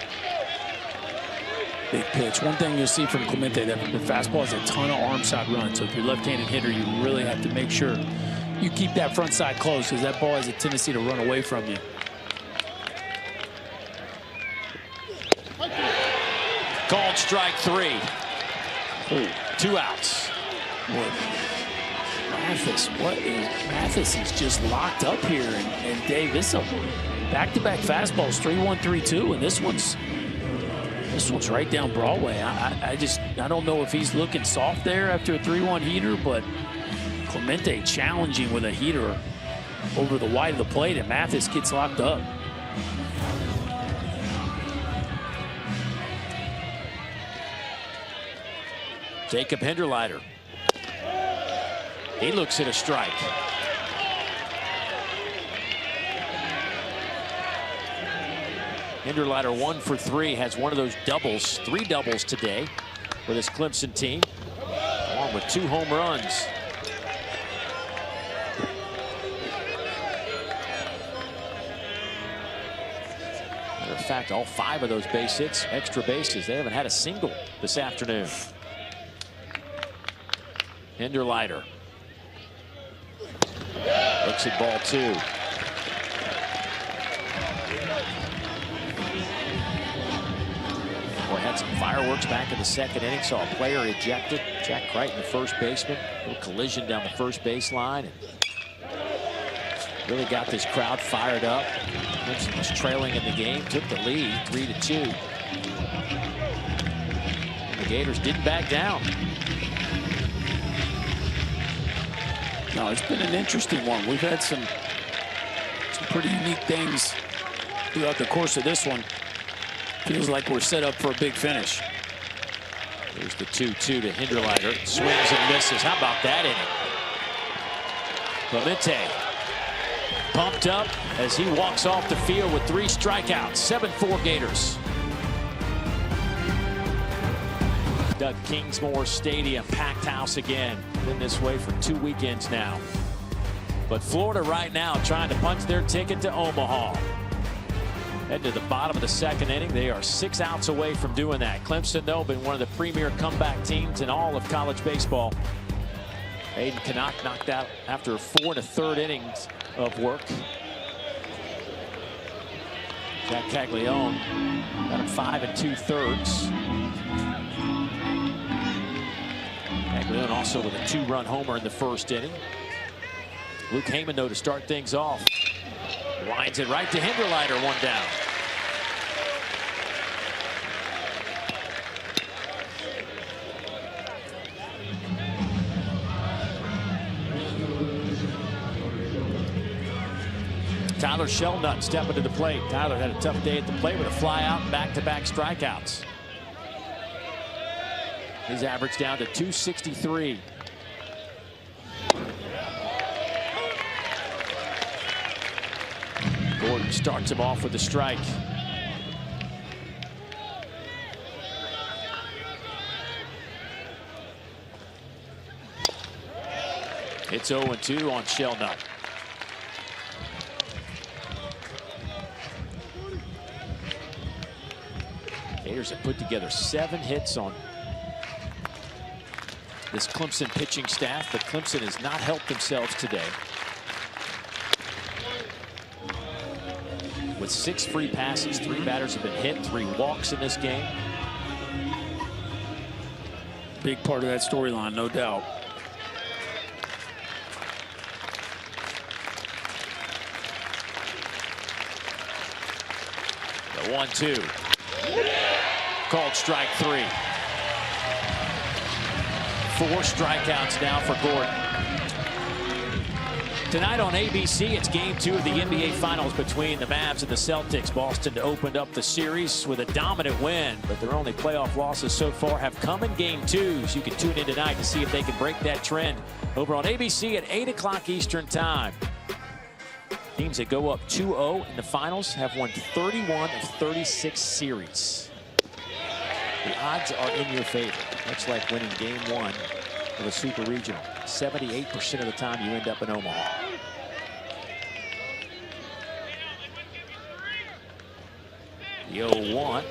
[SPEAKER 2] Big pitch. One thing you'll see from Clemente, that the fastball has a ton of arm side run. So if you're a left-handed hitter, you really have to make sure you keep that front side close, because that ball has a tendency to run away from you.
[SPEAKER 1] Called strike 3. Ooh, 2 outs.
[SPEAKER 2] Boy, Mathis is just locked up here. And Dave, this is a back-to-back fastballs, 3-1, 3-2, and this one's This one's right down Broadway. I don't know if he's looking soft there after a 3-1 heater, but Clemente challenging with a heater over the wide of the plate, and Mathis gets locked up.
[SPEAKER 1] Jacob Hinderleiter. He looks at a strike. Hinderleiter 1 for 3, has one of those doubles, 3 doubles today for this Clemson team, along with 2 home runs. Matter of fact, all 5 of those base hits, extra bases, they haven't had a single this afternoon. Hinderleiter looks at ball 2. Had some fireworks back in the second inning. Saw a player ejected. Jack Crichton, the first baseman. A little collision down the first baseline. And really got this crowd fired up. Clemson was trailing in the game. Took the lead 3-2. And the Gators didn't back down.
[SPEAKER 2] No, it's been an interesting one. We've had some pretty unique things throughout the course of this one. Feels like we're set up for a big finish.
[SPEAKER 1] There's the 2-2 to Hinderleiter. Swings and misses. How about that inning? Clemente pumped up as he walks off the field with 3 strikeouts. 7-4 Gators. Doug Kingsmore Stadium, packed house again. Been this way for 2 weekends now. But Florida right now trying to punch their ticket to Omaha. Head to the bottom of the second inning. They are 6 outs away from doing that. Clemson, though, been one of the premier comeback teams in all of college baseball. Aiden Canuck knocked out after 4 1/3 innings of work. Jack Caglione got him 5 2/3. Caglione also with a 2-run homer in the first inning. Luke Heyman, though, to start things off. Winds it right to Hinderleiter, 1 down. Tyler Shelnut stepping to the plate. Tyler had a tough day at the plate with a fly out and back-to-back strikeouts. His average down to 263. Gordon starts him off with a strike. It's 0-2 on Shelnut. Gators have put together 7 hits on this Clemson pitching staff, but Clemson has not helped themselves today. With 6 free passes, 3 batters have been hit, 3 walks in this game.
[SPEAKER 2] Big part of that storyline, no doubt.
[SPEAKER 1] The 1-2. Called strike 3. 4 strikeouts now for Gordon. Tonight on ABC, it's game 2 of the NBA Finals between the Mavs and the Celtics. Boston opened up the series with a dominant win, but their only playoff losses so far have come in game 2s. You can tune in tonight to see if they can break that trend over on ABC at 8 o'clock Eastern Time. Teams that go up 2-0 in the finals have won 31 of 36 series. The odds are in your favor, much like winning game 1 of a Super Regional. 78% of the time you end up in Omaha. The 0-1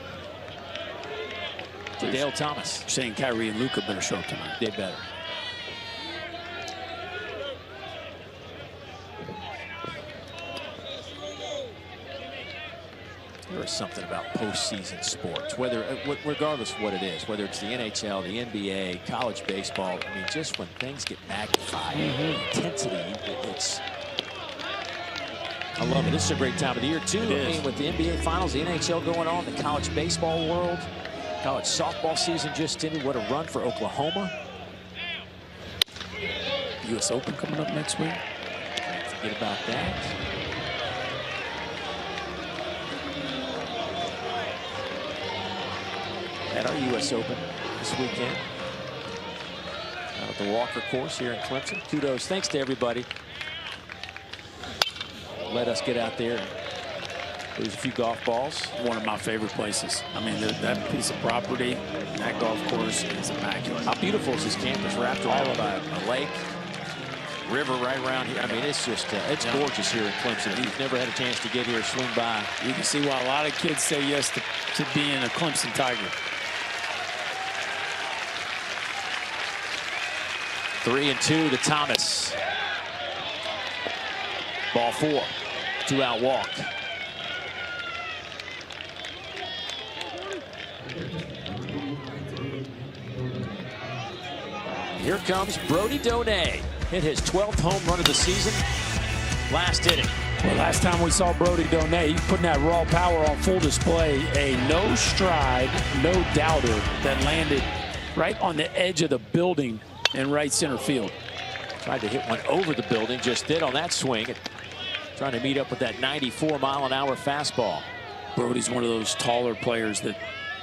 [SPEAKER 1] to Dale Thomas.
[SPEAKER 2] You're saying Kyrie and Luka better show up tonight.
[SPEAKER 1] They better. There is something about postseason sports, regardless of what it is, whether it's the NHL, the NBA, college baseball. I mean, just when things get magnified, intensity, I love it. This is a great time of the year, too. I mean, with the NBA Finals, the NHL going on, the college baseball world, College softball season just ended. What a run for Oklahoma.
[SPEAKER 2] U.S. Open coming up next week.
[SPEAKER 1] Can't forget about that. At our U.S. Open this weekend. Out at the Walker course here in Clemson. Kudos. Thanks to everybody. Let us get out there and lose a few golf balls.
[SPEAKER 2] One of my favorite places. I mean, that piece of property, that golf course is immaculate.
[SPEAKER 1] How beautiful is this campus, wrapped around by a lake, river right around here? I mean, it's just, it's gorgeous here in Clemson. If you've never had a chance to get here, swing by.
[SPEAKER 2] You can see why a lot of kids say yes to being a Clemson Tiger.
[SPEAKER 1] 3-2 to Thomas. Ball 4. 2-out walk. Here comes Brody Donay. Hit his 12th home run of the season last inning.
[SPEAKER 2] Well, last time we saw Brody Donay, he's putting that raw power on full display. A no stride, no doubter that landed right on the edge of the building in right center field.
[SPEAKER 1] Tried to hit one over the building, just did on that swing. Trying to meet up with that 94-mile-an-hour fastball.
[SPEAKER 2] Brody's one of those taller players that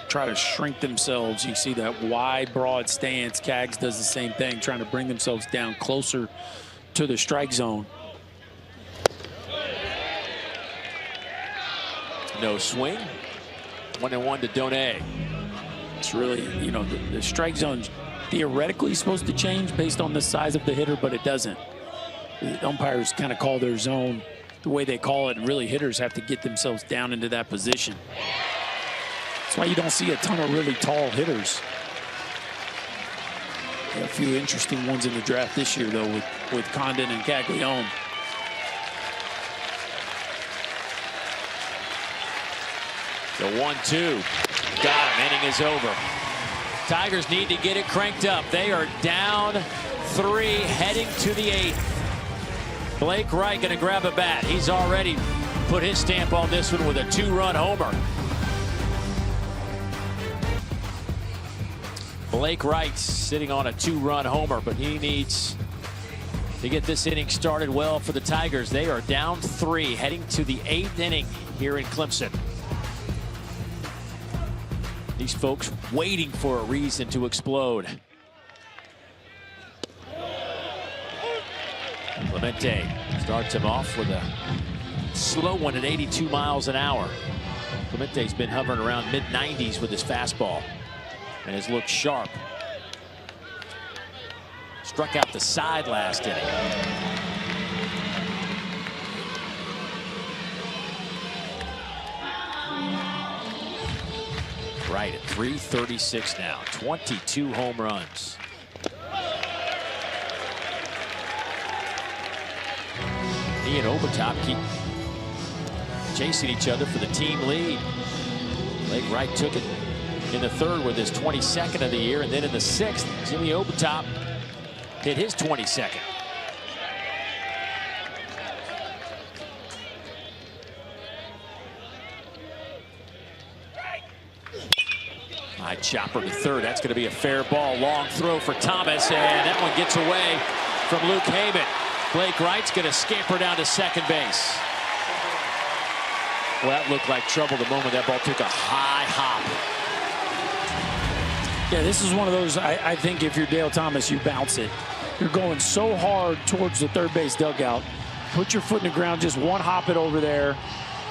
[SPEAKER 2] try to shrink themselves. You see that wide, broad stance. Cags does the same thing, trying to bring themselves down closer to the strike zone.
[SPEAKER 1] No swing. 1-1 to Donay.
[SPEAKER 2] It's really, you know, the strike zone's theoretically supposed to change based on the size of the hitter, but it doesn't. The umpires kind of call their zone the way they call it, and really hitters have to get themselves down into that position. That's why you don't see a ton of really tall hitters. A few interesting ones in the draft this year, though, with Condon and Caglione.
[SPEAKER 1] The 1-2. Got him. Inning is over. Tigers need to get it cranked up. They are down 3, heading to the 8th. Blake Wright going to grab a bat. He's already put his stamp on this one with a 2-run homer. Blake Wright sitting on a 2-run homer, but he needs to get this inning started well for the Tigers. They are down 3, heading to the 8th inning here in Clemson. These folks waiting for a reason to explode. Clemente starts him off with a slow one at 82 miles an hour. Clemente's been hovering around mid-90s with his fastball and has looked sharp. Struck out the side last inning. Right at 336 now, 22 home runs. He and Obertop keep chasing each other for the team lead. Blake Wright took it in the 3rd with his 22nd of the year, and then in the 6th, Jimmy Obertop hit his 22nd. High chopper to 3rd. That's going to be a fair ball. Long throw for Thomas, and that one gets away from Luke Heyman. Blake Wright's going to scamper down to second base. Well, that looked like trouble the moment that ball took a high hop.
[SPEAKER 2] Yeah, this is one of those, I think if you're Dale Thomas, you bounce it. You're going so hard towards the third base dugout. Put your foot in the ground, just one hop it over there.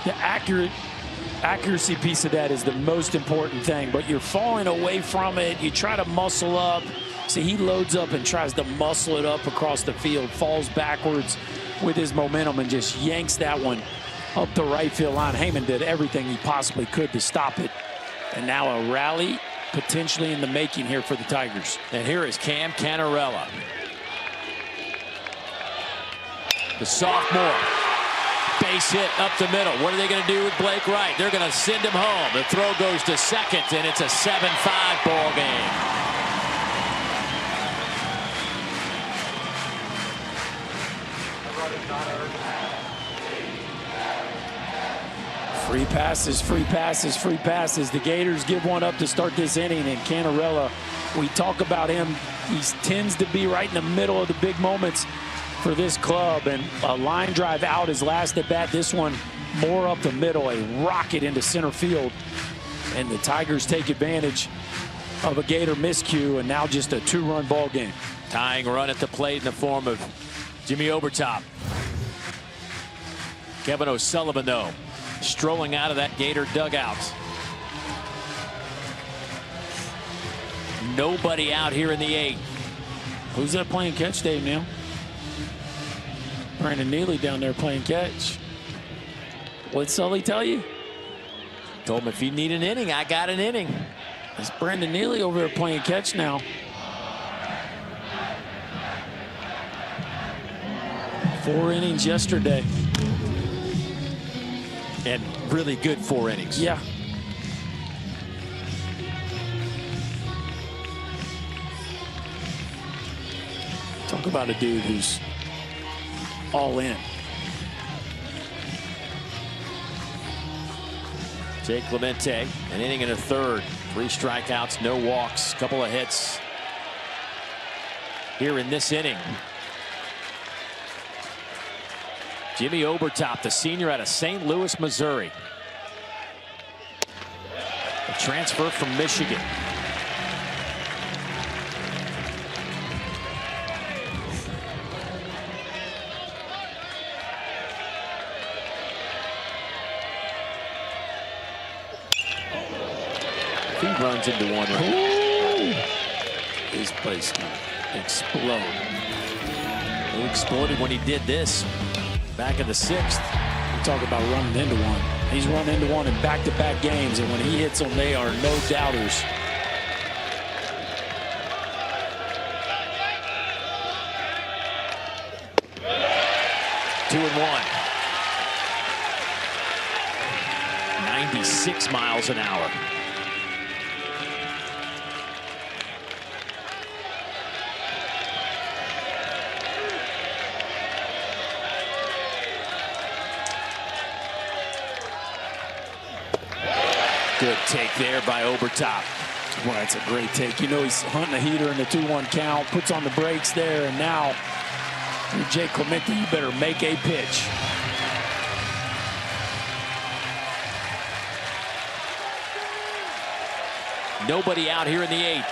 [SPEAKER 2] The accuracy piece of that is the most important thing, but you're falling away from it. You try to muscle up. See, he loads up and tries to muscle it up across the field, falls backwards with his momentum and just yanks that one up the right field line. Heyman did everything he possibly could to stop it. And now a rally potentially in the making here for the Tigers.
[SPEAKER 1] And here is Cam Canarella. The sophomore. Base hit up the middle. What are they going to do with Blake Wright? They're going to send him home. The throw goes to second, and it's a 7-5 ball game.
[SPEAKER 2] Free passes, free passes, free passes. The Gators give one up to start this inning, and Canarella, we talk about him. He tends to be right in the middle of the big moments for this club, and a line drive out his last at bat. This one more up the middle, a rocket into center field, and the Tigers take advantage of a Gator miscue, and now just a two-run ball game.
[SPEAKER 1] Tying run at the plate in the form of Jimmy Obertop. Kevin O'Sullivan, though, strolling out of that Gator dugout. Nobody out here in the 8th.
[SPEAKER 2] Who's that playing catch, Dave, now? Brandon Neely down there playing catch. What'd Sully tell you?
[SPEAKER 1] Told him if you need an inning, I got an inning.
[SPEAKER 2] It's Brandon Neely over there playing catch now. Four innings yesterday.
[SPEAKER 1] And really good 4 innings.
[SPEAKER 2] Yeah. Talk about a dude who's all in.
[SPEAKER 1] Jake Clemente, an inning and a third. 3 strikeouts, no walks, couple of hits here in this inning. Jimmy Obertop, the senior out of St. Louis, Missouri. A transfer from Michigan. He runs into one right.
[SPEAKER 2] This place can explode.
[SPEAKER 1] He exploded when he did this back in the 6th.
[SPEAKER 2] You talk about running into one. He's run into one in back-to-back games, and when he hits them, they are no doubters. Two and
[SPEAKER 1] 1. 96 miles an hour. Good take there by Obertop.
[SPEAKER 2] Well, that's a great take. You know he's hunting a heater in the 2-1 count, puts on the brakes there, and now you're Jake Clemente, you better make a pitch.
[SPEAKER 1] Nobody out here in the 8th.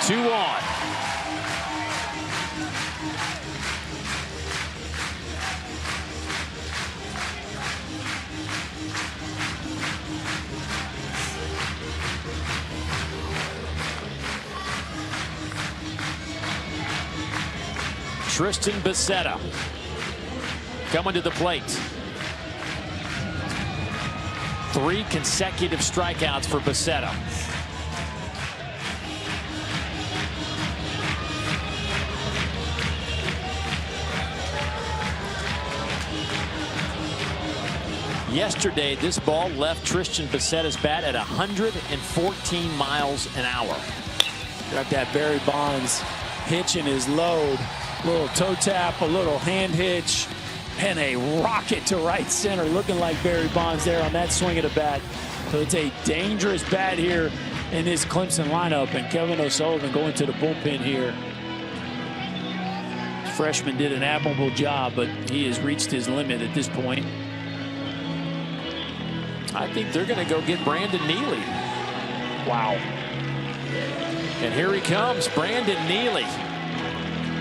[SPEAKER 1] Two on. Tristan Becerra coming to the plate. 3 consecutive strikeouts for Becerra. Yesterday, this ball left Tristan Becerra's bat at 114 miles an hour.
[SPEAKER 2] Got that Barry Bonds hitching his load. Little toe tap, a little hand hitch, and a rocket to right center, looking like Barry Bonds there on that swing of the bat. So it's a dangerous bat here in this Clemson lineup, and Kevin O'Sullivan going to the bullpen here. Freshman did an admirable job, but he has reached his limit at this point.
[SPEAKER 1] I think they're going to go get Brandon Neely.
[SPEAKER 2] Wow.
[SPEAKER 1] And here he comes, Brandon Neely.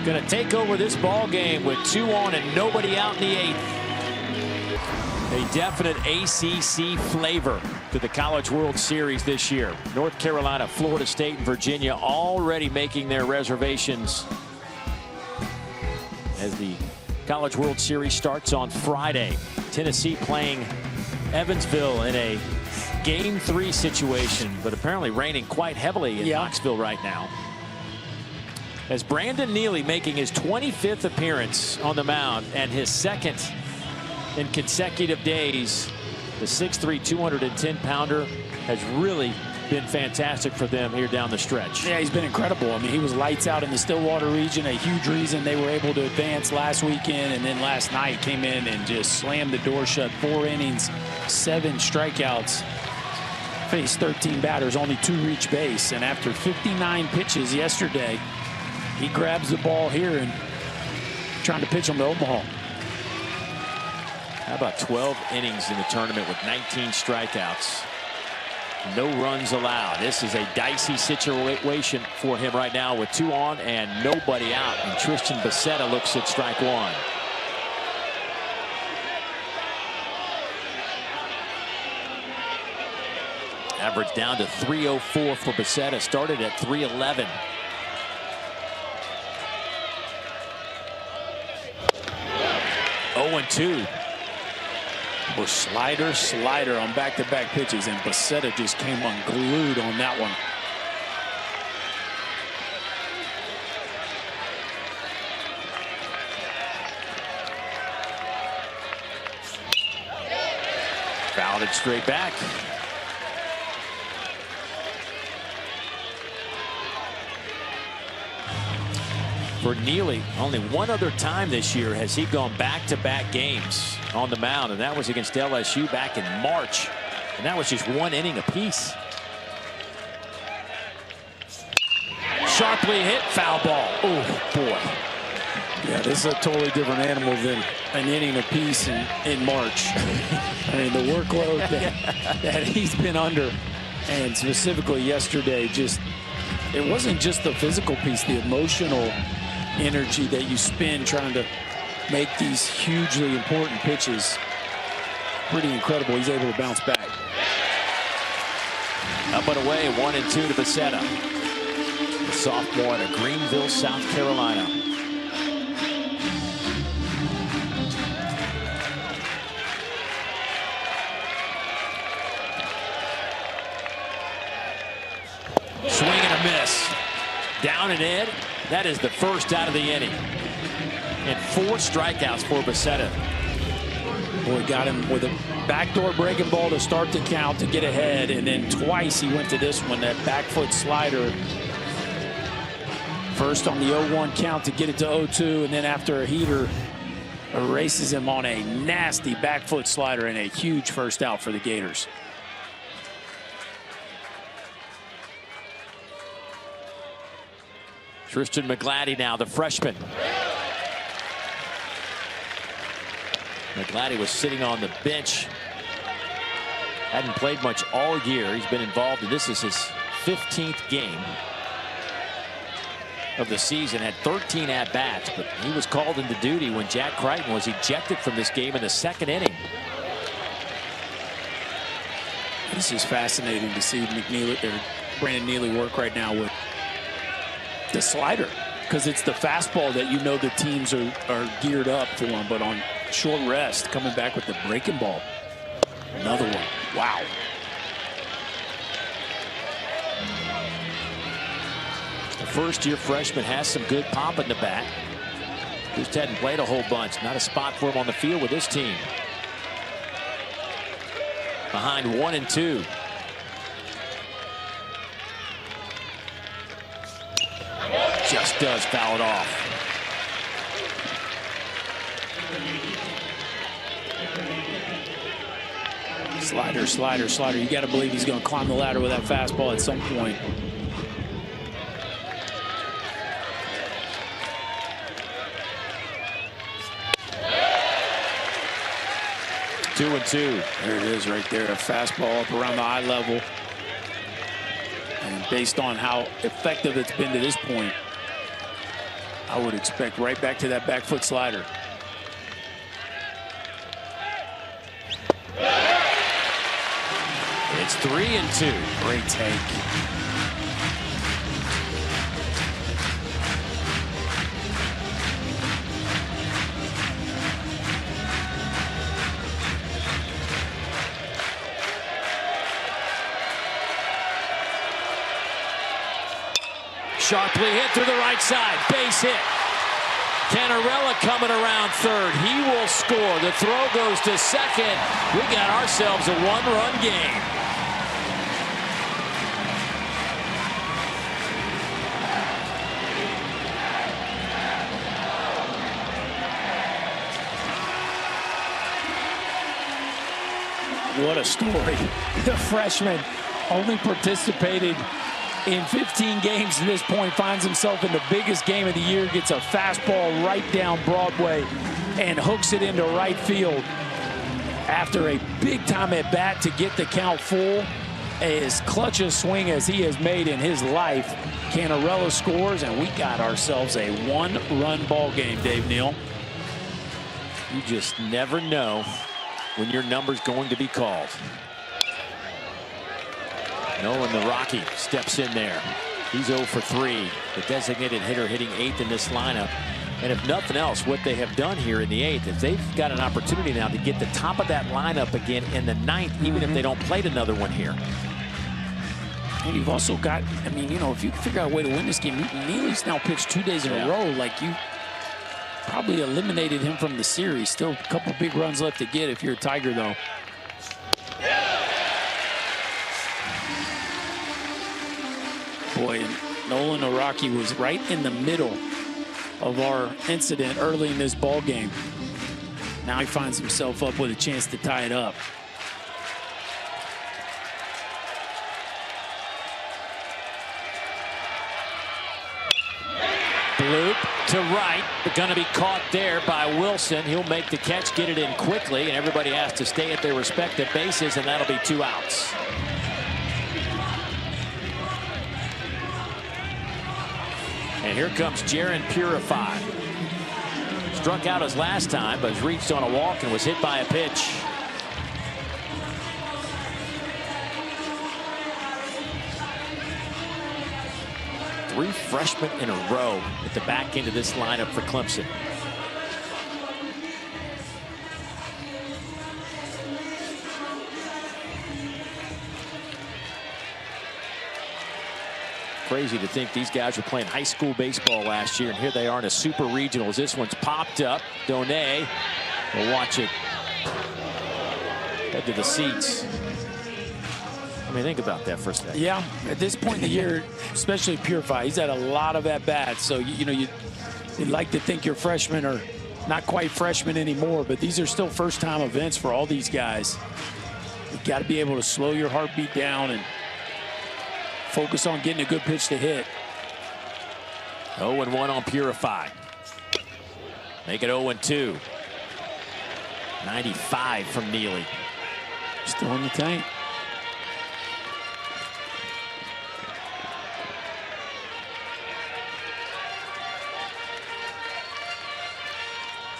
[SPEAKER 1] Going to take over this ball game with 2 on and nobody out in the 8th. A definite ACC flavor to the College World Series this year. North Carolina, Florida State, and Virginia already making their reservations as the College World Series starts on Friday. Tennessee playing Evansville in a Game 3 situation, but apparently raining quite heavily in Knoxville right now. As Brandon Neely making his 25th appearance on the mound and his 2nd in consecutive days, the 6'3", 210-pounder has really been fantastic for them here down the stretch.
[SPEAKER 2] Yeah, he's been incredible. I mean, he was lights out in the Stillwater region, a huge reason they were able to advance last weekend, and then last night came in and just slammed the door shut. 4 innings, 7 strikeouts, faced 13 batters, only 2 reach base, and after 59 pitches yesterday, he grabs the ball here and trying to pitch him to Omaha.
[SPEAKER 1] How about 12 innings in the tournament with 19 strikeouts? No runs allowed. This is a dicey situation for him right now with 2 on and nobody out. And Tristan Becerra looks at strike 1. Average down to 304 for Becerra. Started at 311. Oh, 2.
[SPEAKER 2] Was slider on back-to-back pitches, and Becerra just came unglued on that one.
[SPEAKER 1] Fouled it straight back. For Neely, only one other time this year has he gone back-to-back games on the mound, and that was against LSU back in March. And that was just 1 inning apiece. Sharply hit, foul ball. Oh, boy.
[SPEAKER 2] Yeah, this is a totally different animal than an inning apiece in March. I mean, the workload that he's been under, and specifically yesterday, it wasn't just the physical piece, the emotional energy that you spend trying to make these hugely important pitches. Pretty incredible. He's able to bounce back.
[SPEAKER 1] Up and away, 1-2 to Becerra. The sophomore out of Greenville, South Carolina. Swing and a miss. Down and in. That is the first out of the inning. And 4 strikeouts for Becerra.
[SPEAKER 2] Boy, got him with a backdoor breaking ball to start the count to get ahead, and then twice he went to this one, that back foot slider. First on the 0-1 count to get it to 0-2, and then after a heater, erases him on a nasty back foot slider and a huge first out for the Gators.
[SPEAKER 1] Tristan McGladdy now, the freshman. McGladdy was sitting on the bench. Hadn't played much all year. He's been involved, and this is his 15th game of the season. Had 13 at-bats, but he was called into duty when Jack Crichton was ejected from this game in the 2nd inning.
[SPEAKER 2] This is fascinating to see Brandon Neely work right now with the slider, because it's the fastball that you know the teams are geared up for him, but on short rest, coming back with the breaking ball. Another one. Wow.
[SPEAKER 1] The first-year freshman has some good pop in the bat. Just hadn't played a whole bunch. Not a spot for him on the field with this team. Behind 1-2. Just does foul it off.
[SPEAKER 2] Slider. You got to believe he's going to climb the ladder with that fastball at some point.
[SPEAKER 1] Two and two.
[SPEAKER 2] There it is right there. A fastball up around the eye level. And based on how effective it's been to this point, I would expect right back to that back foot slider.
[SPEAKER 1] It's 3-2.
[SPEAKER 2] Great take.
[SPEAKER 1] Sharply hit through the right side. Base hit. Canarella coming around third. He will score. The throw goes to second. We got ourselves a one-run game.
[SPEAKER 2] What a story. The freshman only participated in 15 games to this point, finds himself in the biggest game of the year, gets a fastball right down Broadway and hooks it into right field after a big-time at-bat to get the count full. As clutch a swing as he has made in his life, Canarella scores, and we got ourselves a one-run ball game, Dave Neal.
[SPEAKER 1] You just never know when your number's going to be called. Nolan the Rocky steps in there. He's 0 for 3. The designated hitter hitting 8th in this lineup. And if nothing else, what they have done here in the 8th is they've got an opportunity now to get the top of that lineup again in the 9th, even if they don't play another one here.
[SPEAKER 2] And you've also got, I mean, you know, if you can figure out a way to win this game, Neely's now pitched 2 days in a row. Like, you probably eliminated him from the series. Still a couple big runs left to get if you're a Tiger, though. Boy, and Nolan Araki was right in the middle of our incident early in this ball game. Now he finds himself up with a chance to tie it up.
[SPEAKER 1] Bloop to right, but going to be caught there by Wilson. He'll make the catch, get it in quickly, and everybody has to stay at their respective bases, and that'll be 2 outs. And here comes Jaron Purify. Struck out his last time, but has reached on a walk and was hit by a pitch. Three freshmen in a row at the back end of this lineup for Clemson. Crazy to think these guys were playing high school baseball last year, and here they are in a Super Regional as this one's popped up. Donay will watch it head to the seats. I mean, think about that for a second.
[SPEAKER 2] Yeah, at this point in the year, especially Purify, he's had a lot of at-bats. So, you know, you'd like to think your freshmen are not quite freshmen anymore, but these are still first-time events for all these guys. You've got to be able to slow your heartbeat down and focus on getting a good pitch to hit.
[SPEAKER 1] 0-1 on Purify. Make it 0-2. 95 from Neely.
[SPEAKER 2] Still in the tank.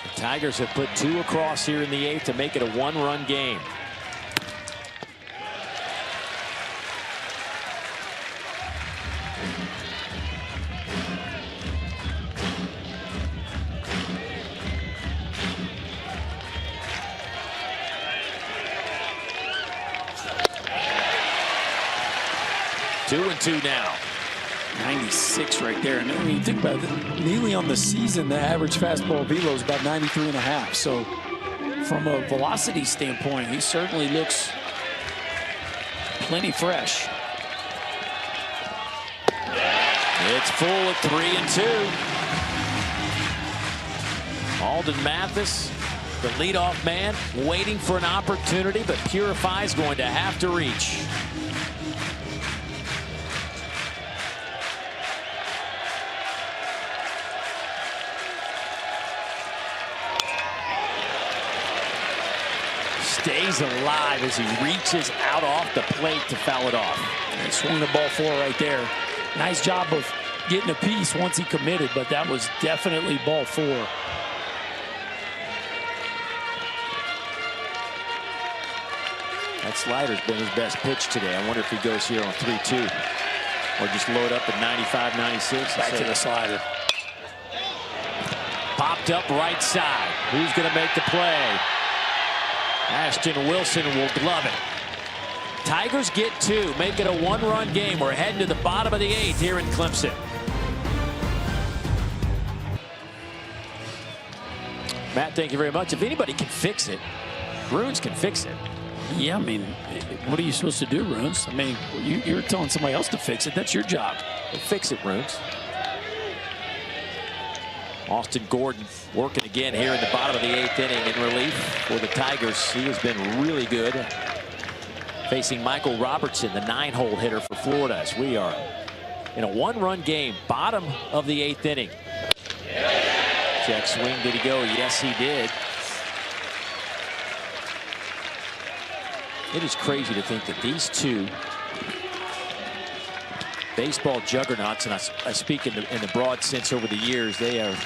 [SPEAKER 1] The Tigers have put 2 across here in the 8th to make it a 1-run game. Two and 2 now.
[SPEAKER 2] 96 right there. And when you think about it, Neely on the season, the average fastball velo is about 93.5. So from a velocity standpoint, he certainly looks plenty fresh.
[SPEAKER 1] It's full at 3 and 2. Alden Mathis, the leadoff man, waiting for an opportunity, but Purify's going to have to reach. Stays alive as he reaches out off the plate to foul it off.
[SPEAKER 2] And swung the ball 4 right there. Nice job of getting a piece once he committed, but that was definitely ball 4.
[SPEAKER 1] That slider's been his best pitch today. I wonder if he goes here on 3-2 or just load up at 95, 96.
[SPEAKER 2] Back to the slider.
[SPEAKER 1] Popped up right side. Who's going to make the play? Ashton Wilson will glove it. Tigers get 2, make it a 1-run game. We're heading to the bottom of the 8th here in Clemson. Matt, thank you very much. If anybody can fix it, Bruins can fix it.
[SPEAKER 2] Yeah, I mean, what are you supposed to do, Runes? I mean, you're telling somebody else to fix it. That's your job.
[SPEAKER 1] Well, fix it, Bruins. Austin Gordon working again here in the bottom of the 8th inning in relief for the Tigers. He has been really good. facing Michael Robertson, the 9-hole hitter for Florida, as we are in a 1-run game, bottom of the 8th inning. Check swing, did he go? Yes, he did. It is crazy to think that these two baseball juggernauts, and I speak in the broad sense over the years, they have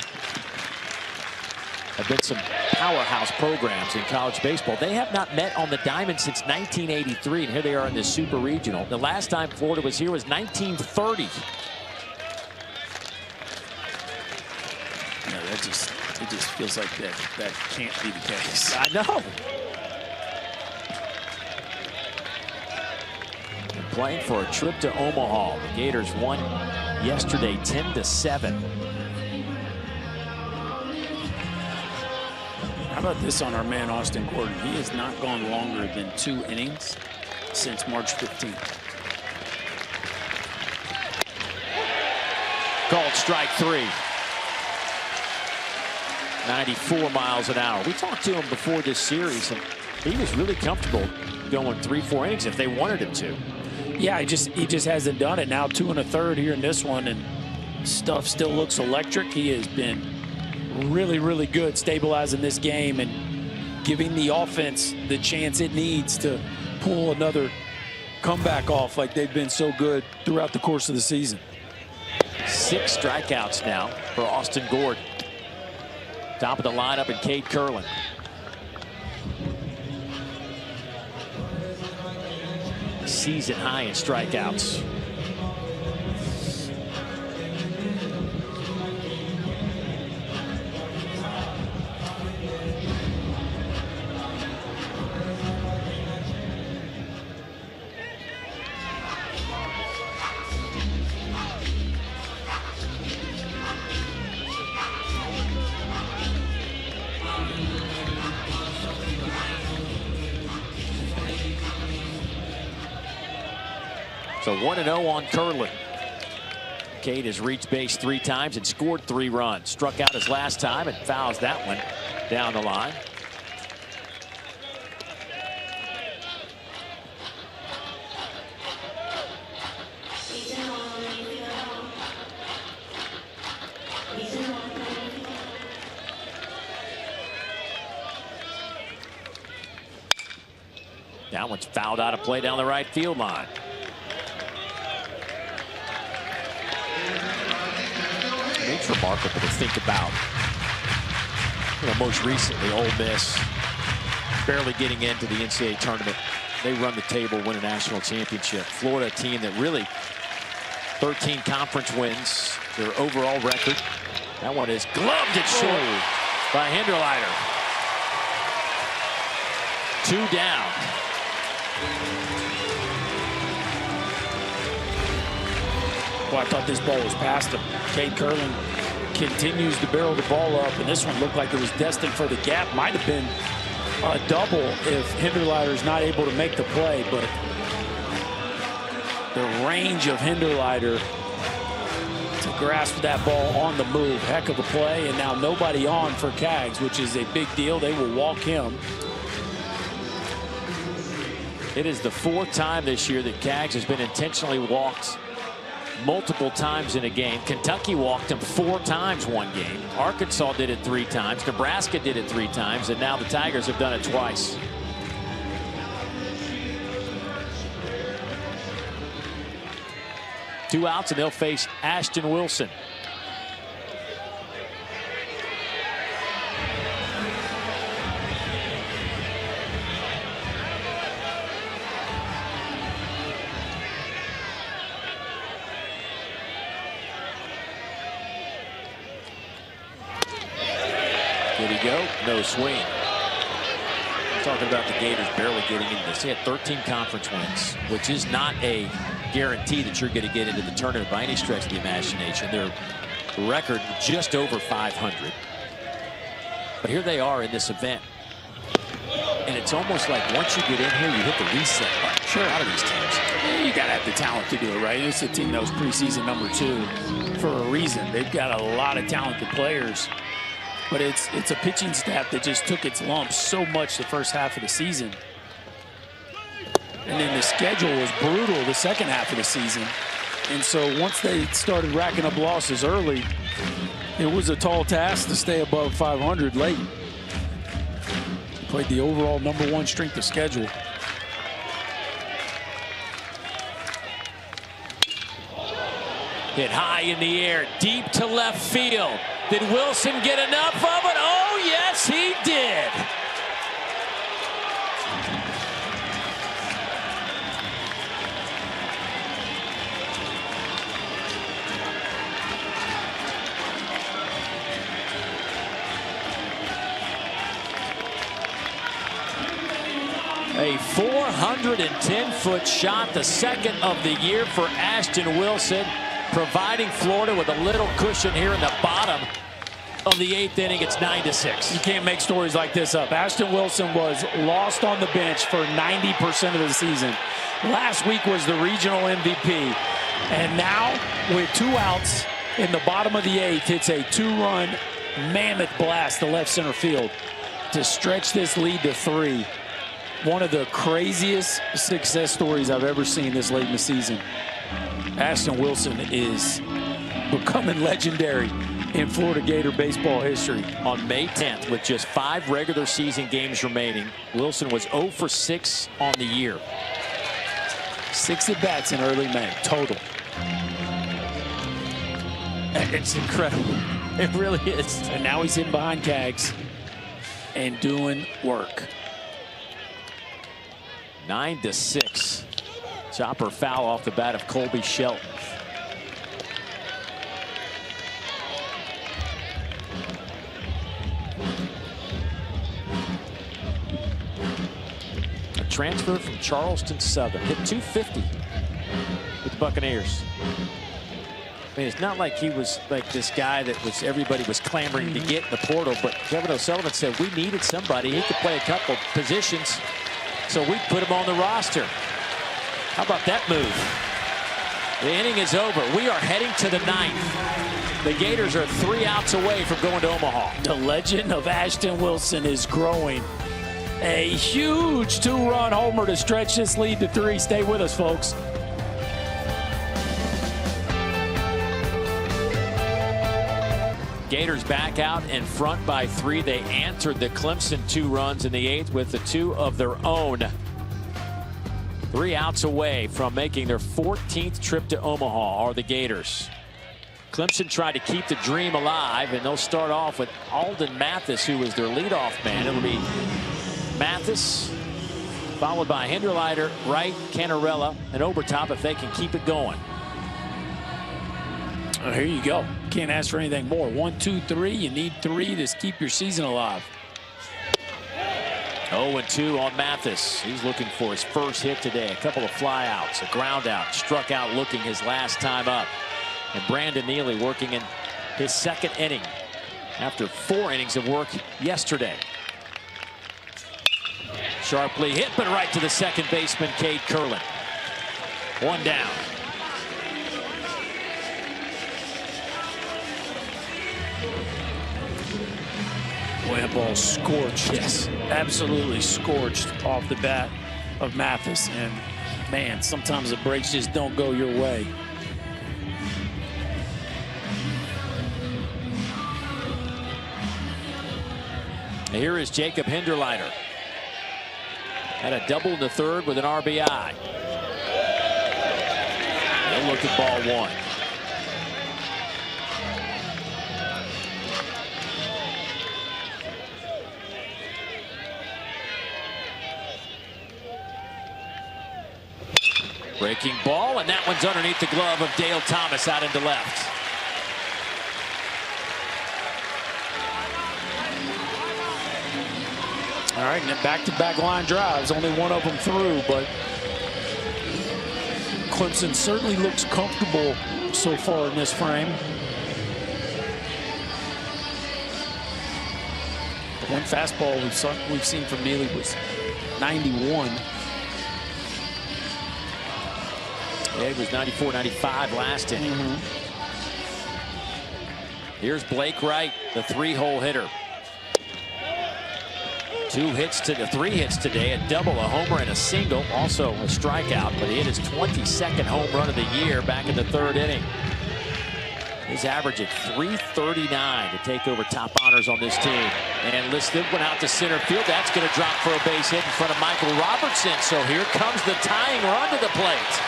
[SPEAKER 1] been some powerhouse programs in college baseball. They have not met on the diamond since 1983, and here they are in this Super Regional. The last time Florida was here was 1930.
[SPEAKER 2] No, it just feels like that can't be the case.
[SPEAKER 1] I know. They're playing for a trip to Omaha. The Gators won yesterday 10-7.
[SPEAKER 2] How about this on our man, Austin Gordon? He has not gone longer than 2 innings since March 15th.
[SPEAKER 1] Called strike 3. 94 miles an hour. We talked to him before this series, and he was really comfortable going 3-4 innings if they wanted him to.
[SPEAKER 2] Yeah, he just hasn't done it. Now 2 1/3 here in this one, and stuff still looks electric. He has been really, really good stabilizing this game and giving the offense the chance it needs to pull another comeback off like they've been so good throughout the course of the season.
[SPEAKER 1] 6 strikeouts now for Austin Gordon. Top of the lineup, and Cade Curlin. Season high in strikeouts. So 1-0 on Curlin. Cade has reached base 3 times and scored 3 runs. Struck out his last time and fouls that one down the line. That one's fouled out of play down the right field line. It's remarkable to think about. Most recently, Ole Miss barely getting into the NCAA tournament. They run the table, win a national championship. Florida, a team that really 13 conference wins. Their overall record. That one is gloved at short by Hinderleiter. 2 down.
[SPEAKER 2] Well, I thought this ball was past him. Cade Curlin continues to barrel the ball up, and this one looked like it was destined for the gap. Might have been a double if Hinderleiter is not able to make the play, but the range of Hinderleiter to grasp that ball on the move, heck of a play, and now nobody on for Cags, which is a big deal. They will walk him.
[SPEAKER 1] It is the 4th time this year that Cags has been intentionally walked multiple times in a game. Kentucky walked him 4 times one game. Arkansas did it 3 times. Nebraska did it 3 times. And now the Tigers have done it twice. Two outs, and they'll face Ashton Wilson. Did he go? No swing. Talking about the Gators barely getting into this. They had 13 conference wins, which is not a guarantee that you're going to get into the tournament by any stretch of the imagination. Their record just over 500. But here they are in this event. And it's almost like once you get in here, you hit the reset button.
[SPEAKER 2] Sure.
[SPEAKER 1] A lot of these teams.
[SPEAKER 2] You got to have the talent to do it, right? It's a team that was preseason #2 for a reason. They've got a lot of talented players. But it's a pitching staff that just took its lumps so much the first half of the season. And then the schedule was brutal the second half of the season. And so once they started racking up losses early, it was a tall task to stay above 500 late. Played the overall #1 strength of schedule.
[SPEAKER 1] Hit high in the air, deep to left field. Did Wilson get enough of it? Oh, yes, he did. A 410-foot shot, the second of the year for Ashton Wilson, providing Florida with a little cushion here in the bottom of the 8th inning. It's 9-6.
[SPEAKER 2] You can't make stories like this up. Ashton Wilson was lost on the bench for 90% of the season. Last week was the regional MVP. And now, with 2 outs in the bottom of the 8th, hits a 2-run mammoth blast to left center field to stretch this lead to 3. One of the craziest success stories I've ever seen this late in the season. Ashton Wilson is becoming legendary in Florida Gator baseball history.
[SPEAKER 1] On May 10th, with just 5 regular season games remaining, Wilson was 0 for 6 on the year.
[SPEAKER 2] 6 at-bats in early May, total.
[SPEAKER 1] It's incredible. It really is.
[SPEAKER 2] And now he's in behind Cags and doing work.
[SPEAKER 1] 9-6. Chopper foul off the bat of Colby Shelton. A transfer from Charleston Southern. Hit .250 with the Buccaneers. I mean, it's not like he was like this guy that was everybody was clamoring to get in the portal, but Kevin O'Sullivan said we needed somebody. He could play a couple positions, so we put him on the roster. How about that move? The inning is over. We are heading to the 9th. The Gators are 3 outs away from going to Omaha.
[SPEAKER 2] The legend of Ashton Wilson is growing. A huge 2-run homer to stretch this lead to 3. Stay with us, folks.
[SPEAKER 1] Gators back out in front by 3. They answered the Clemson 2 runs in the 8th with the 2 of their own. 3 outs away from making their 14th trip to Omaha are the Gators. Clemson tried to keep the dream alive, and they'll start off with Alden Mathis, who is their leadoff man. It'll be Mathis, followed by Hinderleiter, Wright, Canarella, and Obertop if they can keep it going.
[SPEAKER 2] Oh, here you go. Can't ask for anything more. 1, 2, 3. You need 3 to keep your season alive.
[SPEAKER 1] 0-2 on Mathis. He's looking for his first hit today. A couple of flyouts, a ground out, struck out looking his last time up. And Brandon Neely working in his 2nd inning after 4 innings of work yesterday. Sharply hit, but right to the second baseman, Cade Curlin. 1 down.
[SPEAKER 2] Boy, that ball scorched.
[SPEAKER 1] Yes.
[SPEAKER 2] Absolutely scorched off the bat of Mathis. And, man, sometimes the breaks just don't go your way.
[SPEAKER 1] Here is Jacob Hinderleiter. Had a double in the 3rd with an RBI. They'll look at ball 1. Breaking ball, and that one's underneath the glove of Dale Thomas out into left.
[SPEAKER 2] All right, and then back-to-back line drives. Only one of them through, but Clemson certainly looks comfortable so far in this frame. One fastball we've seen from Neely was 91.
[SPEAKER 1] Yeah, it was 94, 95 last inning. Here's Blake Wright, the 3-hole hitter. 3 hits today, a double, a homer, and a single, also a strikeout, but he hit his 22nd home run of the year back in the 3rd inning. He's averaging .339 to take over top honors on this team. And listed one out to center field. That's going to drop for a base hit in front of Michael Robertson. So here comes the tying run to the plate.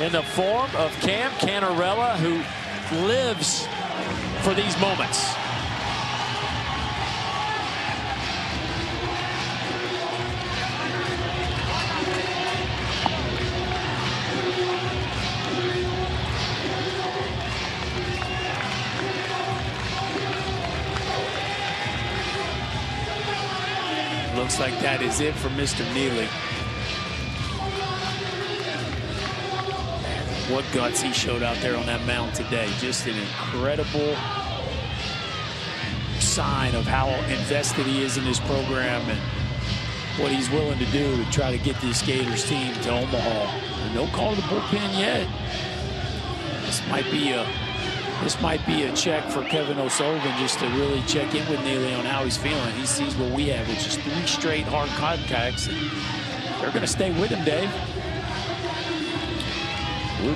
[SPEAKER 1] In the form of Cam Canarella, who lives for these moments.
[SPEAKER 2] Looks like that is it for Mr. Neely. What guts he showed out there on that mound today. Just an incredible sign of how invested he is in this program and what he's willing to do to try to get this Gators team to Omaha. And no call to the bullpen yet. This might be a check for Kevin O'Sullivan just to really check in with Neely on how he's feeling. He sees what we have, which is 3 straight hard contacts. And they're going to stay with him, Dave.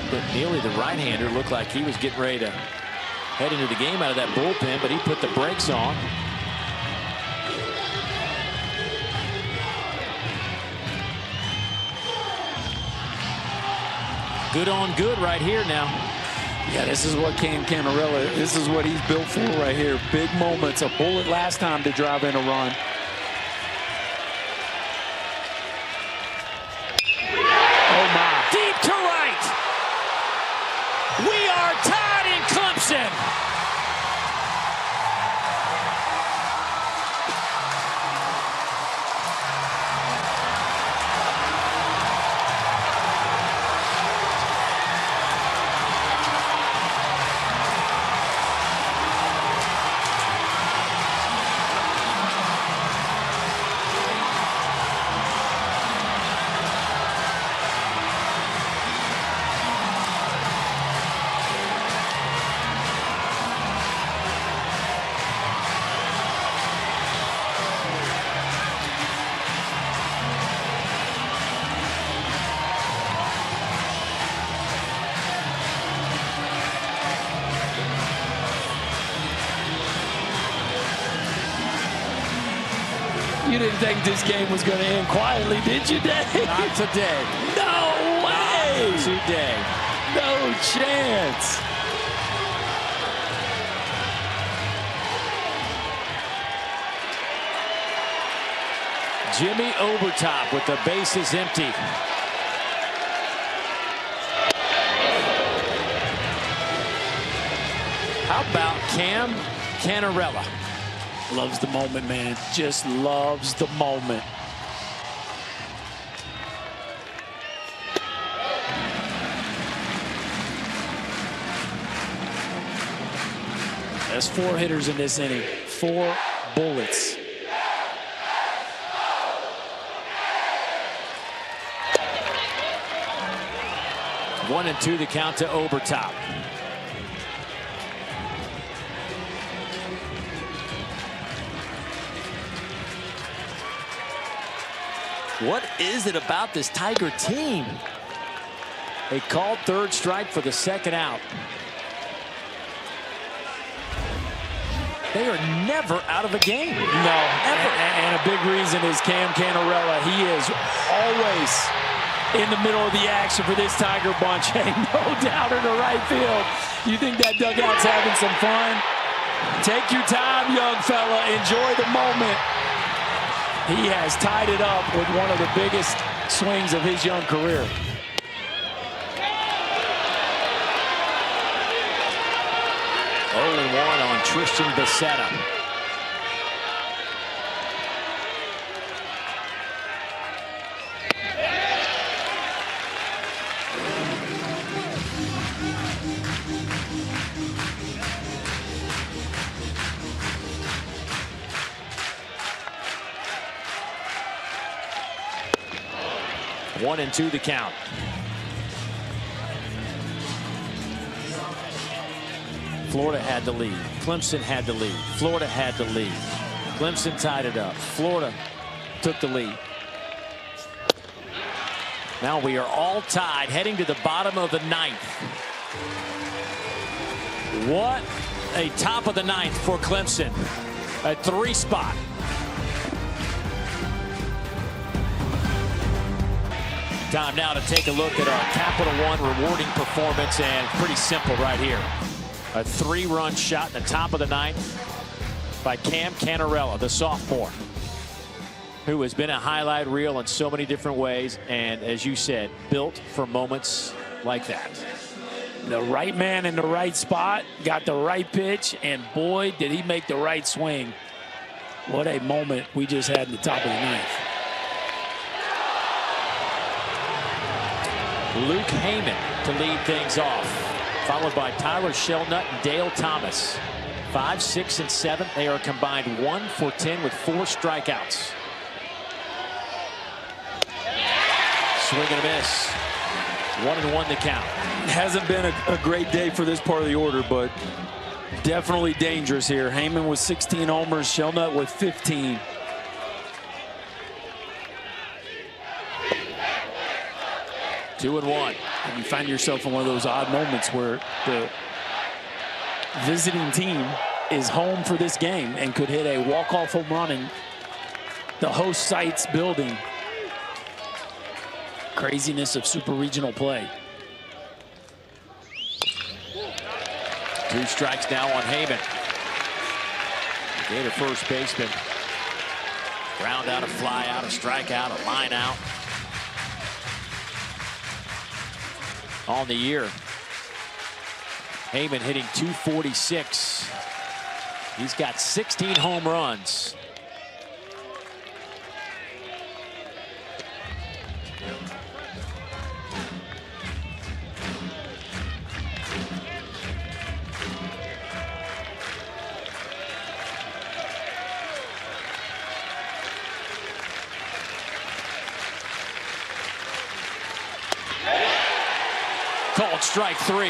[SPEAKER 1] But Neely, the right-hander, looked like he was getting ready to head into the game out of that bullpen, but he put the brakes on. Good on good right here now.
[SPEAKER 2] Yeah, this is what Cam Canarella, this is what he's built for right here. Big moments, a bullet last time to drive in a run. Oh my.
[SPEAKER 1] Deep to right. We are tied in Clemson.
[SPEAKER 2] You didn't think this game was going to end quietly, did you, Dave?
[SPEAKER 1] Not today.
[SPEAKER 2] No way.
[SPEAKER 1] Not today.
[SPEAKER 2] No chance.
[SPEAKER 1] Jimmy Obertop with the bases empty. How about Cam Canarella?
[SPEAKER 2] Loves the moment, man. Just loves the moment. There's 4 hitters in this inning. 4 bullets.
[SPEAKER 1] One and 2 the count to Obertop. What is it about this Tiger team? They called 3rd strike for the 2nd out. They are never out of a game.
[SPEAKER 2] No, ever. And a big reason is Cam Canarella. He is always in the middle of the action for this Tiger bunch. Hey, no doubt in the right field. You think that dugout's having some fun? Take your time, young fella. Enjoy the moment. He has tied it up with one of the biggest swings of his young career.
[SPEAKER 1] Oh, 1 on Tristan Becerra. One and 2 the count. Florida had the lead. Clemson had the lead. Florida had the lead. Clemson tied it up. Florida took the lead. Now we are all tied, heading to the bottom of the ninth. What a top of the ninth for Clemson. A 3 spot. Time now to take a look at our Capital One rewarding performance, and pretty simple right here. A 3-run shot in the top of the ninth by Cam Canarella, the sophomore, who has been a highlight reel in so many different ways, and as you said, built for moments like that.
[SPEAKER 2] The right man in the right spot, got the right pitch, and boy, did he make the right swing. What a moment we just had in the top of the ninth.
[SPEAKER 1] Luke Heyman to lead things off, followed by Tyler Shelnut and Dale Thomas. 5, 6, and 7. They are combined 1 for 10 with 4 strikeouts. Swing and a miss. 1-1 the count.
[SPEAKER 2] Hasn't been a great day for this part of the order, but definitely dangerous here. Heyman with 16 homers, Shelnut with 15.
[SPEAKER 1] Two and one.
[SPEAKER 2] And you find yourself in one of those odd moments where the visiting team is home for this game and could hit a walk-off home run in the host site's building. Craziness of Super Regional play.
[SPEAKER 1] 2 strikes now on Heyman. Gator first baseman. Ground out, a fly out, a strikeout, a line out. On the year, Heyman hitting .246. He's got 16 home runs. Called strike 3.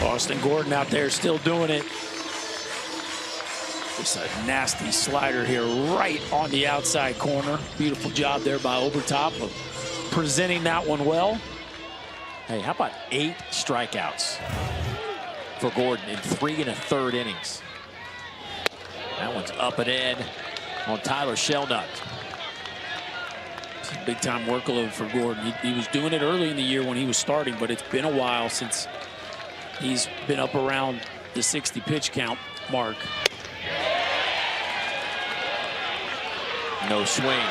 [SPEAKER 2] Austin Gordon out there still doing it. Just a nasty slider here right on the outside corner. Beautiful job there by Overtop of presenting that one well.
[SPEAKER 1] Hey, how about 8 strikeouts for Gordon in 3 1/3 innings? That one's up and in on Tyler Shelnut.
[SPEAKER 2] Big time workload for Gordon. He was doing it early in the year when he was starting, but it's been a while since he's been up around the 60 pitch count mark.
[SPEAKER 1] No swing.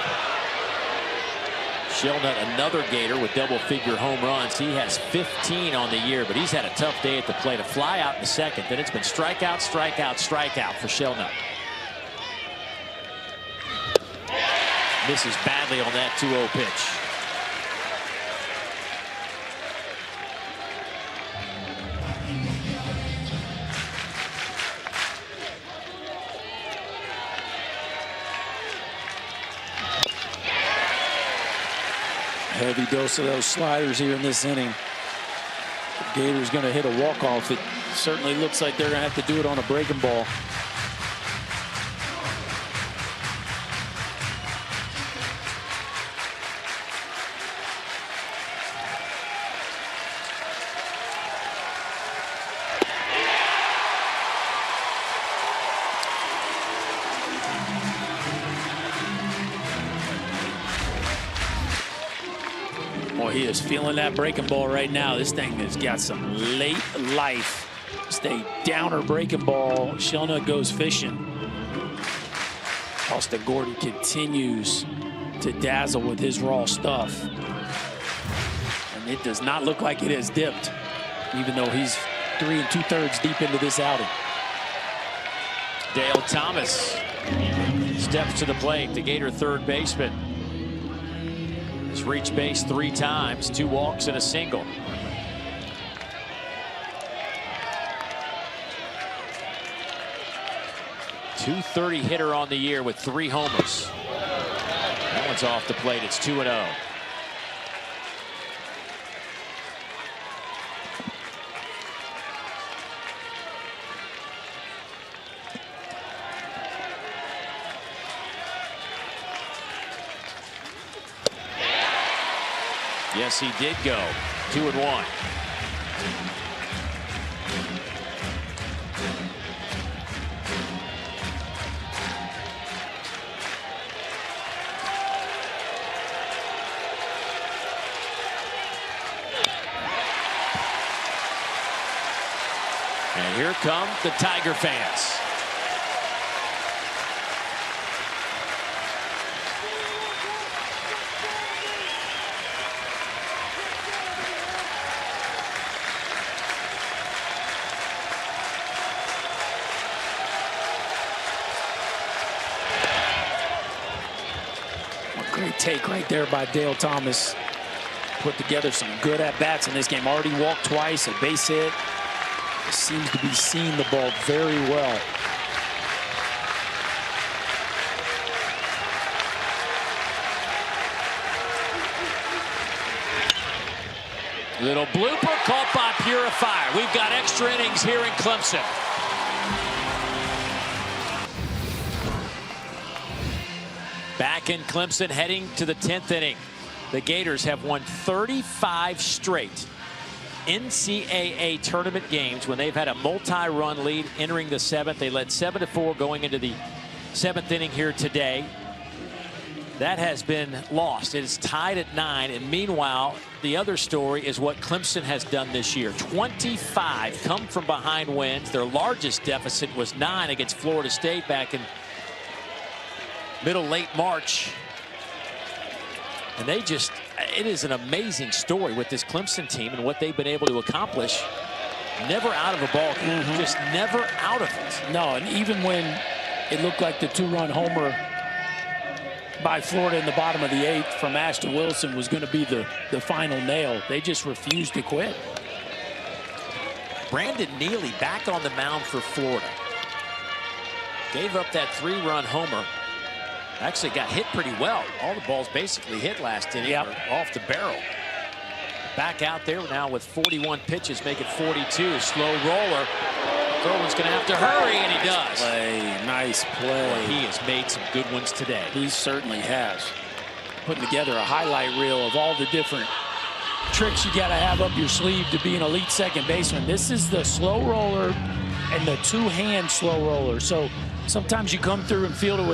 [SPEAKER 1] Shelnut, another Gator with double-figure home runs. He has 15 on the year, but he's had a tough day at the plate. A fly out in the second. Then it's been strikeout, strikeout, strikeout for Shelnut. Misses badly on that 2-0 pitch.
[SPEAKER 2] Heavy dose of those sliders here in this inning. The Gators going to hit a walk-off. It certainly looks like they're going to have to do it on a breaking ball. Boy, he is feeling that breaking ball right now. This thing has got some late life. Just a downer breaking ball. Shelnut goes fishing. Austin Gordon continues to dazzle with his raw stuff. And it does not look like it has dipped, even though he's 3 2/3 deep into this outing.
[SPEAKER 1] Dale Thomas steps to the plate. The Gator third baseman has reached base 3 times, 2 walks and a single. .230 hitter on the year with 3 homers. That That's off the plate. It's 2-0. Yes, he did go. 2-1. And here come the Tiger fans.
[SPEAKER 2] Great take right there by Dale Thomas. Put together some good at-bats in this game. Already walked twice, a base hit. Seems to be seeing the ball very well.
[SPEAKER 1] Little blooper caught by Purifier. We've got extra innings here in Clemson. Back in Clemson, heading to the 10th inning. The Gators have won 35 straight NCAA tournament games when they've had a multi-run lead entering the 7th. They led 7-4 going into the 7th inning here today. That has been lost. It is tied at 9. And meanwhile, the other story is what Clemson has done this year. 25 come from behind wins. Their largest deficit was 9 against Florida State back in late March. And they just, it is an amazing story with this Clemson team and what they've been able to accomplish. Never out of a ball game, just never out of it.
[SPEAKER 2] No, and even when it looked like the 2-run homer by Florida in the bottom of the 8th from Ashton Wilson was going to be the final nail, they just refused to quit.
[SPEAKER 1] Brandon Neely back on the mound for Florida. Gave up that 3-run homer. Actually got hit pretty well. All the balls basically hit last inning off the barrel. Back out there now with 41 pitches, make it 42. Slow roller. Thrower's going to have to hurry, and he does.
[SPEAKER 2] Nice play.
[SPEAKER 1] Well, he has made some good ones today.
[SPEAKER 2] He certainly has. Putting together a highlight reel of all the different tricks you got to have up your sleeve to be an elite second baseman. This is the slow roller and the two-hand slow roller. So sometimes you come through and field it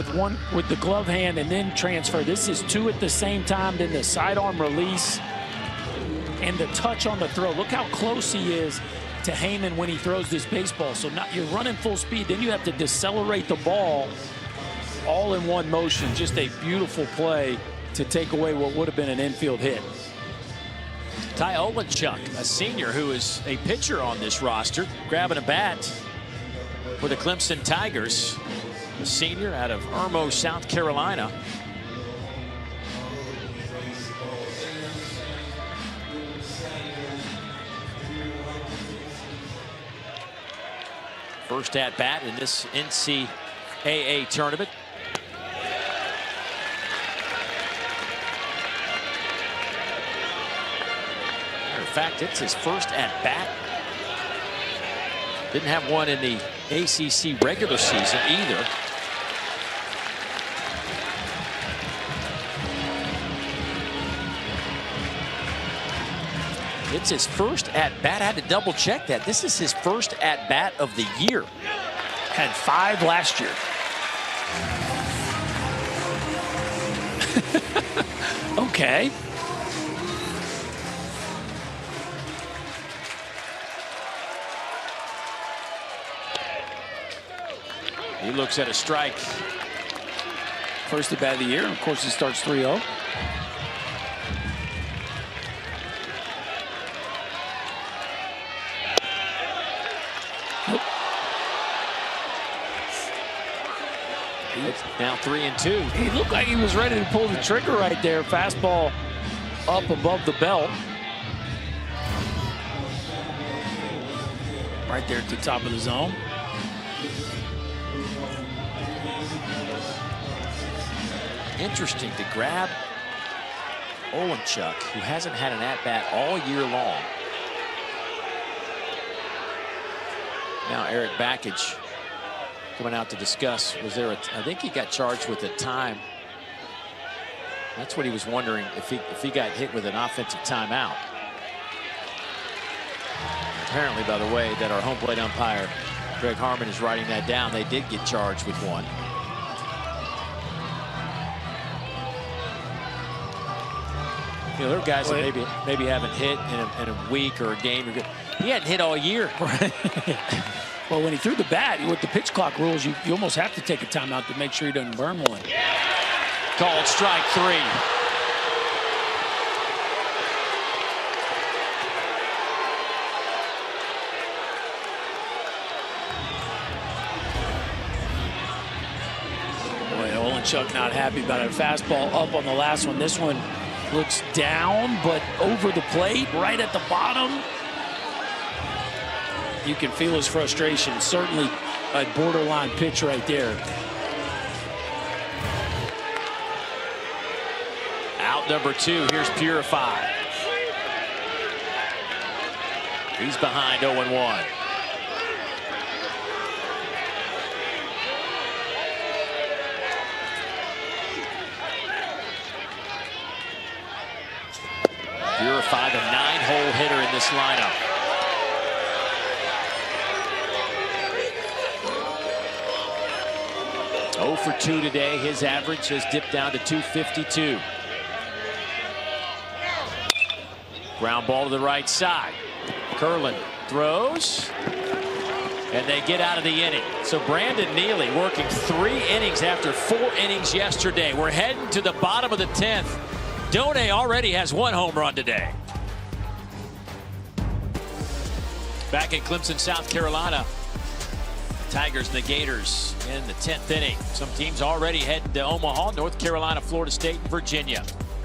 [SPEAKER 2] with the glove hand and then transfer. This is 2 at the same time, then the sidearm release and the touch on the throw. Look how close he is to Heyman when he throws this baseball. So now you're running full speed, then you have to decelerate the ball all in one motion. Just a beautiful play to take away what would have been an infield hit.
[SPEAKER 1] Ty Olenchuk, a senior who is a pitcher on this roster, grabbing a bat for the Clemson Tigers. A senior out of Irmo, South Carolina. First at bat in this NCAA tournament. Matter of fact, it's his first at bat. Didn't have one in the ACC regular season either. It's his first at bat. I had to double check that. This is his first at bat of the year.
[SPEAKER 2] Had 5 last year. Okay.
[SPEAKER 1] He looks at a strike.
[SPEAKER 2] First at bat of the year. Of course, he starts 3-0.
[SPEAKER 1] It's now 3-2.
[SPEAKER 2] He looked like he was ready to pull the trigger right there. Fastball up above the belt. Right there at the top of the zone.
[SPEAKER 1] interesting to grab Olenchuk, who hasn't had an at-bat all year long. Now Eric Backage coming out to discuss. Was there I think he got charged with a time. That's what he was wondering, if he got hit with an offensive timeout. Apparently, by the way, that our home plate umpire Greg Harmon is writing that down. They did get charged with one. You know, there are guys that maybe haven't hit in a week or a game. He hadn't hit all year.
[SPEAKER 2] Well, when he threw the bat, with the pitch clock rules, you almost have to take a timeout to make sure he doesn't burn one.
[SPEAKER 1] Called strike 3.
[SPEAKER 2] Boy, Olenchuk not happy about it. Fastball up on the last one. This one looks down, but over the plate, right at the bottom. You can feel his frustration. Certainly a borderline pitch right there.
[SPEAKER 1] Out number 2. Here's Purify. He's behind 0-1. Purify, the 9-hole hitter in this lineup. Oh for 2 today. His average has dipped down to 252. Ground ball to the right side. Curlin throws, and they get out of the inning. So Brandon Neely working 3 innings after 4 innings yesterday. We're heading to the bottom of the 10th. Donay already has 1 home run today. Back in Clemson, South Carolina, Tigers and the Gators in the 10th inning. Some teams already heading to Omaha, North Carolina, Florida State, and Virginia.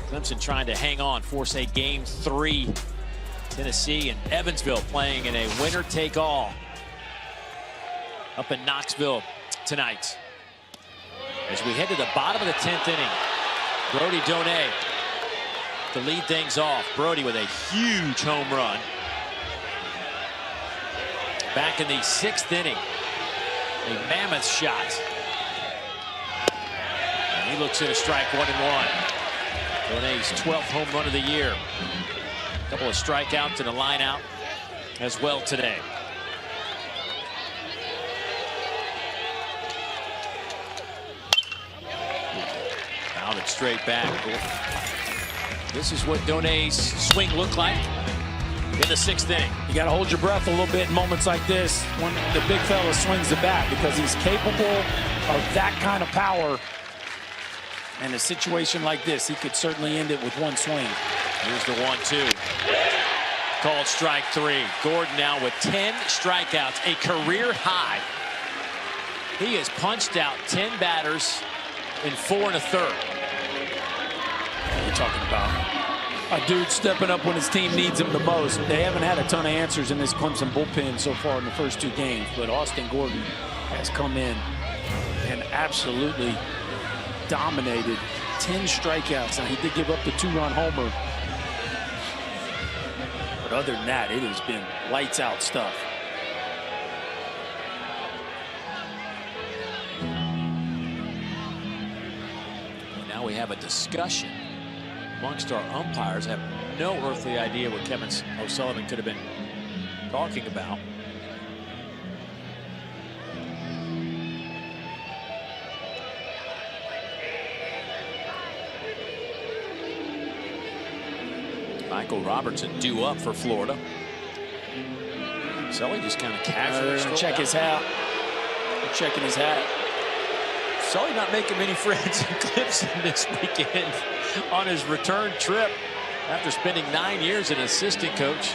[SPEAKER 1] Clemson trying to hang on, force a Game 3. Tennessee and Evansville playing in a winner-take-all up in Knoxville tonight. As we head to the bottom of the 10th inning, Brody Donay to lead things off. Brody with a huge home run. Back in the 6th inning, a mammoth shot. And he looks at a strike, 1-1. Donay's 12th home run of the year. A couple of strikeouts and a line out as well today. Out straight back. This is what Donay's swing looked like in the 6th inning.
[SPEAKER 2] You got to hold your breath a little bit in moments like this when the big fella swings the bat, because he's capable of that kind of power. In a situation like this, he could certainly end it with 1 swing.
[SPEAKER 1] Here's the 1-2. Called strike 3. Gordon now with 10 strikeouts, a career high. He has punched out 10 batters in 4 1/3.
[SPEAKER 2] You're talking about a dude stepping up when his team needs him the most. They haven't had a ton of answers in this Clemson bullpen so far in the first 2 games, but Austin Gordon has come in and absolutely dominated. 10 strikeouts. Now, he did give up the 2-run homer, but other than that, it has been lights out stuff.
[SPEAKER 1] And now we have a discussion amongst our umpires. Have no earthly idea what Kevin O'Sullivan could have been talking about. Michael Robertson due up for Florida. Sully just kind of casually
[SPEAKER 2] check his hat. Checking his hat.
[SPEAKER 1] Sully not making many friends in Clemson this weekend on his return trip after spending 9 years as an assistant coach.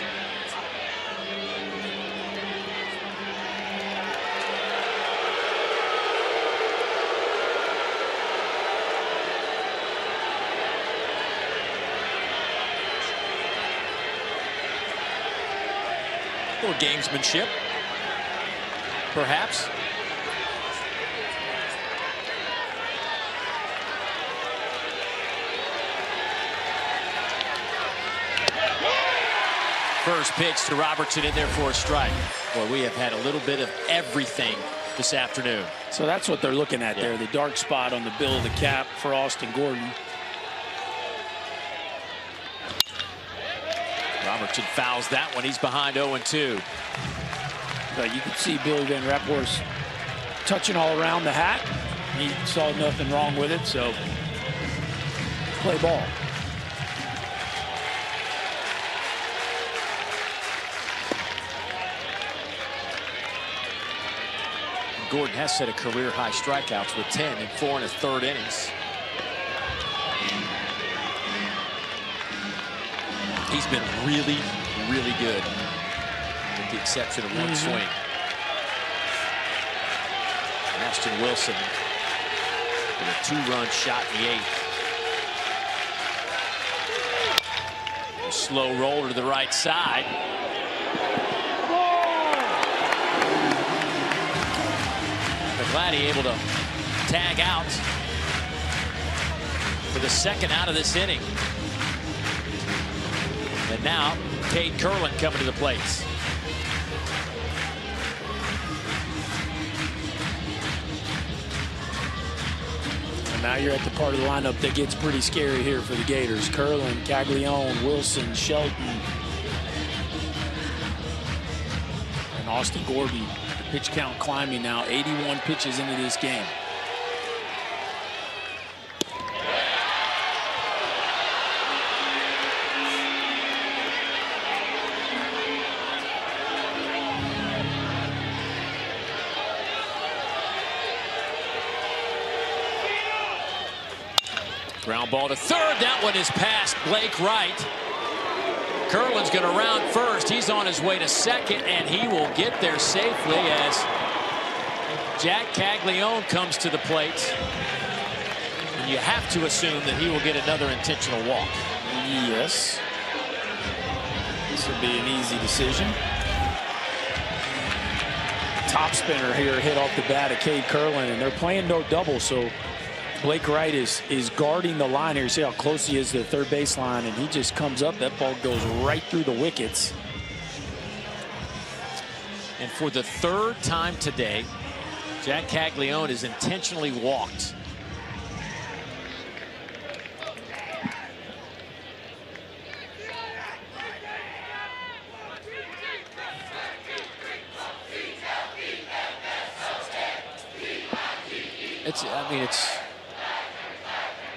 [SPEAKER 1] A little gamesmanship, perhaps. first pitch to Robertson in there for a strike. Well, we have had a little bit of everything this afternoon.
[SPEAKER 2] So that's what they're looking at there, the dark spot on the bill of the cap for Austin Gordon.
[SPEAKER 1] Robertson fouls that one. He's behind 0-2.
[SPEAKER 2] But you can see Billy Van Rapphorst touching all around the hat. He saw nothing wrong with it, so play ball.
[SPEAKER 1] Gordon has set a career-high strikeouts with 10 in 4 1/3 innings. He's been really, really good, with the exception of one swing. Ashton Wilson with a 2-run shot in the 8th. A slow roller to the right side. Glady able to tag out for the second out of this inning. And now Cade Curlin coming to the plate.
[SPEAKER 2] And now you're at the part of the lineup that gets pretty scary here for the Gators. Curlin, Caglione, Wilson, Shelton, and Austin Gordon. Pitch count climbing now, 81 pitches into this game.
[SPEAKER 1] Ground ball to third. That one is past Blake Wright. Curlin's going to round first. He's on his way to second, and he will get there safely as Jack Caglione comes to the plate. And you have to assume that he will get another intentional walk.
[SPEAKER 2] Yes. This will be an easy decision. Top spinner here hit off the bat of Cade Curlin, and they're playing no double, so Blake Wright is guarding the line here. See how close he is to the third baseline, and he just comes up. That ball goes right through the wickets.
[SPEAKER 1] And for the third time today, Jack Caglione is intentionally walked.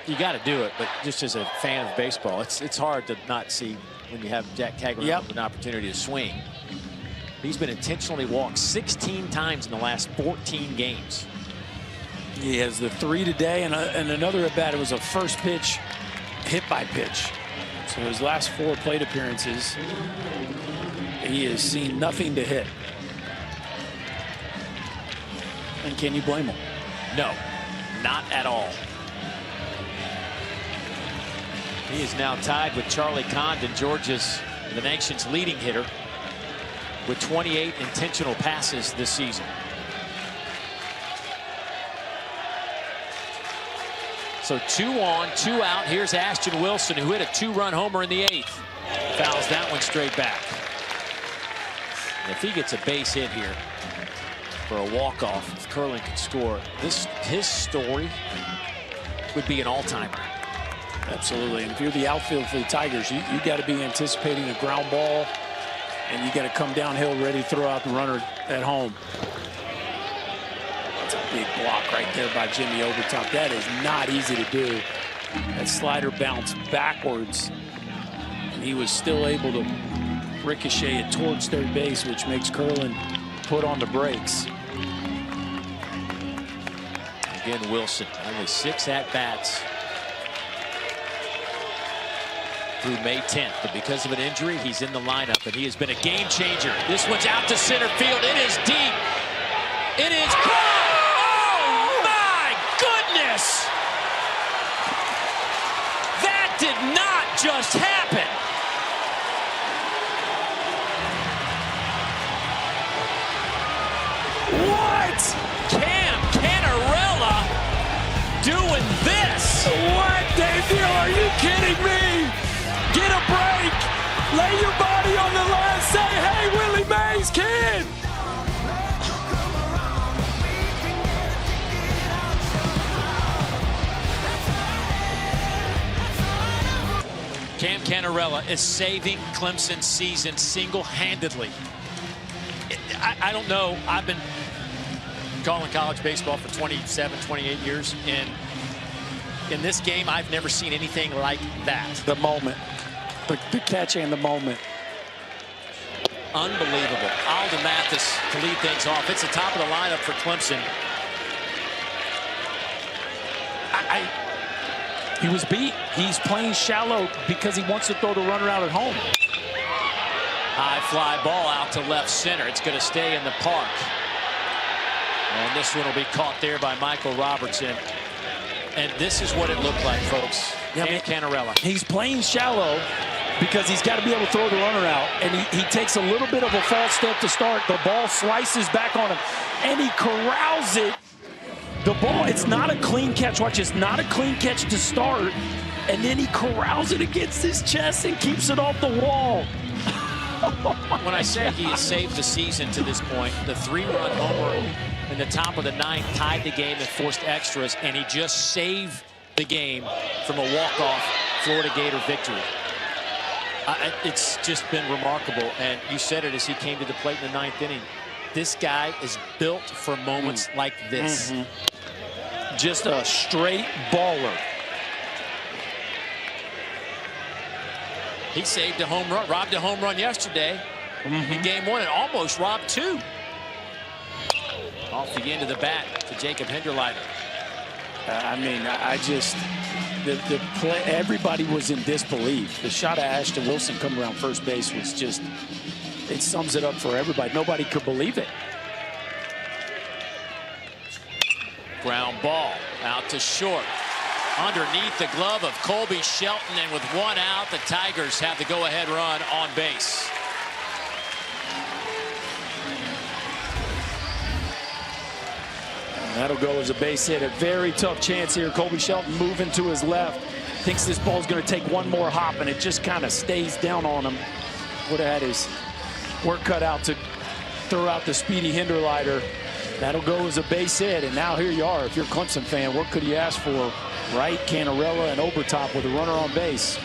[SPEAKER 1] You got to do it, but just as a fan of baseball, it's hard to not see when you have Jack Caglione with an opportunity to swing. He's been intentionally walked 16 times in the last 14 games.
[SPEAKER 2] He has the 3 today, and another at bat. It was a first pitch hit by pitch. So his last 4 plate appearances, he has seen nothing to hit. And can you blame him?
[SPEAKER 1] No, not at all. He is now tied with Charlie Condon, the nation's leading hitter, with 28 intentional passes this season. So 2 on, 2 out. Here's Ashton Wilson, who hit a 2-run homer in the 8th. Fouls that one straight back. And if he gets a base hit here for a walk-off, if Curlin could score, his story would be an all-timer.
[SPEAKER 2] Absolutely. And if you're the outfield for the Tigers, you got to be anticipating a ground ball, and you got to come downhill ready to throw out the runner at home. That's a big block right there by Jimmy Overtop. That is not easy to do. That slider bounced backwards, and he was still able to ricochet it towards third base, which makes Curlin put on the brakes.
[SPEAKER 1] Again, Wilson, only 6 at-bats through May 10th, but because of an injury, he's in the lineup, and he has been a game changer. This one's out to center field. It is deep. It is gone. Oh, my goodness! That did not just happen. What? Cam Canarella doing this?
[SPEAKER 2] What, Dave Deal? Are you kidding me? Get a break. Lay your body on the line.
[SPEAKER 1] Cam Canarella is saving Clemson's season single-handedly. I don't know. I've been calling college baseball for 27, 28 years. And in this game, I've never seen anything like that.
[SPEAKER 2] The moment. The catch and the moment.
[SPEAKER 1] Unbelievable. Alden Mathis to lead things off. It's the top of the lineup for Clemson.
[SPEAKER 2] He was beat. He's playing shallow because he wants to throw the runner out at home.
[SPEAKER 1] High fly ball out to left center. It's going to stay in the park. And this one will be caught there by Michael Robertson. And this is what it looked like, folks.
[SPEAKER 2] Yeah,
[SPEAKER 1] Canarella.
[SPEAKER 2] He's playing shallow because he's got to be able to throw the runner out. And he takes a little bit of a false step to start. The ball slices back on him. And he corrals it. The ball, it's not a clean catch. Watch, it's not a clean catch to start. And then he corrals it against his chest and keeps it off the wall.
[SPEAKER 1] When I say he has saved the season to this point, the 3-run homer in the top of the ninth tied the game and forced extras, and he just saved the game from a walk-off Florida Gator victory. It's just been remarkable, and you said it as he came to the plate in the ninth inning. This guy is built for moments like this.
[SPEAKER 2] Just a straight baller.
[SPEAKER 1] He saved a home run, robbed a home run yesterday in game one, and almost robbed two. Off the end of the bat to Jacob Hinderleiter.
[SPEAKER 2] I mean, I just, the play, everybody was in disbelief. The shot of Ashton Wilson coming around first base was just, it sums it up for everybody. Nobody could believe it.
[SPEAKER 1] Ground ball out to short. Underneath the glove of Colby Shelton, and with one out, the Tigers have the go-ahead run on base.
[SPEAKER 2] And that'll go as a base hit. A very tough chance here. Colby Shelton moving to his left. Thinks this ball's going to take one more hop, and it just kind of stays down on him. Would have had his work cut out to throw out the speedy Hinderleiter. That'll go as a base hit, and now here you are. If you're a Clemson fan, what could you ask for? Right, Canarella, and Obertop with a runner on base.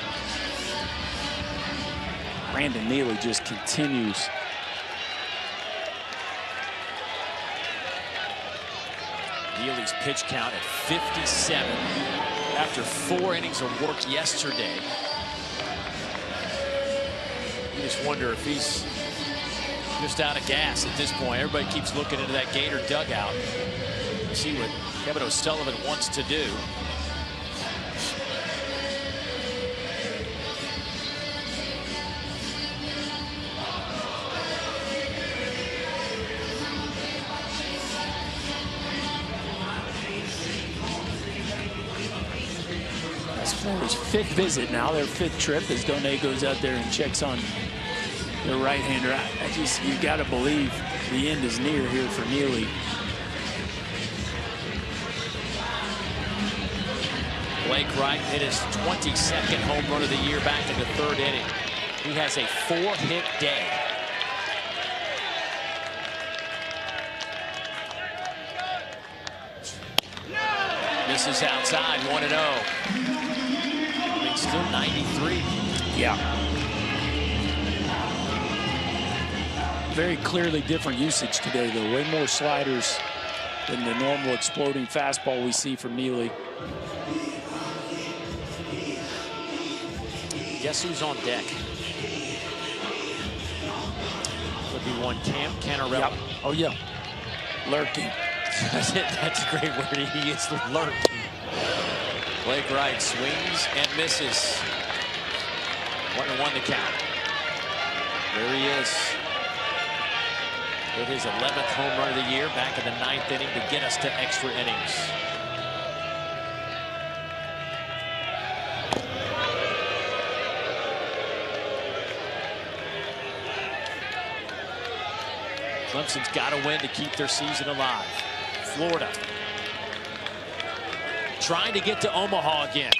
[SPEAKER 2] Brandon Neely just continues.
[SPEAKER 1] Neely's pitch count at 57 after 4 innings of work yesterday. You just wonder if he's just out of gas at this point. Everybody keeps looking into that Gator dugout to see what Kevin O'Sullivan wants to do.
[SPEAKER 2] That's Florida's 5th visit now, their 5th trip, as Donay goes out there and checks on the right-hander. I just, you got to believe the end is near here for Neely.
[SPEAKER 1] Blake Wright hit his 22nd home run of the year back in the 3rd inning. He has a 4-hit day. Misses outside, 1-0. I mean, still 93.
[SPEAKER 2] Yeah. Very clearly different usage today, though. Way more sliders than the normal exploding fastball we see from Neely.
[SPEAKER 1] Guess who's on deck? Would be one Cam Canarella.
[SPEAKER 2] Yep. Oh, yeah. Lurking.
[SPEAKER 1] That's a great word. He is lurking. Blake Wright swings and misses. 1-1 to count. There he is. With his 11th home run of the year back in the 9th inning to get us to extra innings. Clemson's got to win to keep their season alive. Florida trying to get to Omaha again.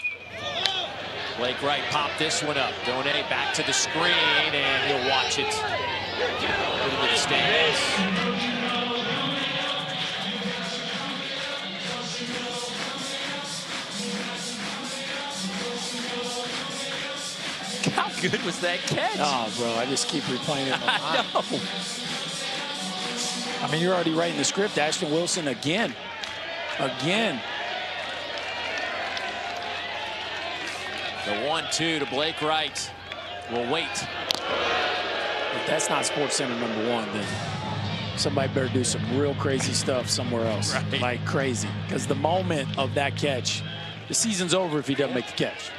[SPEAKER 1] Blake Wright popped this one up. Donay back to the screen, and he'll watch it. Put into the stands. How good was that catch?
[SPEAKER 2] Oh, bro, I just keep replaying it in my
[SPEAKER 1] I
[SPEAKER 2] mind.
[SPEAKER 1] know.
[SPEAKER 2] I mean, you're already writing the script. Ashton Wilson again. Again.
[SPEAKER 1] The 1-2 to Blake Wright. We'll wait.
[SPEAKER 2] If that's not SportsCenter #1, then somebody better do some real crazy stuff somewhere else.
[SPEAKER 1] Right.
[SPEAKER 2] Like crazy. Because the moment of that catch, the season's over if he doesn't make the catch.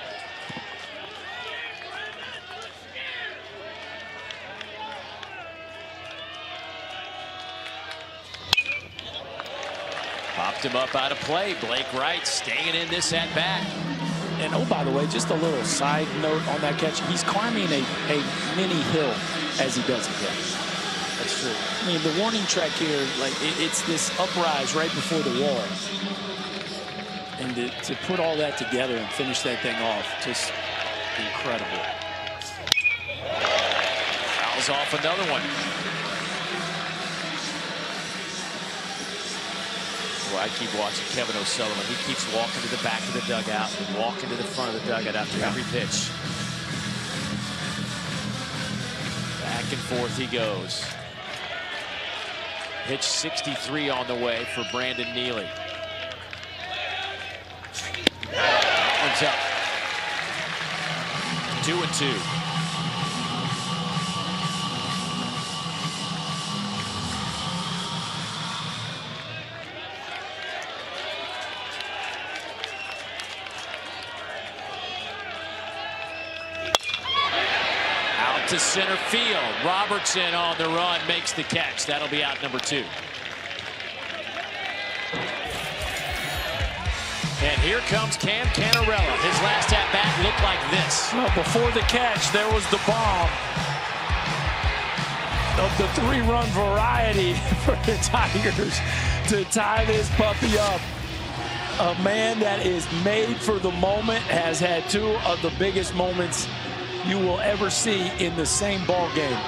[SPEAKER 1] Popped him up out of play. Blake Wright staying in this at bat.
[SPEAKER 2] And oh, by the way, just a little side note on that catch. He's climbing a mini hill as he does it. That's true. I mean, the warning track here, like it's this uprise right before the wall. And to put all that together and finish that thing off, just incredible.
[SPEAKER 1] Fouls off another one. Well, I keep watching Kevin O'Sullivan. He keeps walking to the back of the dugout and walking to the front of the dugout after every pitch. Back and forth he goes. Pitch 63 on the way for Brandon Neely. That one's up. 2-2. To center field. Robertson on the run makes the catch. That'll be out #2. And here comes Cam Canarella. His last at bat looked like this.
[SPEAKER 2] Well, before the catch, there was the bomb of the 3-run variety for the Tigers to tie this puppy up. A man that is made for the moment has had 2 of the biggest moments you will ever see in the same ball game.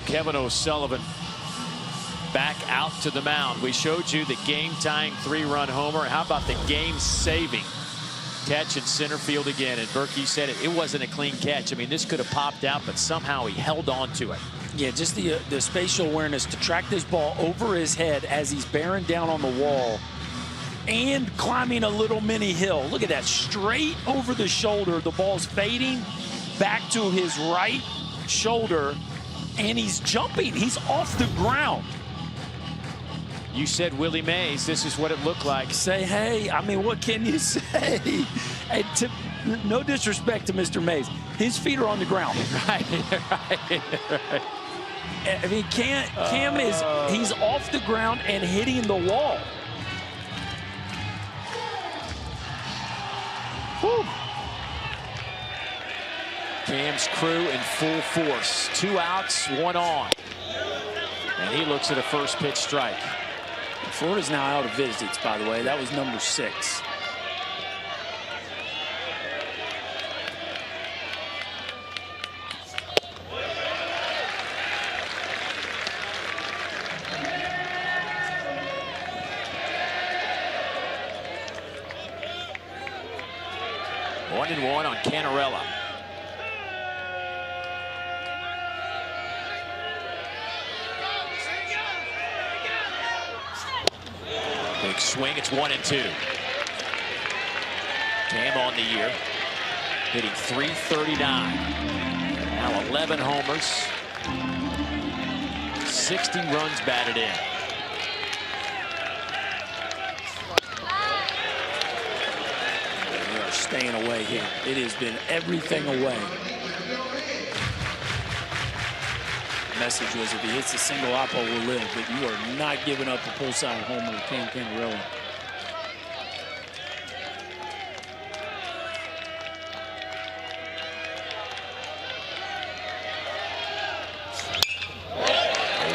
[SPEAKER 1] Kevin O'Sullivan back out to the mound. We showed you the game-tying 3-run homer. How about the game-saving catch in center field again? And Berkey said it wasn't a clean catch. I mean, this could have popped out, but somehow he held on to it.
[SPEAKER 2] Yeah, just the spatial awareness to track this ball over his head as he's bearing down on the wall and climbing a little mini hill. Look at that, straight over the shoulder. The ball's fading back to his right shoulder, and he's jumping. He's off the ground.
[SPEAKER 1] You said Willie Mays, this is what it looked like.
[SPEAKER 2] Say, hey, I mean, what can you say? And no disrespect to Mr. Mays. His feet are on the ground.
[SPEAKER 1] Right.
[SPEAKER 2] I mean, Cam he's off the ground and hitting the wall. Whew.
[SPEAKER 1] Cam's crew in full force. 2 outs, 1 on. And he looks at a first pitch strike.
[SPEAKER 2] Florida's now out of visits, by the way. That was #6.
[SPEAKER 1] One and one on Canarella. Big swing, it's 1-2. Cam on the year, hitting .339. Now 11 homers, 60 runs batted in.
[SPEAKER 2] They are staying away here. It has been everything away. Message was, if he hits a single, Oppo will live, but you are not giving up a pull-side homer to Cam Canarella.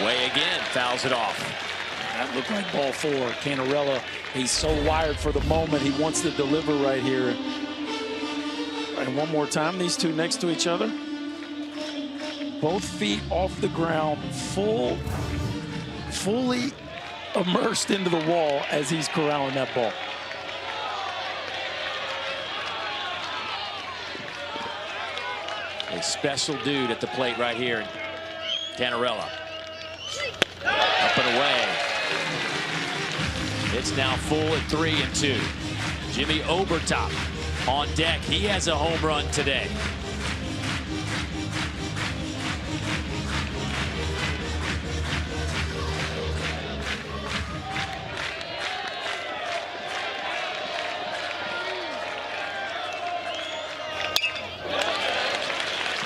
[SPEAKER 1] Away again, fouls it off.
[SPEAKER 2] That looked like ball 4. Canarella, he's so wired for the moment. He wants to deliver right here. And one more time, these two next to each other. both feet off the ground, fully immersed into the wall as he's corralling that ball.
[SPEAKER 1] A special dude at the plate right here. Canarella. Up and away. It's now full at 3-2. Jimmy Obertop on deck. He has a home run today.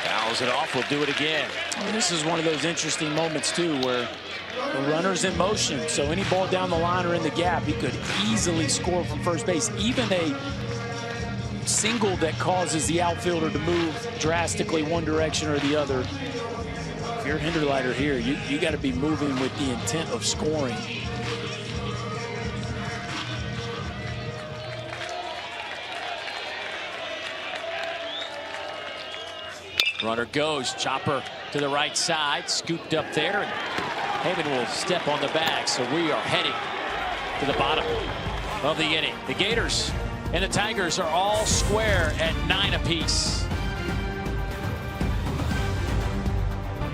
[SPEAKER 1] Fouls it off. We'll do it again.
[SPEAKER 2] And this is one of those interesting moments, too, where the runner's in motion. So any ball down the line or in the gap, he could easily score from first base. Even a single that causes the outfielder to move drastically one direction or the other. If you're Hinderleiter here, you got to be moving with the intent of scoring.
[SPEAKER 1] Runner goes, chopper to the right side, scooped up there, and Heyman will step on the bag. So we are heading to the bottom of the inning. The Gators and the Tigers are all square at 9 apiece.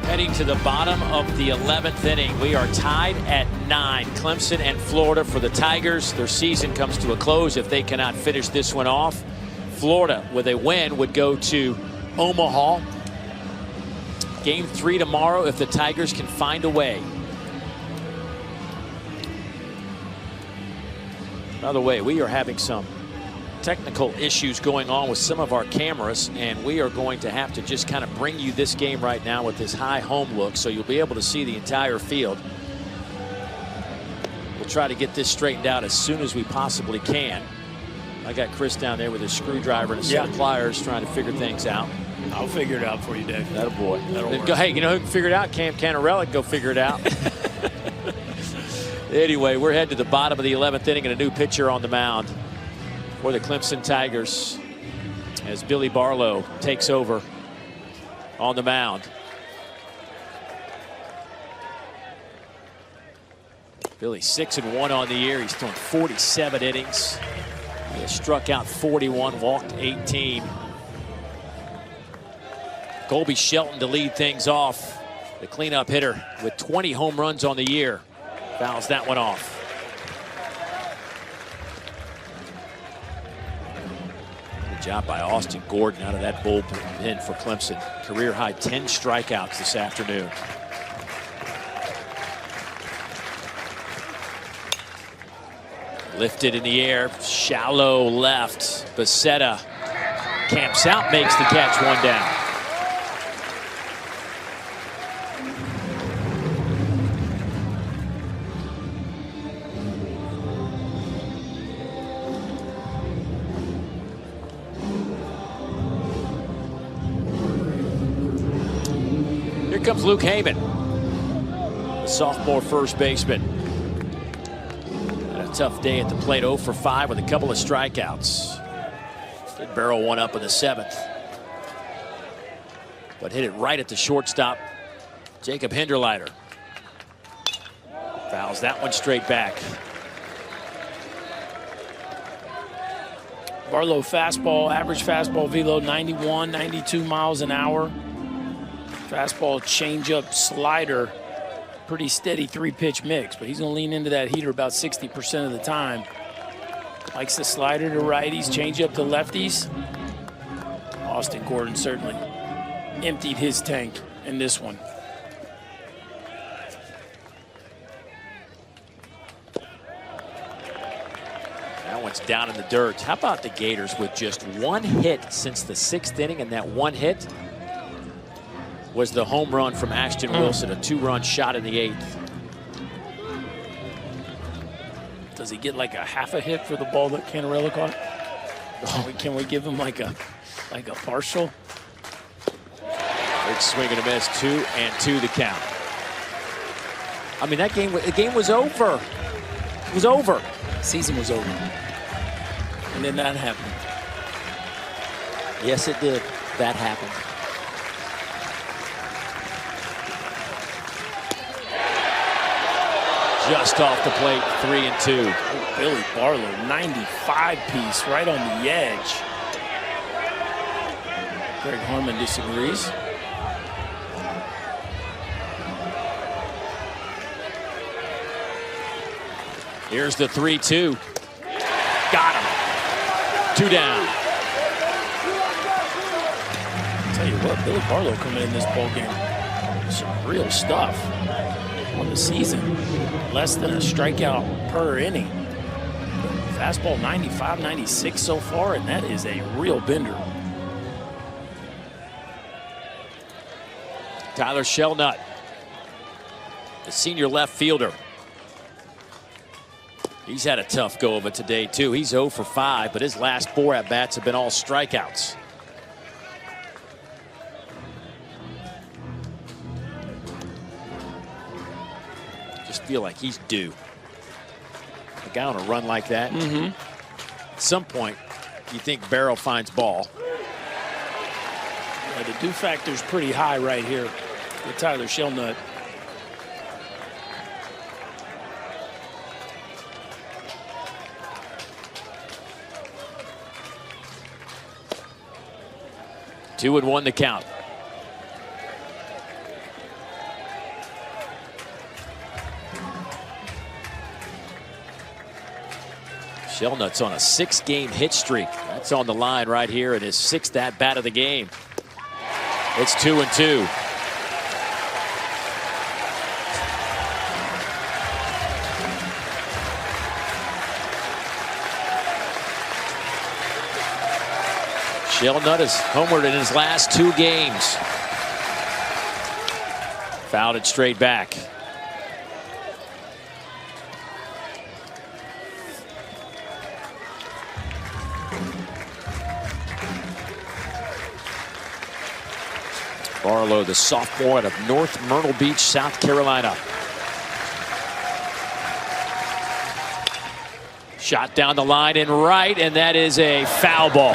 [SPEAKER 1] Heading to the bottom of the 11th inning. We are tied at 9. Clemson and Florida for the Tigers. Their season comes to a close if they cannot finish this one off. Florida, with a win, would go to Omaha. Game 3 tomorrow if the Tigers can find a way. By the way, we are having some technical issues going on with some of our cameras, and we are going to have to just kind of bring you this game right now with this high home look, so you'll be able to see the entire field. We'll try to get this straightened out as soon as we possibly can. I got Chris down there with his screwdriver and a set of pliers trying to figure things out.
[SPEAKER 2] I'll figure it out for you, Dave.
[SPEAKER 1] That'll boy.
[SPEAKER 2] That'll work.
[SPEAKER 1] Hey, you know who can figure it out? Cam Canarella can go figure it out. Anyway, we're heading to the bottom of the 11th inning and a new pitcher on the mound for the Clemson Tigers as Billy Barlow takes over on the mound. Billy 6-1 on the year. He's thrown 47 innings. He has struck out 41, walked 18. Colby Shelton to lead things off. The cleanup hitter with 20 home runs on the year. Fouls that one off. Good job by Austin Gordon out of that bullpen for Clemson. Career high 10 strikeouts this afternoon. Lifted in the air, shallow left. Becerra camps out, makes the catch, one down. Here comes Luke Heyman, the sophomore first baseman. Had a tough day at the plate, 0 for 5 with a couple of strikeouts. Did barrel one up in the 7th, but hit it right at the shortstop, Jacob Hinderleiter. Fouls that one straight back.
[SPEAKER 2] Barlow fastball, average fastball velo 91, 92 miles an hour. Fastball, changeup, slider, pretty steady 3-pitch mix, but he's going to lean into that heater about 60% of the time. Likes the slider to righties, changeup to lefties. Austin Gordon certainly emptied his tank in this one.
[SPEAKER 1] That one's down in the dirt. How about the Gators with just one hit since the 6th inning, and that one hit was the home run from Ashton Wilson, a 2-run shot in the 8th.
[SPEAKER 2] Does he get like a half a hit for the ball that Canarella caught? Can we give him like a partial?
[SPEAKER 1] Big swing and a miss, 2-2 the count. I mean, the game was over. It was over.
[SPEAKER 2] Season was over. And then that happened.
[SPEAKER 1] Yes, it did. That happened. Just off the plate, 3-2.
[SPEAKER 2] Billy Barlow, 95 piece right on the edge. Greg Harmon disagrees.
[SPEAKER 1] Here's the 3-2. Got him. 2 down.
[SPEAKER 2] I'll tell you what, Billy Barlow coming in this ball game, some real stuff on the season. Less than a strikeout per inning. Fastball 95, 96 so far, and that is a real bender.
[SPEAKER 1] Tyler Shelnut, the senior left fielder. He's had a tough go of it today, too. He's 0 for 5, but his last 4 at-bats have been all strikeouts. Just feel like he's due. A guy on a run like that. At some point, you think Barrow finds ball.
[SPEAKER 2] Yeah, the due factor's pretty high right here with Tyler Shelnut.
[SPEAKER 1] Two and 1 to count. Shelnut's on a 6-game hit streak. That's on the line right here in his 6th at-bat of the game. It's 2-2. Shelnut is homered in his last 2 games. Fouled it straight back. Barlow, the sophomore out of North Myrtle Beach, South Carolina. Shot down the line and right, and that is a foul ball.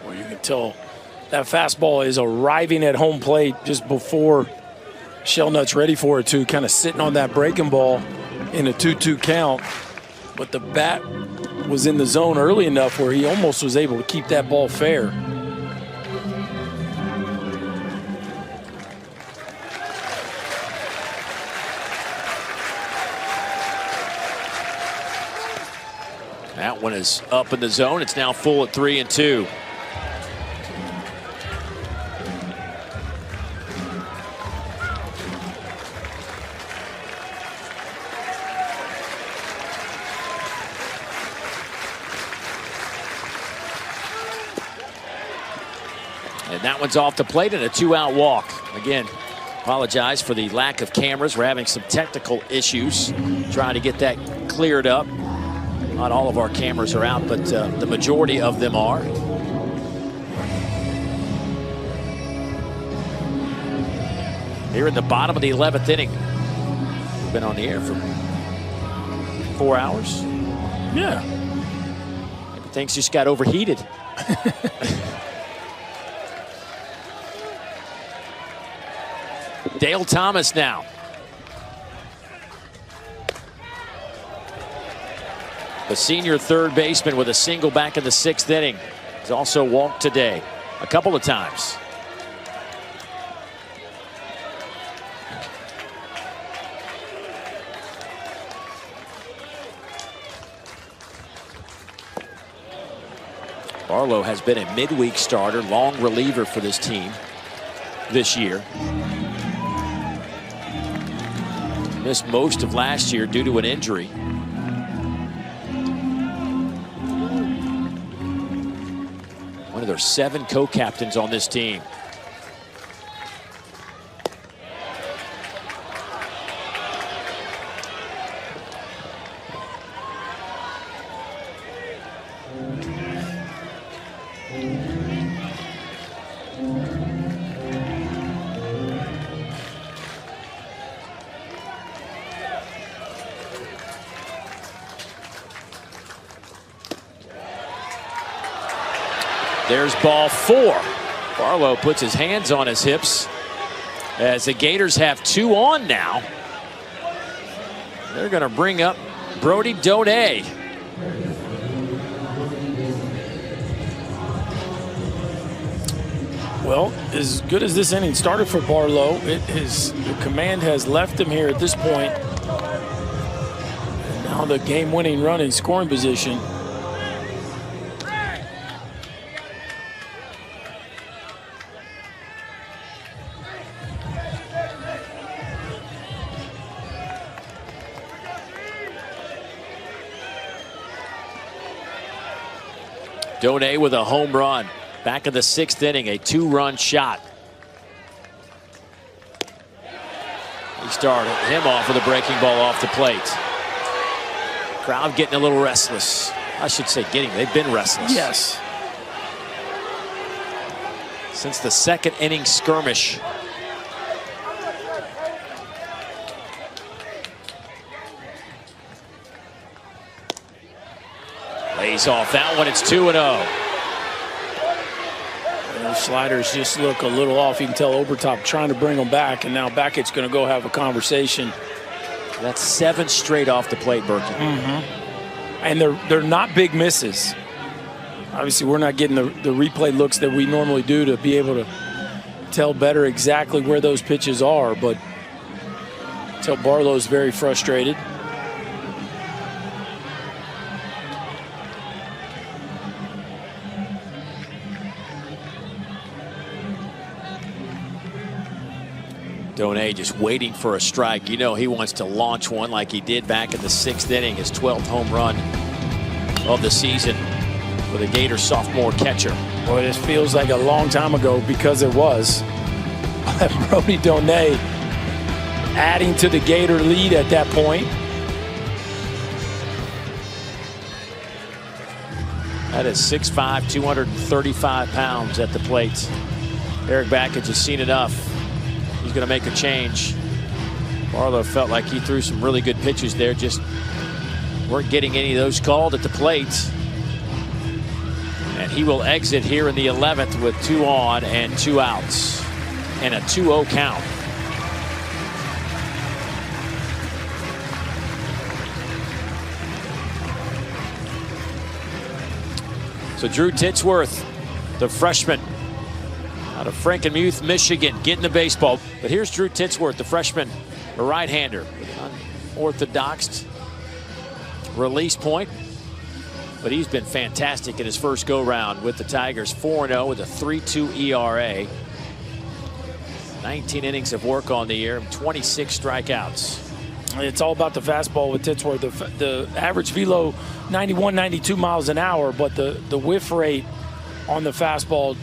[SPEAKER 2] Well, you can tell that fastball is arriving at home plate just before Shelnut's ready for it to, kind of sitting on that breaking ball in a 2-2 count. But the bat was in the zone early enough where he almost was able to keep that ball fair.
[SPEAKER 1] That one is up in the zone. It's now full at 3-2. And that one's off the plate and a 2-out walk. Again, apologize for the lack of cameras. We're having some technical issues trying to get that cleared up. Not all of our cameras are out, but the majority of them are. Here in the bottom of the 11th inning. We've been on the air for 4 hours.
[SPEAKER 2] Yeah.
[SPEAKER 1] Maybe things just got overheated. Dale Thomas now. The senior third baseman with a single back in the 6th inning. He's also walked today a couple of times. Barlow has been a midweek starter, long reliever for this team this year. Missed most of last year due to an injury. One of their 7 co-captains on this team. There's ball 4. Barlow puts his hands on his hips as the Gators have 2 on now. They're going to bring up Brody Donay.
[SPEAKER 2] Well, as good as this inning started for Barlow, the command has left him here at this point. And now the game-winning run in scoring position.
[SPEAKER 1] Donay with a home run. Back in the 6th inning, a 2-run shot. He started him off with a breaking ball off the plate. Crowd getting a little restless. I should say they've been restless.
[SPEAKER 2] Yes.
[SPEAKER 1] Since the 2nd inning skirmish. Lays off that one. It's 2-0.
[SPEAKER 2] Those sliders just look a little off. You can tell Obertop trying to bring them back, and now Beckett's going to go have a conversation.
[SPEAKER 1] That's 7 straight off the plate, Berkey.
[SPEAKER 2] And they're not big misses. Obviously, we're not getting the replay looks that we normally do to be able to tell better exactly where those pitches are, but tell Barlow's very frustrated.
[SPEAKER 1] Donay just waiting for a strike. You know he wants to launch one like he did back in the 6th inning, his 12th home run of the season for the Gator sophomore catcher.
[SPEAKER 2] Boy, this feels like a long time ago because it was. Brody Donay adding to the Gator lead at that point.
[SPEAKER 1] That is 6'5", 235 pounds at the plate. Eric Backett has seen enough. He's going to make a change. Barlow felt like he threw some really good pitches there, just weren't getting any of those called at the plate. And he will exit here in the 11th with 2 on and 2 outs and a 2-0 count. So Drew Titsworth, the freshman out of Frankenmuth, Michigan, getting the baseball. But here's Drew Titsworth, the freshman, a right-hander with an unorthodox release point. But he's been fantastic in his first go-round with the Tigers. 4-0 with a 3.2 ERA. 19 innings of work on the year, 26 strikeouts.
[SPEAKER 2] It's all about the fastball with Titsworth. The average velo, 91, 92 miles an hour, but the whiff rate on the fastball,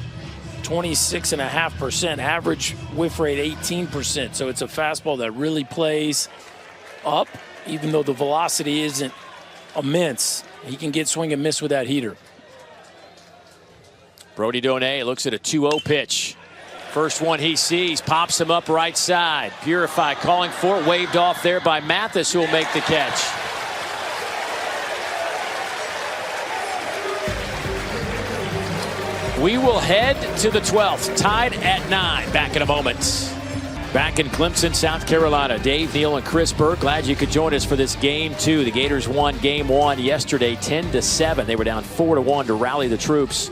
[SPEAKER 2] 26.5%. Average whiff rate, 18%. So it's a fastball that really plays up, even though the velocity isn't immense. He can get swing and miss with that heater.
[SPEAKER 1] Brody Donay looks at a 2-0 pitch. First one he sees, pops him up right side. Purify calling for it, waved off there by Mathis, who will make the catch. We will head to the 12th, tied at 9. Back in a moment. Back in Clemson, South Carolina, Dave Neal and Chris Burke, glad you could join us for this game 2. The Gators won game 1 yesterday, 10-7. They were down 4-1 to rally the troops.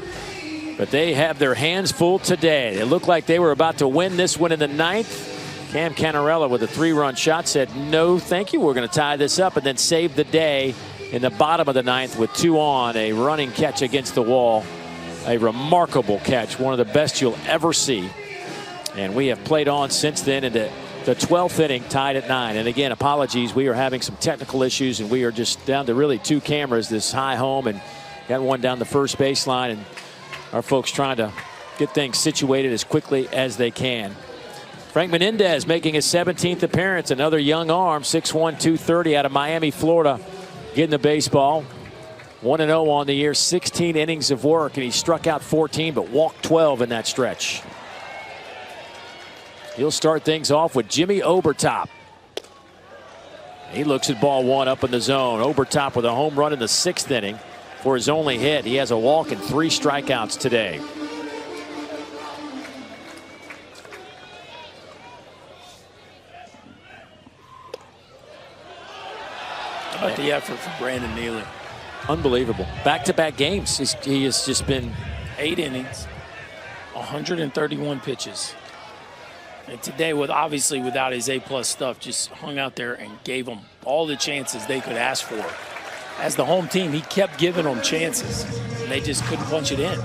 [SPEAKER 1] But they have their hands full today. It looked like they were about to win this one in the 9th. Cam Canarella with a 3-run shot said, no, thank you. We're going to tie this up, and then save the day in the bottom of the 9th with 2 on. A running catch against the wall. A remarkable catch, one of the best you'll ever see. And we have played on since then into the 12th inning, tied at 9. And again, apologies, we are having some technical issues, and we are just down to really 2 cameras this high home, and got one down the first baseline, and our folks trying to get things situated as quickly as they can. Frank Menendez making his 17th appearance, another young arm, 6'1", 230 out of Miami, Florida, getting the baseball. 1-0 on the year, 16 innings of work, and he struck out 14 but walked 12 in that stretch. He'll start things off with Jimmy Obertop. He looks at ball 1 up in the zone. Obertop with a home run in the 6th inning for his only hit. He has a walk and 3 strikeouts today.
[SPEAKER 2] How about the effort for Brandon Neely?
[SPEAKER 1] Unbelievable. Back-to-back games. He has just been
[SPEAKER 2] 8 innings, 131 pitches. And today, obviously without his A+ stuff, just hung out there and gave them all the chances they could ask for. As the home team, he kept giving them chances, and they just couldn't punch it in.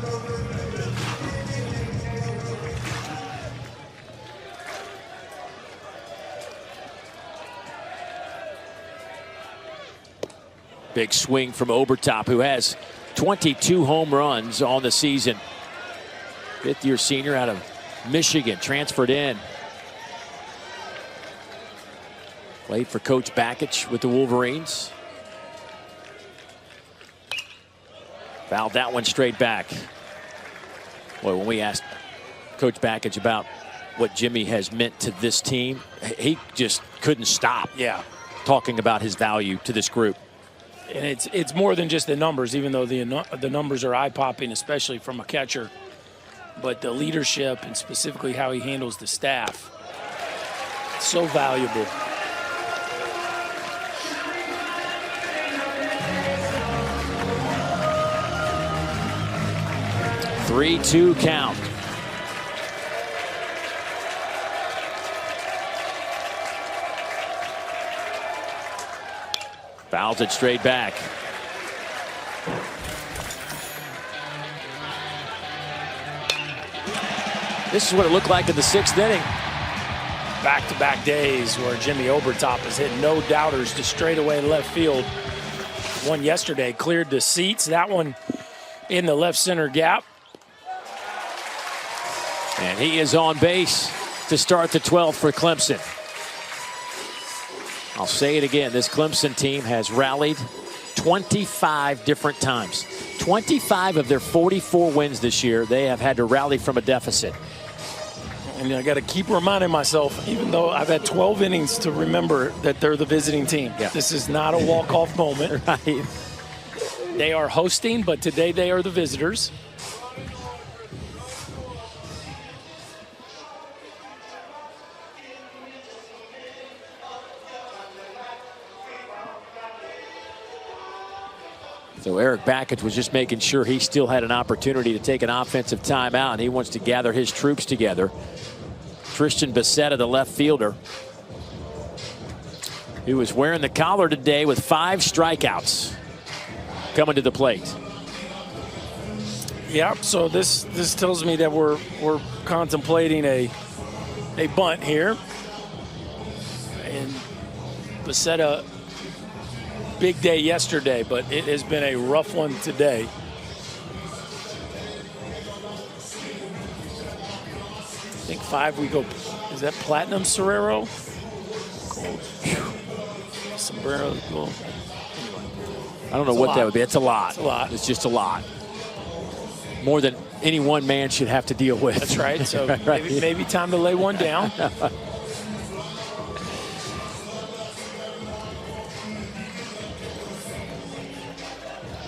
[SPEAKER 1] big swing from Obertop, who has 22 home runs on the season. Fifth-year senior out of Michigan, transferred in. Played for Coach Bakich with the Wolverines. Fouled that one straight back. Boy, when we asked Coach Bakich about what Jimmy has meant to this team, he just couldn't stop talking about his value to this group.
[SPEAKER 2] And it's more than just the numbers, even though the numbers are eye-popping, especially from a catcher. But the leadership and specifically how he handles the staff, so valuable.
[SPEAKER 1] Three-two count. Fouls it straight back. This is what it looked like in the sixth inning.
[SPEAKER 2] Back-to-back days where Jimmy Obertop has hit no doubters to straightaway left field. One yesterday cleared the seats. That one in the left center gap.
[SPEAKER 1] And he is on base to start the 12th for Clemson. I'll say it again, this Clemson team has rallied 25 different times. 25 of their 44 wins this year, they have had to rally from a deficit.
[SPEAKER 2] And I got to keep reminding myself, even though I've had 12 innings, to remember that they're the visiting team.
[SPEAKER 1] Yeah.
[SPEAKER 2] This is not a walk-off moment.
[SPEAKER 1] Right.
[SPEAKER 2] They are hosting, but today they are the visitors.
[SPEAKER 1] So Eric Bakich was just making sure he still had an opportunity to take an offensive timeout, and he wants to gather his troops together. Christian Becerra, the left fielder, who was wearing the collar today with 5 strikeouts, coming to the plate.
[SPEAKER 2] Yeah, so this tells me that we're contemplating a bunt here. And Becerra, big day yesterday, but it has been a rough one today. I think 5 we go. Is that Platinum Cerrero? Gold. Sombrero gold.
[SPEAKER 1] I don't know what that would be. It's a lot.
[SPEAKER 2] It's a lot.
[SPEAKER 1] It's just a lot. More than any one man should have to deal with.
[SPEAKER 2] That's right. So
[SPEAKER 1] right.
[SPEAKER 2] maybe time to lay one down.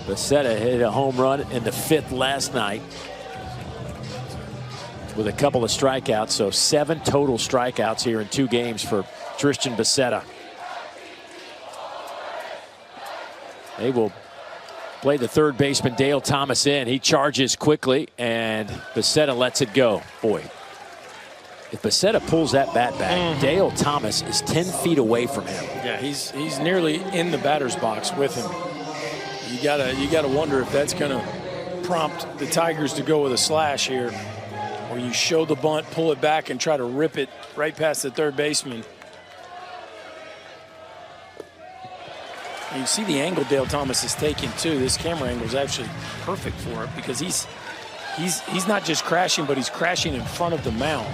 [SPEAKER 1] Becerra hit a home run in the 5th last night with a couple of strikeouts, so 7 total strikeouts here in 2 games for Christian Becerra. They will play the third baseman Dale Thomas in. He charges quickly, and Becerra lets it go. Boy, if Becerra pulls that bat back, Dale Thomas is 10 feet away from him.
[SPEAKER 2] Yeah, he's nearly in the batter's box with him. You gotta wonder if that's gonna prompt the Tigers to go with a slash here, where you show the bunt, pull it back, and try to rip it right past the third baseman. And you see the angle Dale Thomas is taking too. This camera angle is actually perfect for it because he's not just crashing, but he's crashing in front of the mound.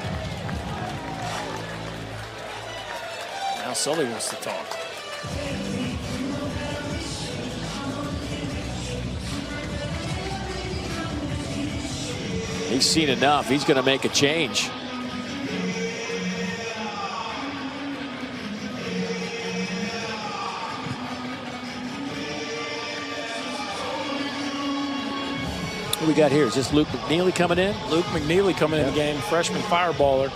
[SPEAKER 2] Now Sully wants to talk.
[SPEAKER 1] He's seen enough. He's going to make a change. What we got here? Is this Luke McNeely coming in?
[SPEAKER 2] Luke McNeely coming in the game, freshman fireballer.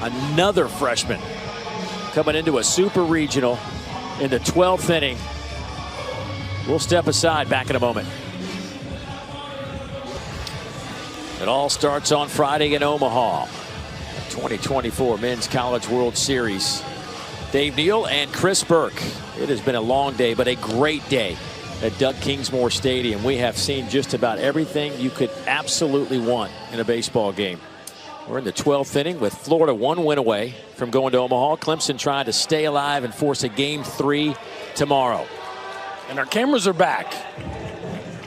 [SPEAKER 1] Another freshman coming into a super regional in the 12th inning We'll step aside. Back in a moment. It all starts on Friday in Omaha. 2024 Men's College World Series. Dave Neal and Chris Burke. It has been a long day, but a great day at Doug Kingsmore Stadium. We have seen just about everything you could absolutely want in a baseball game. We're in the 12th inning with Florida 1 win away from going to Omaha. Clemson trying to stay alive and force a Game 3 tomorrow.
[SPEAKER 2] And our cameras are back.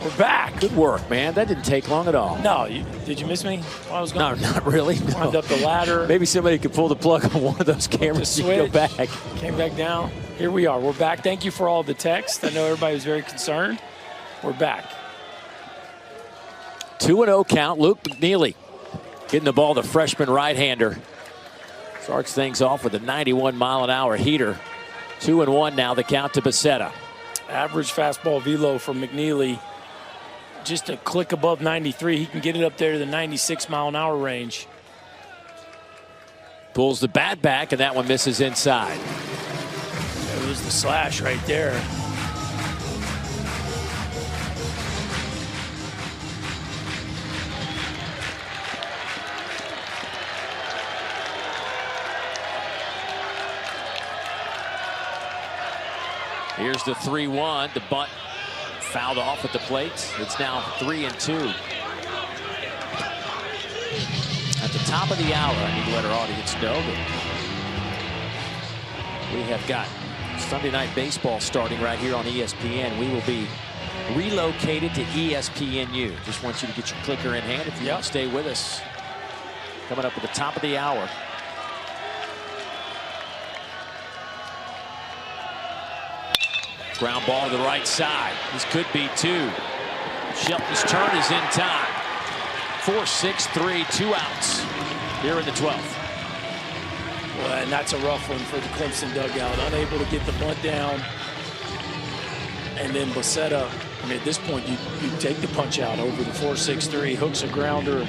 [SPEAKER 2] We're back.
[SPEAKER 1] Good work, man. That didn't take long at all.
[SPEAKER 2] No, did you miss me while I was gone?
[SPEAKER 1] No, not really. No.
[SPEAKER 2] Climbed up the ladder.
[SPEAKER 1] Maybe somebody could pull the plug on one of those cameras and go back.
[SPEAKER 2] Came back down. Here we are. We're back. Thank you for all the text. I know everybody was very concerned. We're back.
[SPEAKER 1] 2-0 count. Luke McNeely getting the ball to freshman right-hander. Starts things off with a 91-mile-an-hour heater. 2-1 now. The count to Becerra.
[SPEAKER 2] Average fastball velo from McNeely. Just a click above 93. He can get it up there to the 96-mile-an-hour range.
[SPEAKER 1] Pulls the bat back, and that one misses inside.
[SPEAKER 2] It was the slash right there.
[SPEAKER 1] Here's the 3-1. The bunt fouled off at the plate. It's now 3-2. At the top of the hour, I need to let our audience know that we have got Sunday Night Baseball starting right here on ESPN. We will be relocated to ESPNU. Just want you to get your clicker in hand if you want to stay with us. Coming up at the top of the hour. Ground ball to the right side. This could be two. Shelton's turn is in time. 4-6-3, 2 outs here in the 12th.
[SPEAKER 2] Well, and that's a rough one for the Clemson dugout. Unable to get the bunt down. And then Becerra, I mean, at this point, you take the punch out over the 4-6-3, hooks a grounder.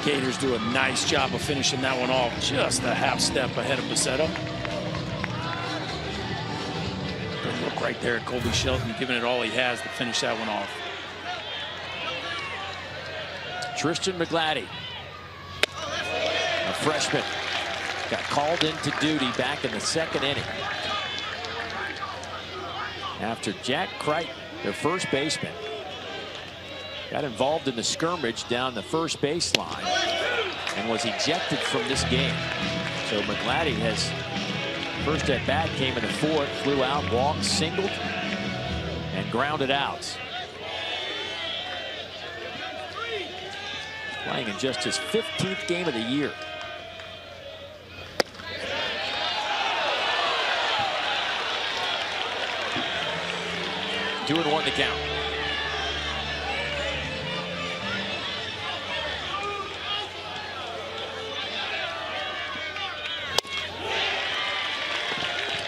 [SPEAKER 2] Gators do a nice job of finishing that one off. Just a half step ahead of Becerra. Look right there at Colby Shelton, giving it all he has to finish that one off.
[SPEAKER 1] Tristan McGladdy, a freshman, got called into duty back in the 2nd inning. After Jack Crichton, their first baseman, got involved in the skirmish down the first baseline and was ejected from this game. So McGladdy has first at bat, came in the 4th, flew out, walked, singled, and grounded out. Playing in just his 15th game of the year. Two and one to count.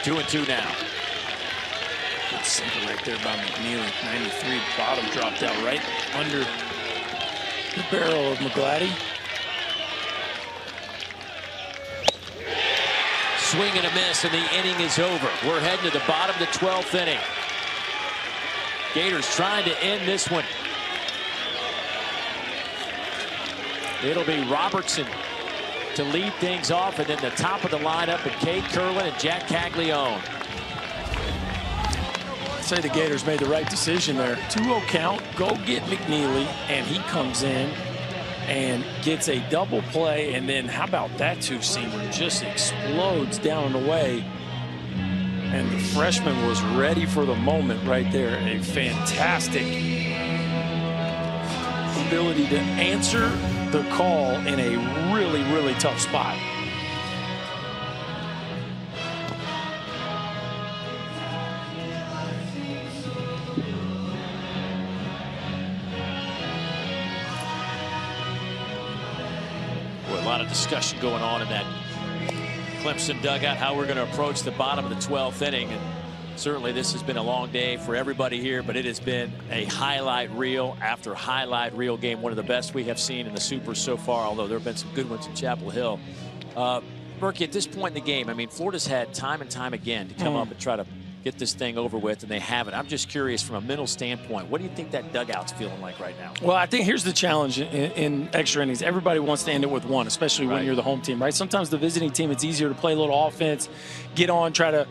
[SPEAKER 1] Two and two now.
[SPEAKER 2] Good single right there by McNeely. 93, bottom dropped out right under the barrel of McGladdy.
[SPEAKER 1] Swing and a miss, and the inning is over. We're heading to the bottom of the 12th inning. Gators trying to end this one. It'll be Robertson to lead things off, and then the top of the lineup and Cade Curlin and Jack Caglione.
[SPEAKER 2] I'd say the Gators made the right decision there. 2-0 count, go get McNeely, and he comes in and gets a double play, and then how about that two-seamer just explodes down and away. And the freshman was ready for the moment right there. A fantastic ability to answer the call in a really, really tough spot.
[SPEAKER 1] Boy, a lot of discussion going on in that Clemson dugout, how we're going to approach the bottom of the 12th inning. And certainly this has been a long day for everybody here, but it has been a highlight reel after highlight reel game. One of the best we have seen in the Super so far, although there have been some good ones in Chapel Hill. Berkey, at this point in the game, I mean, Florida's had time and time again to come up and try to get this thing over with, and they haven't. I'm just curious from a mental standpoint, what do you think that dugout's feeling like right now?
[SPEAKER 2] Well, I think here's the challenge in extra innings. Everybody wants to end it with one, especially when you're the home team, right? Sometimes the visiting team, it's easier to play a little offense, get on, try to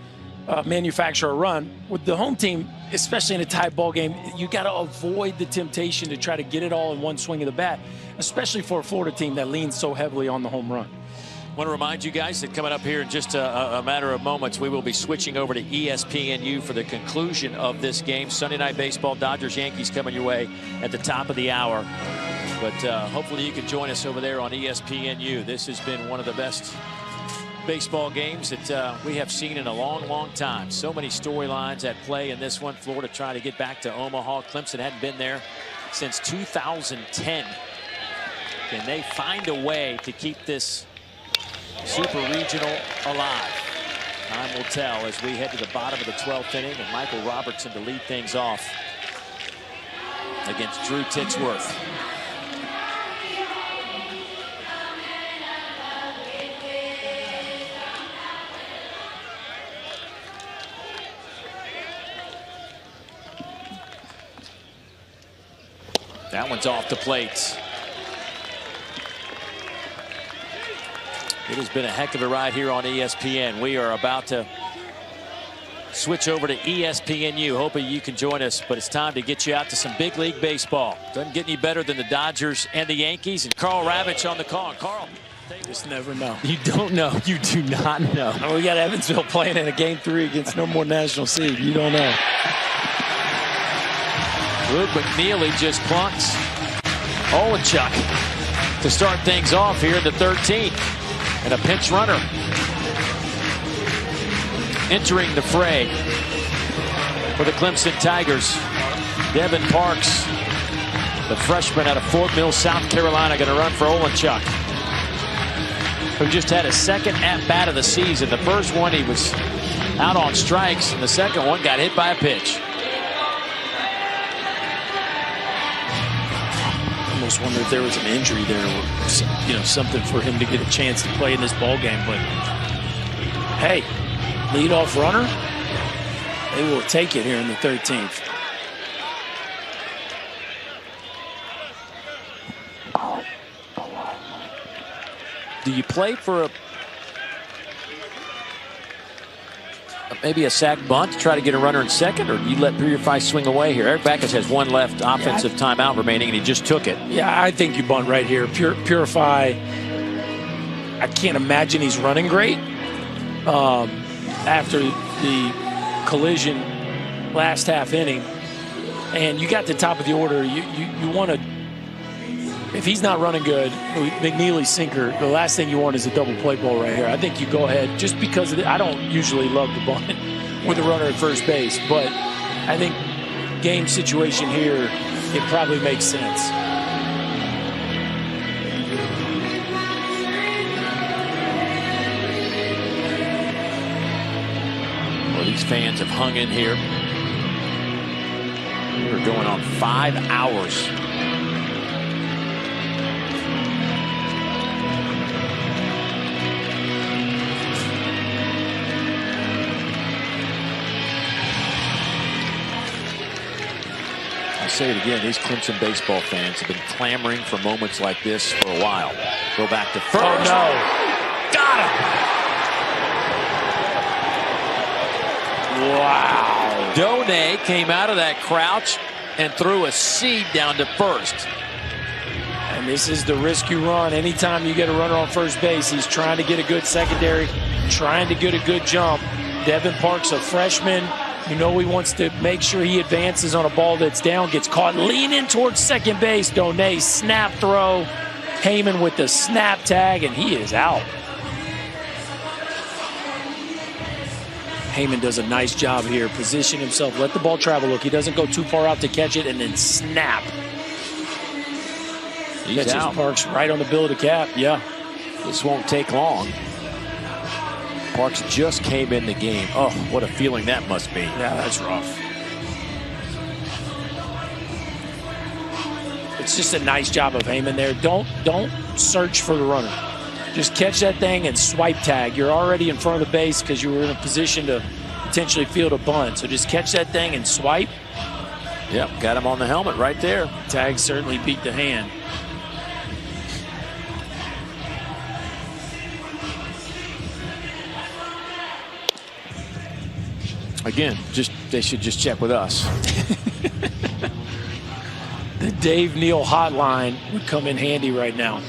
[SPEAKER 2] manufacture a run. With the home team, especially in a tight ball game, you got to avoid the temptation to try to get it all in one swing of the bat, especially for a Florida team that leans so heavily on the home run.
[SPEAKER 1] I want to remind you guys that coming up here in just a matter of moments, we will be switching over to ESPNU for the conclusion of this game. Sunday Night Baseball, Dodgers-Yankees coming your way at the top of the hour. But hopefully you can join us over there on ESPNU. This has been one of the best baseball games that we have seen in a long, long time. So many storylines at play in this one. Florida trying to get back to Omaha. Clemson hadn't been there since 2010. Can they find a way to keep this Super Regional alive? Time will tell as we head to the bottom of the 12th inning, and Michael Robertson to lead things off against Drew Titsworth. That one's off the plate. It has been a heck of a ride here on ESPN. We are about to switch over to ESPNU. Hoping you can join us, but it's time to get you out to some big league baseball. Doesn't get any better than the Dodgers and the Yankees. And Carl Ravitch on the call. And Carl,
[SPEAKER 2] you just never know.
[SPEAKER 1] You don't know. You do not know.
[SPEAKER 2] We got Evansville playing in a game 3 against no more national seed. You don't know.
[SPEAKER 1] Luke McNeely just plunks Olenchuk to start things off here in the 13th. And a pinch runner entering the fray for the Clemson Tigers. Devin Parks, the freshman out of Fort Mill, South Carolina, going to run for Olenchuk, who just had a second at-bat of the season. The first one he was out on strikes, and the second one got hit by a pitch.
[SPEAKER 2] Almost wonder if there was an injury there, or, you know, something for him to get a chance to play in this ball game. But hey, leadoff runner, they will take it here in the 13th.
[SPEAKER 1] Do you play for maybe a sac bunt to try to get a runner in second, or do you let Purify swing away here? Eric Backus has one left offensive timeout remaining, and he just took it.
[SPEAKER 2] Yeah, I think you bunt right here. Purify, I can't imagine he's running great after the collision last half inning. And you got the top of the order. You want to, if he's not running good, McNeely's sinker, the last thing you want is a double play ball right here. I think you go ahead, just because of I don't usually love the bunt with a runner at first base, but I think game situation here, it probably makes sense.
[SPEAKER 1] Well, these fans have hung in here. We're going on 5 hours. I'll say it again, these Clemson baseball fans have been clamoring for moments like this for a while. Go back to first.
[SPEAKER 2] Oh, no.
[SPEAKER 1] Got him.
[SPEAKER 2] Wow.
[SPEAKER 1] Donay came out of that crouch and threw a seed down to first.
[SPEAKER 2] And this is the risk you run. Anytime you get a runner on first base, he's trying to get a good secondary, trying to get a good jump. Devin Parks, a freshman. You know he wants to make sure he advances on a ball that's down, gets caught leaning towards second base. Donay, snap throw. Heyman with the snap tag, and he is out. Heyman does a nice job here. Position himself, let the ball travel. Look, he doesn't go too far out to catch it, and then snap.
[SPEAKER 1] He's
[SPEAKER 2] Catches
[SPEAKER 1] out.
[SPEAKER 2] Parks right on the bill of the cap. Yeah.
[SPEAKER 1] This won't take long. Parks just came in the game. Oh, what a feeling that must be.
[SPEAKER 2] Yeah, that's rough. It's just a nice job of Heyman there. Don't search for the runner. Just catch that thing and swipe tag. You're already in front of the base because you were in a position to potentially field a bunt. So just catch that thing and swipe.
[SPEAKER 1] Yep, got him on the helmet right there.
[SPEAKER 2] Tag certainly beat the hand.
[SPEAKER 1] Again, they should just check with us.
[SPEAKER 2] The Dave Neal hotline would come in handy right now.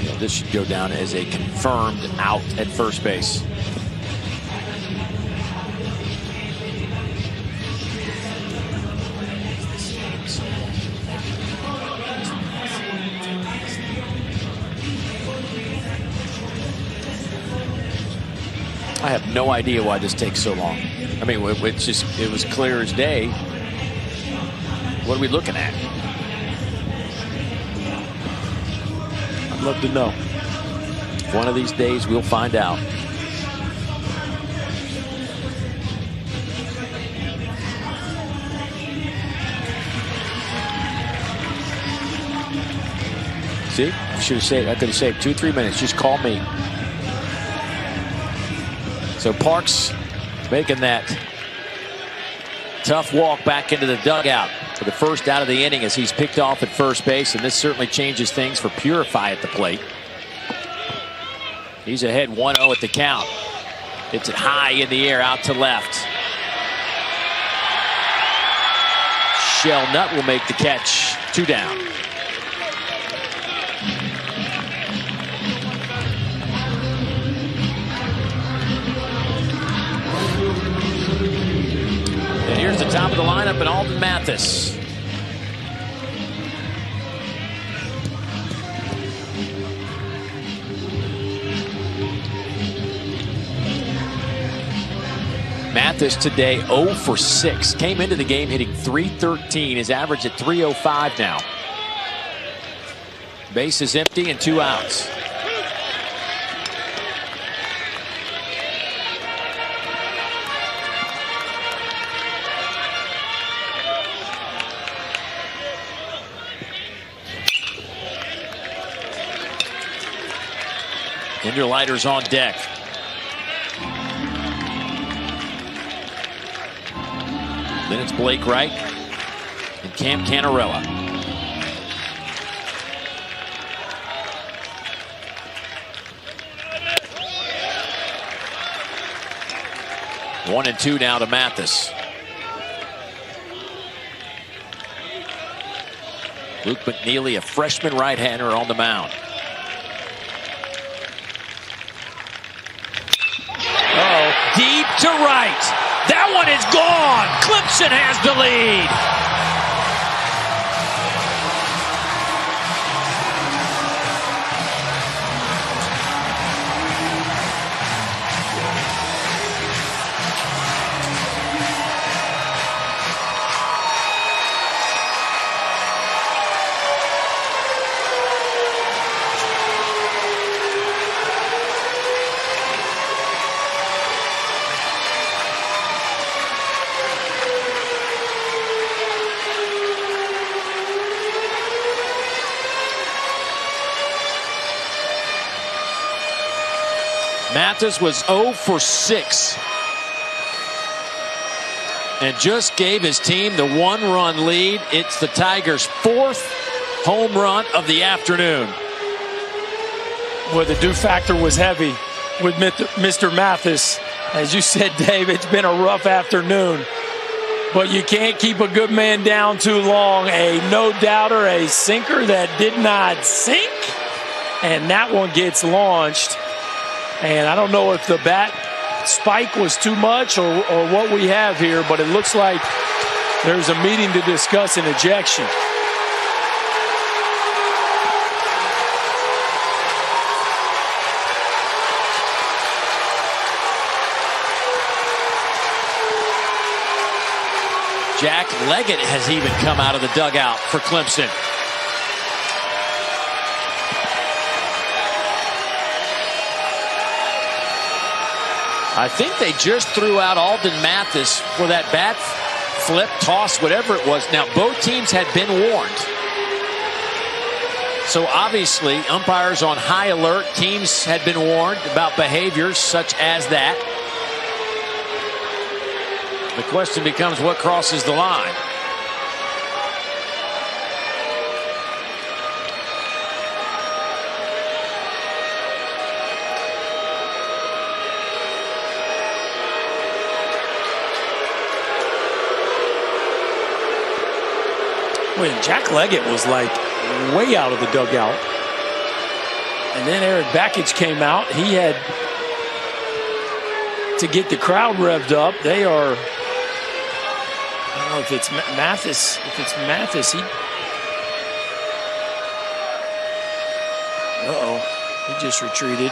[SPEAKER 1] Yeah, this should go down as a confirmed out at first base. I have no idea why this takes so long. I mean, it was clear as day. What are we looking at?
[SPEAKER 2] I'd love to know.
[SPEAKER 1] One of these days we'll find out. See, I could have saved 2-3 minutes. Just call me. So Parks making that tough walk back into the dugout for the first out of the inning as he's picked off at first base, and this certainly changes things for Purify at the plate. He's ahead 1-0 at the count. Hits it high in the air out to left. Shellnut will make the catch. 2 down. And here's the top of the lineup, and Alden Mathis. Mathis today 0 for 6. Came into the game hitting .313. His average at .305 now. Base is empty and 2 outs. Hinderlighter's on deck. Then it's Blake Wright and Cam Canarella. One and 2 now to Mathis. Luke McNeely, a freshman right-hander, on the mound. Deep to right. That one is gone. Clemson has the lead. Mathis was 0 for 6 and just gave his team the 1-run lead. It's the Tigers' 4th home run of the afternoon.
[SPEAKER 2] Well, the do factor was heavy with Mr. Mathis. As you said, Dave, it's been a rough afternoon, but you can't keep a good man down too long. A no-doubter, a sinker that did not sink, and that one gets launched. And I don't know if the bat spike was too much or what we have here, but it looks like there's a meeting to discuss an ejection.
[SPEAKER 1] Jack Leggett has even come out of the dugout for Clemson. I think they just threw out Alden Mathis for that bat flip, toss, whatever it was. Now, both teams had been warned. So obviously, umpires on high alert. Teams had been warned about behaviors such as that. The question becomes what crosses the line.
[SPEAKER 2] When Jack Leggett was like way out of the dugout. And then Eric Bakich came out. He had to get the crowd revved up. They are, I don't know if it's Mathis. If it's Mathis, he. He just retreated.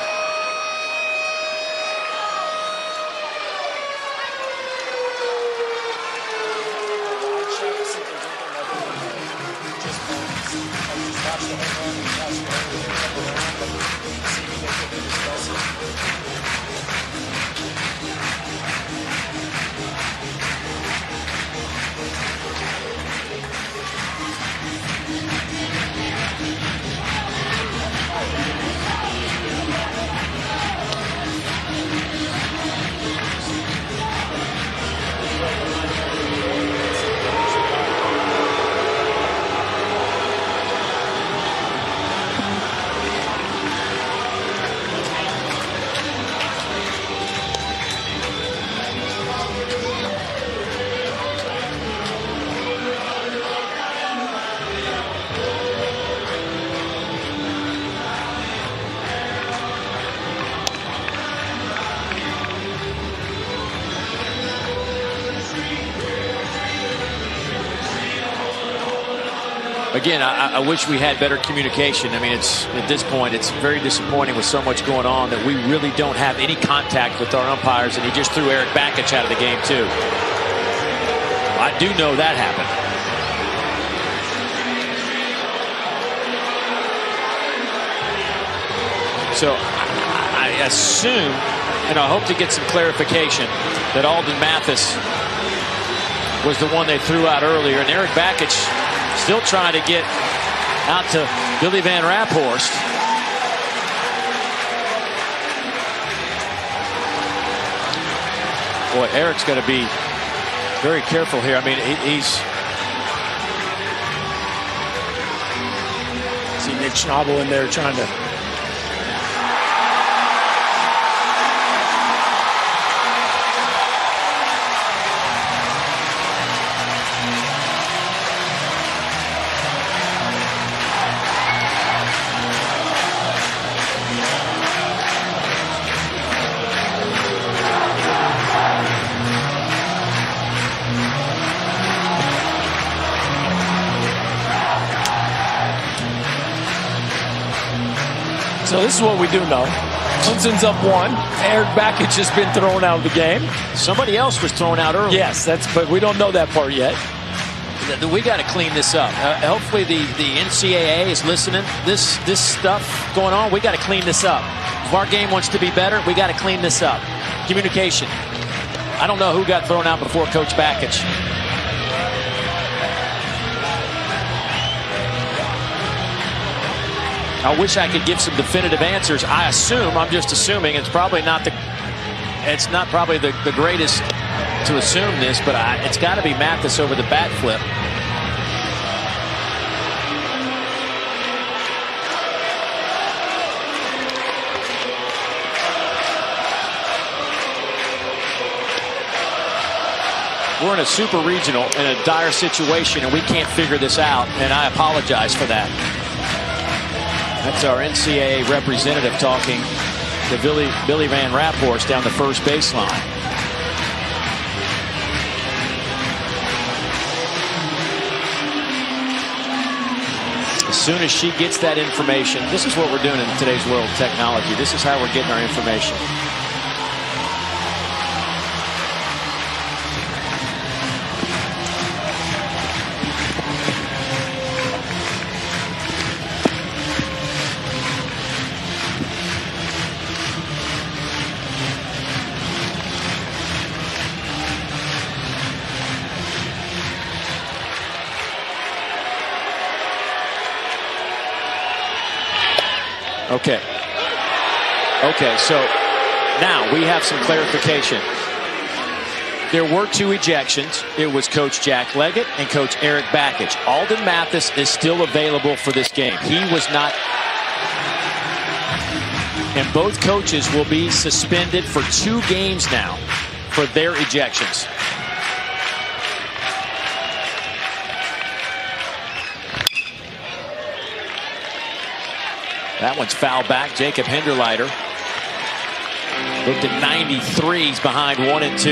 [SPEAKER 1] Again, I wish we had better communication. I mean, it's at this point, it's very disappointing with so much going on that we really don't have any contact with our umpires, and he just threw Eric Bakich out of the game, too. I do know that happened. So I assume, and I hope to get some clarification, that Alden Mathis was the one they threw out earlier, and Eric Bakich still trying to get out to Billy Van Raphorst. Boy, Eric's going to be very careful here. I mean, he's...
[SPEAKER 2] See Nick Schnabel in there trying to... So this is what we do know. Clemson's up 1. Eric Bakich has been thrown out of the game.
[SPEAKER 1] Somebody else was thrown out early.
[SPEAKER 2] Yes, but we don't know that part yet.
[SPEAKER 1] We got to clean this up. Hopefully the NCAA is listening. This stuff going on, we got to clean this up. If our game wants to be better, we got to clean this up. Communication. I don't know who got thrown out before Coach Bakich. I wish I could give some definitive answers. I'm just assuming it's probably not the greatest to assume this, but it's got to be Mathis over the bat flip. We're in a super regional in a dire situation, and we can't figure this out, and I apologize for that. That's our NCAA representative talking to Billy Van Raphorst down the first baseline. As soon as she gets that information, this is what we're doing in today's world of technology. This is how we're getting our information. Okay. Okay, so now we have some clarification. There were 2 ejections. It was Coach Jack Leggett and Coach Eric Bakich. Alden Mathis is still available for this game. He was not. And both coaches will be suspended for 2 games now for their ejections. That one's foul back. Jacob Hinderleiter looked at 93s behind 1 and 2.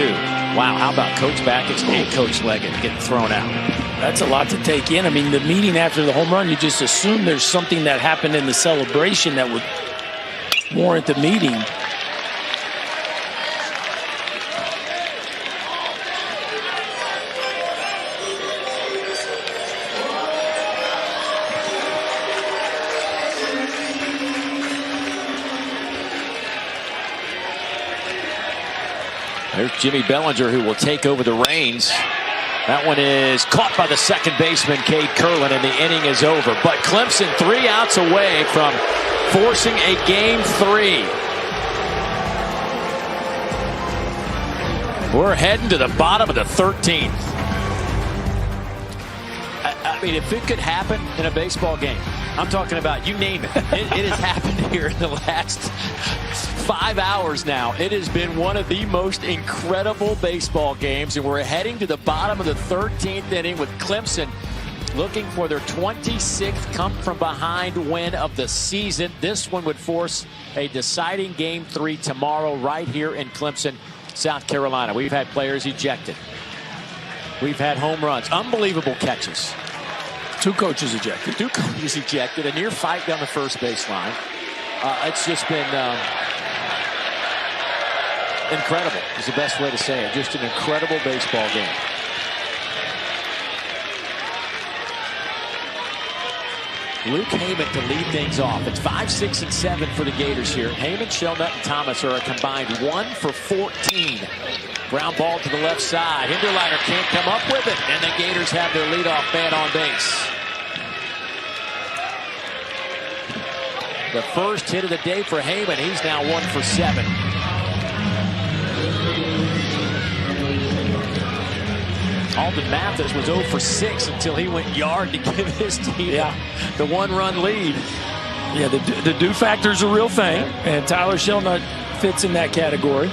[SPEAKER 1] Wow, how about Coach Bakich and Coach Leggett getting thrown out?
[SPEAKER 2] That's a lot to take in. I mean, the meeting after the home run, you just assume there's something that happened in the celebration that would warrant the meeting.
[SPEAKER 1] There's Jimmy Bellinger, who will take over the reins. That one is caught by the second baseman, Cade Curlin, and the inning is over. But Clemson 3 outs away from forcing a game 3. We're heading to the bottom of the 13th. I mean, if it could happen in a baseball game, I'm talking about, you name it. It has happened here in the last 5 hours now. It has been one of the most incredible baseball games, and we're heading to the bottom of the 13th inning with Clemson looking for their 26th come-from-behind win of the season. This one would force a deciding game 3 tomorrow right here in Clemson, South Carolina. We've had players ejected. We've had home runs, unbelievable catches.
[SPEAKER 2] 2 coaches ejected.
[SPEAKER 1] 2 coaches ejected. A near fight down the first baseline. It's just been incredible is the best way to say it. Just an incredible baseball game. Luke Heyman to lead things off. It's 5, 6, and 7 for the Gators here. Heyman, Shelnut, and Thomas are a combined 1 for 14. Ground ball to the left side. Hinderleiter can't come up with it, and the Gators have their leadoff man on base. The first hit of the day for Heyman. He's now 1 for 7. Alden Mathis was 0 for 6 until he went yard to give his team the 1-run lead.
[SPEAKER 2] Yeah, the do factor's a real thing, and Tyler Shelnut fits in that category.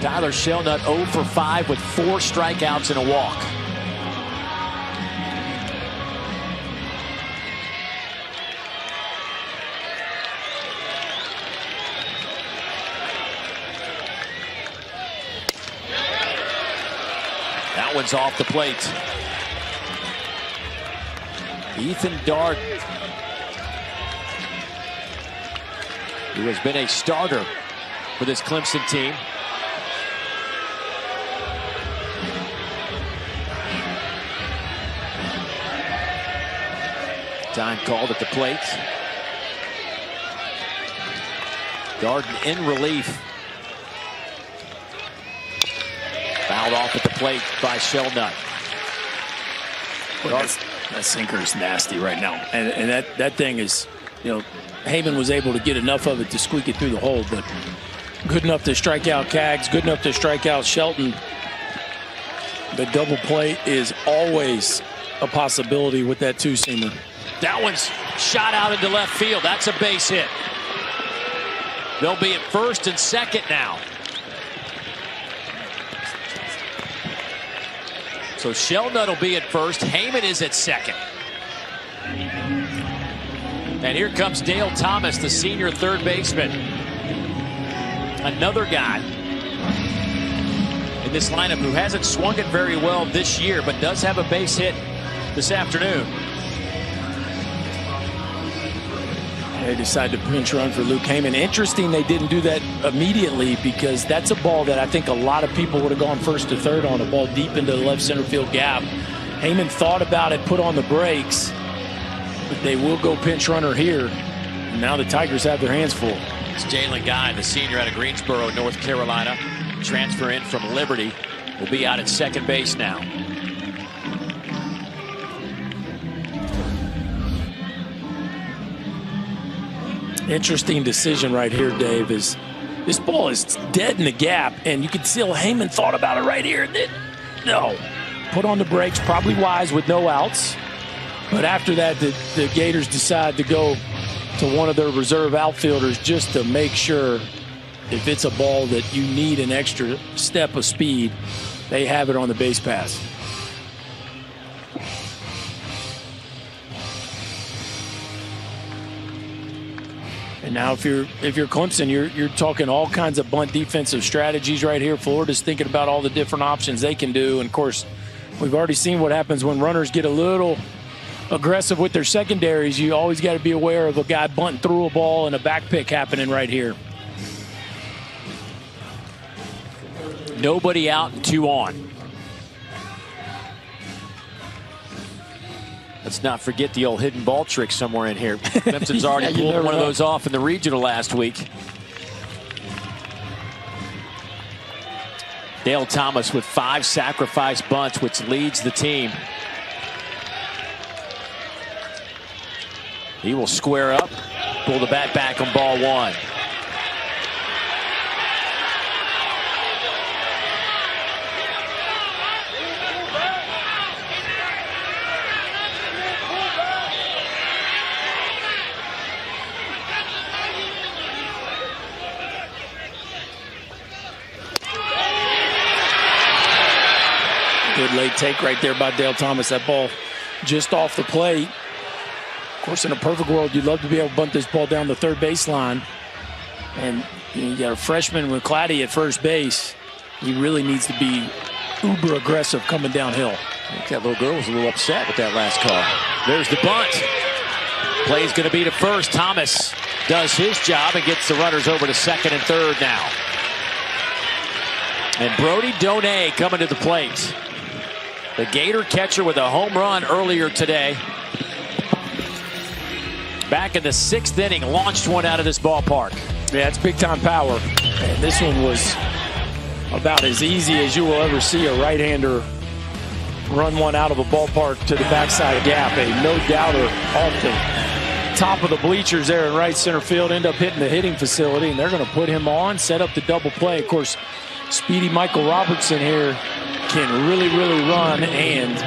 [SPEAKER 1] Tyler Shelnut 0 for 5 with 4 strikeouts and a walk. That one's off the plate. Ethan Darden, who has been a starter for this Clemson team. Time called at the plate. Darden in relief. Fouled off at the plate by Shelnut.
[SPEAKER 2] That sinker is nasty right now. And that thing is, you know, Heyman was able to get enough of it to squeak it through the hole, but good enough to strike out Kaggs, good enough to strike out Shelton. The double play is always a possibility with that 2-seamer.
[SPEAKER 1] That one's shot out into left field. That's a base hit. They'll be at first and second now. So Shelnut will be at first. Heyman is at second. And here comes Dale Thomas, the senior third baseman. Another guy in this lineup who hasn't swung it very well this year, but does have a base hit this afternoon.
[SPEAKER 2] They decided to pinch run for Luke Heyman. Interesting they didn't do that immediately, because that's a ball that I think a lot of people would have gone first to third on, a ball deep into the left center field gap. Heyman thought about it, put on the brakes, but they will go pinch runner here. And now the Tigers have their hands full.
[SPEAKER 1] It's Jalen Guy, the senior out of Greensboro, North Carolina. Transfer in from Liberty. Will be out at second base now.
[SPEAKER 2] Interesting decision right here, Dave, is this ball is dead in the gap, and you can see Heyman thought about it right here. No. Put on the brakes, probably wise with no outs. But after that, the Gators decide to go to one of their reserve outfielders just to make sure if it's a ball that you need an extra step of speed, they have it on the base pass. And now if you're Clemson, you're talking all kinds of bunt defensive strategies right here. Florida's thinking about all the different options they can do. And of course, we've already seen what happens when runners get a little aggressive with their secondaries. You always got to be aware of a guy bunting through a ball and a back pick happening right here.
[SPEAKER 1] Nobody out and 2 on. Let's not forget the old hidden ball trick somewhere in here. Clemson's already pulled one of those off in the regional last week. Dale Thomas with 5 sacrifice bunts, which leads the team. He will square up, pull the bat back on ball 1.
[SPEAKER 2] Good late take right there by Dale Thomas. That ball just off the plate. Of course, in a perfect world, you'd love to be able to bunt this ball down the third baseline. And you got a freshman with Claddy at first base. He really needs to be uber aggressive coming downhill.
[SPEAKER 1] I think that little girl was a little upset with that last call. There's the bunt. Play's going to be to first. Thomas does his job and gets the runners over to second and third now. And Brody Donay coming to the plate. The Gator catcher with a home run earlier today. Back in the 6th inning, launched one out of this ballpark.
[SPEAKER 2] Yeah, it's big-time power. And this one was about as easy as you will ever see a right-hander run one out of a ballpark to the backside gap. A no-doubter off the top of the bleachers there in right center field, end up hitting the hitting facility, and they're going to put him on, set up the double play. Of course, speedy Michael Robertson here can really, really run, and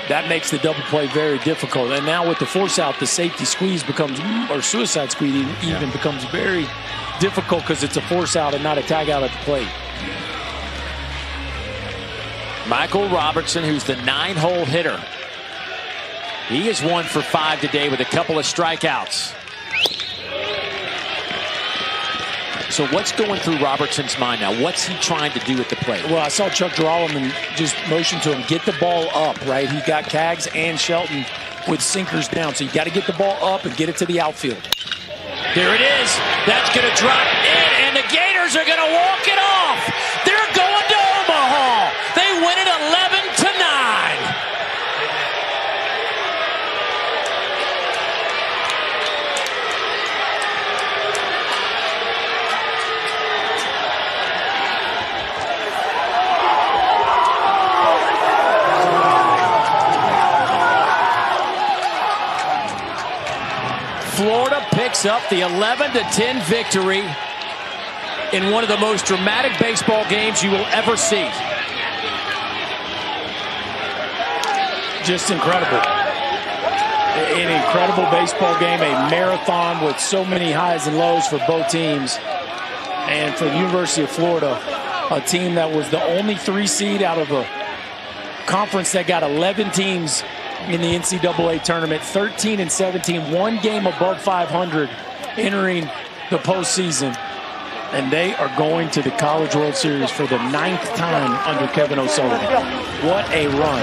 [SPEAKER 2] that makes the double play very difficult. And now with the force out, the safety squeeze becomes, or suicide squeeze even becomes very difficult because it's a force out and not a tag out at the plate.
[SPEAKER 1] Michael Robertson, who's the 9-hole hitter. He is 1 for 5 today with a couple of strikeouts. So what's going through Robertson's mind now? What's he trying to do at the plate?
[SPEAKER 2] Well, I saw Chuck Geralman just motion to him, get the ball up, right? He got Kaggs and Shelton with sinkers down. So you got to get the ball up and get it to the outfield.
[SPEAKER 1] There it is. That's going to drop in, and the Gators are going to walk it off. They're going to Omaha. They win it 11-9. Florida picks up the 11-10 victory in one of the most dramatic baseball games you will ever see.
[SPEAKER 2] Just incredible. An incredible baseball game, a marathon with so many highs and lows for both teams. And for the University of Florida, a team that was the only 3 seed out of a conference that got 11 teams in the NCAA tournament, 13-17, 1 game above 500 entering the postseason. And they are going to the College World Series for the 9th time under Kevin O'Sullivan. What a run.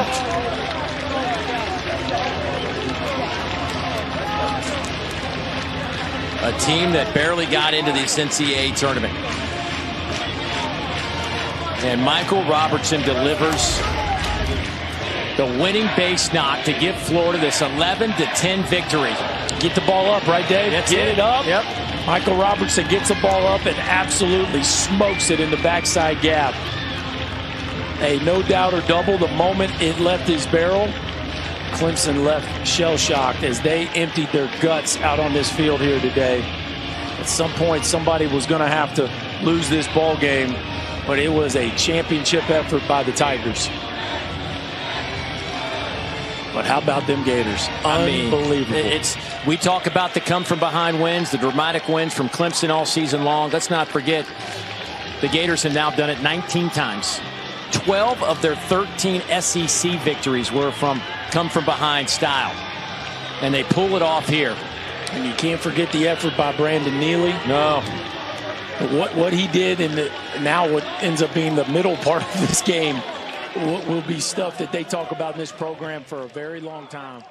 [SPEAKER 1] A team that barely got into this NCAA tournament. And Michael Robertson delivers the winning base knock to give Florida this 11-10 victory.
[SPEAKER 2] Get the ball up, right, Dave?
[SPEAKER 1] That's
[SPEAKER 2] Get it up.
[SPEAKER 1] Yep.
[SPEAKER 2] Michael Robertson gets the ball up and absolutely smokes it in the backside gap. A no-doubter double the moment it left his barrel. Clemson left shell-shocked as they emptied their guts out on this field here today. At some point, somebody was going to have to lose this ball game, but it was a championship effort by the Tigers. But how about them Gators? Unbelievable.
[SPEAKER 1] We talk about the come-from-behind wins, the dramatic wins from Clemson all season long. Let's not forget the Gators have now done it 19 times. 12 of their 13 SEC victories were from come-from-behind style. And they pull it off here.
[SPEAKER 2] And you can't forget the effort by Brandon Neely.
[SPEAKER 1] No.
[SPEAKER 2] What he did in now what ends up being the middle part of this game will be stuff that they talk about in this program for a very long time.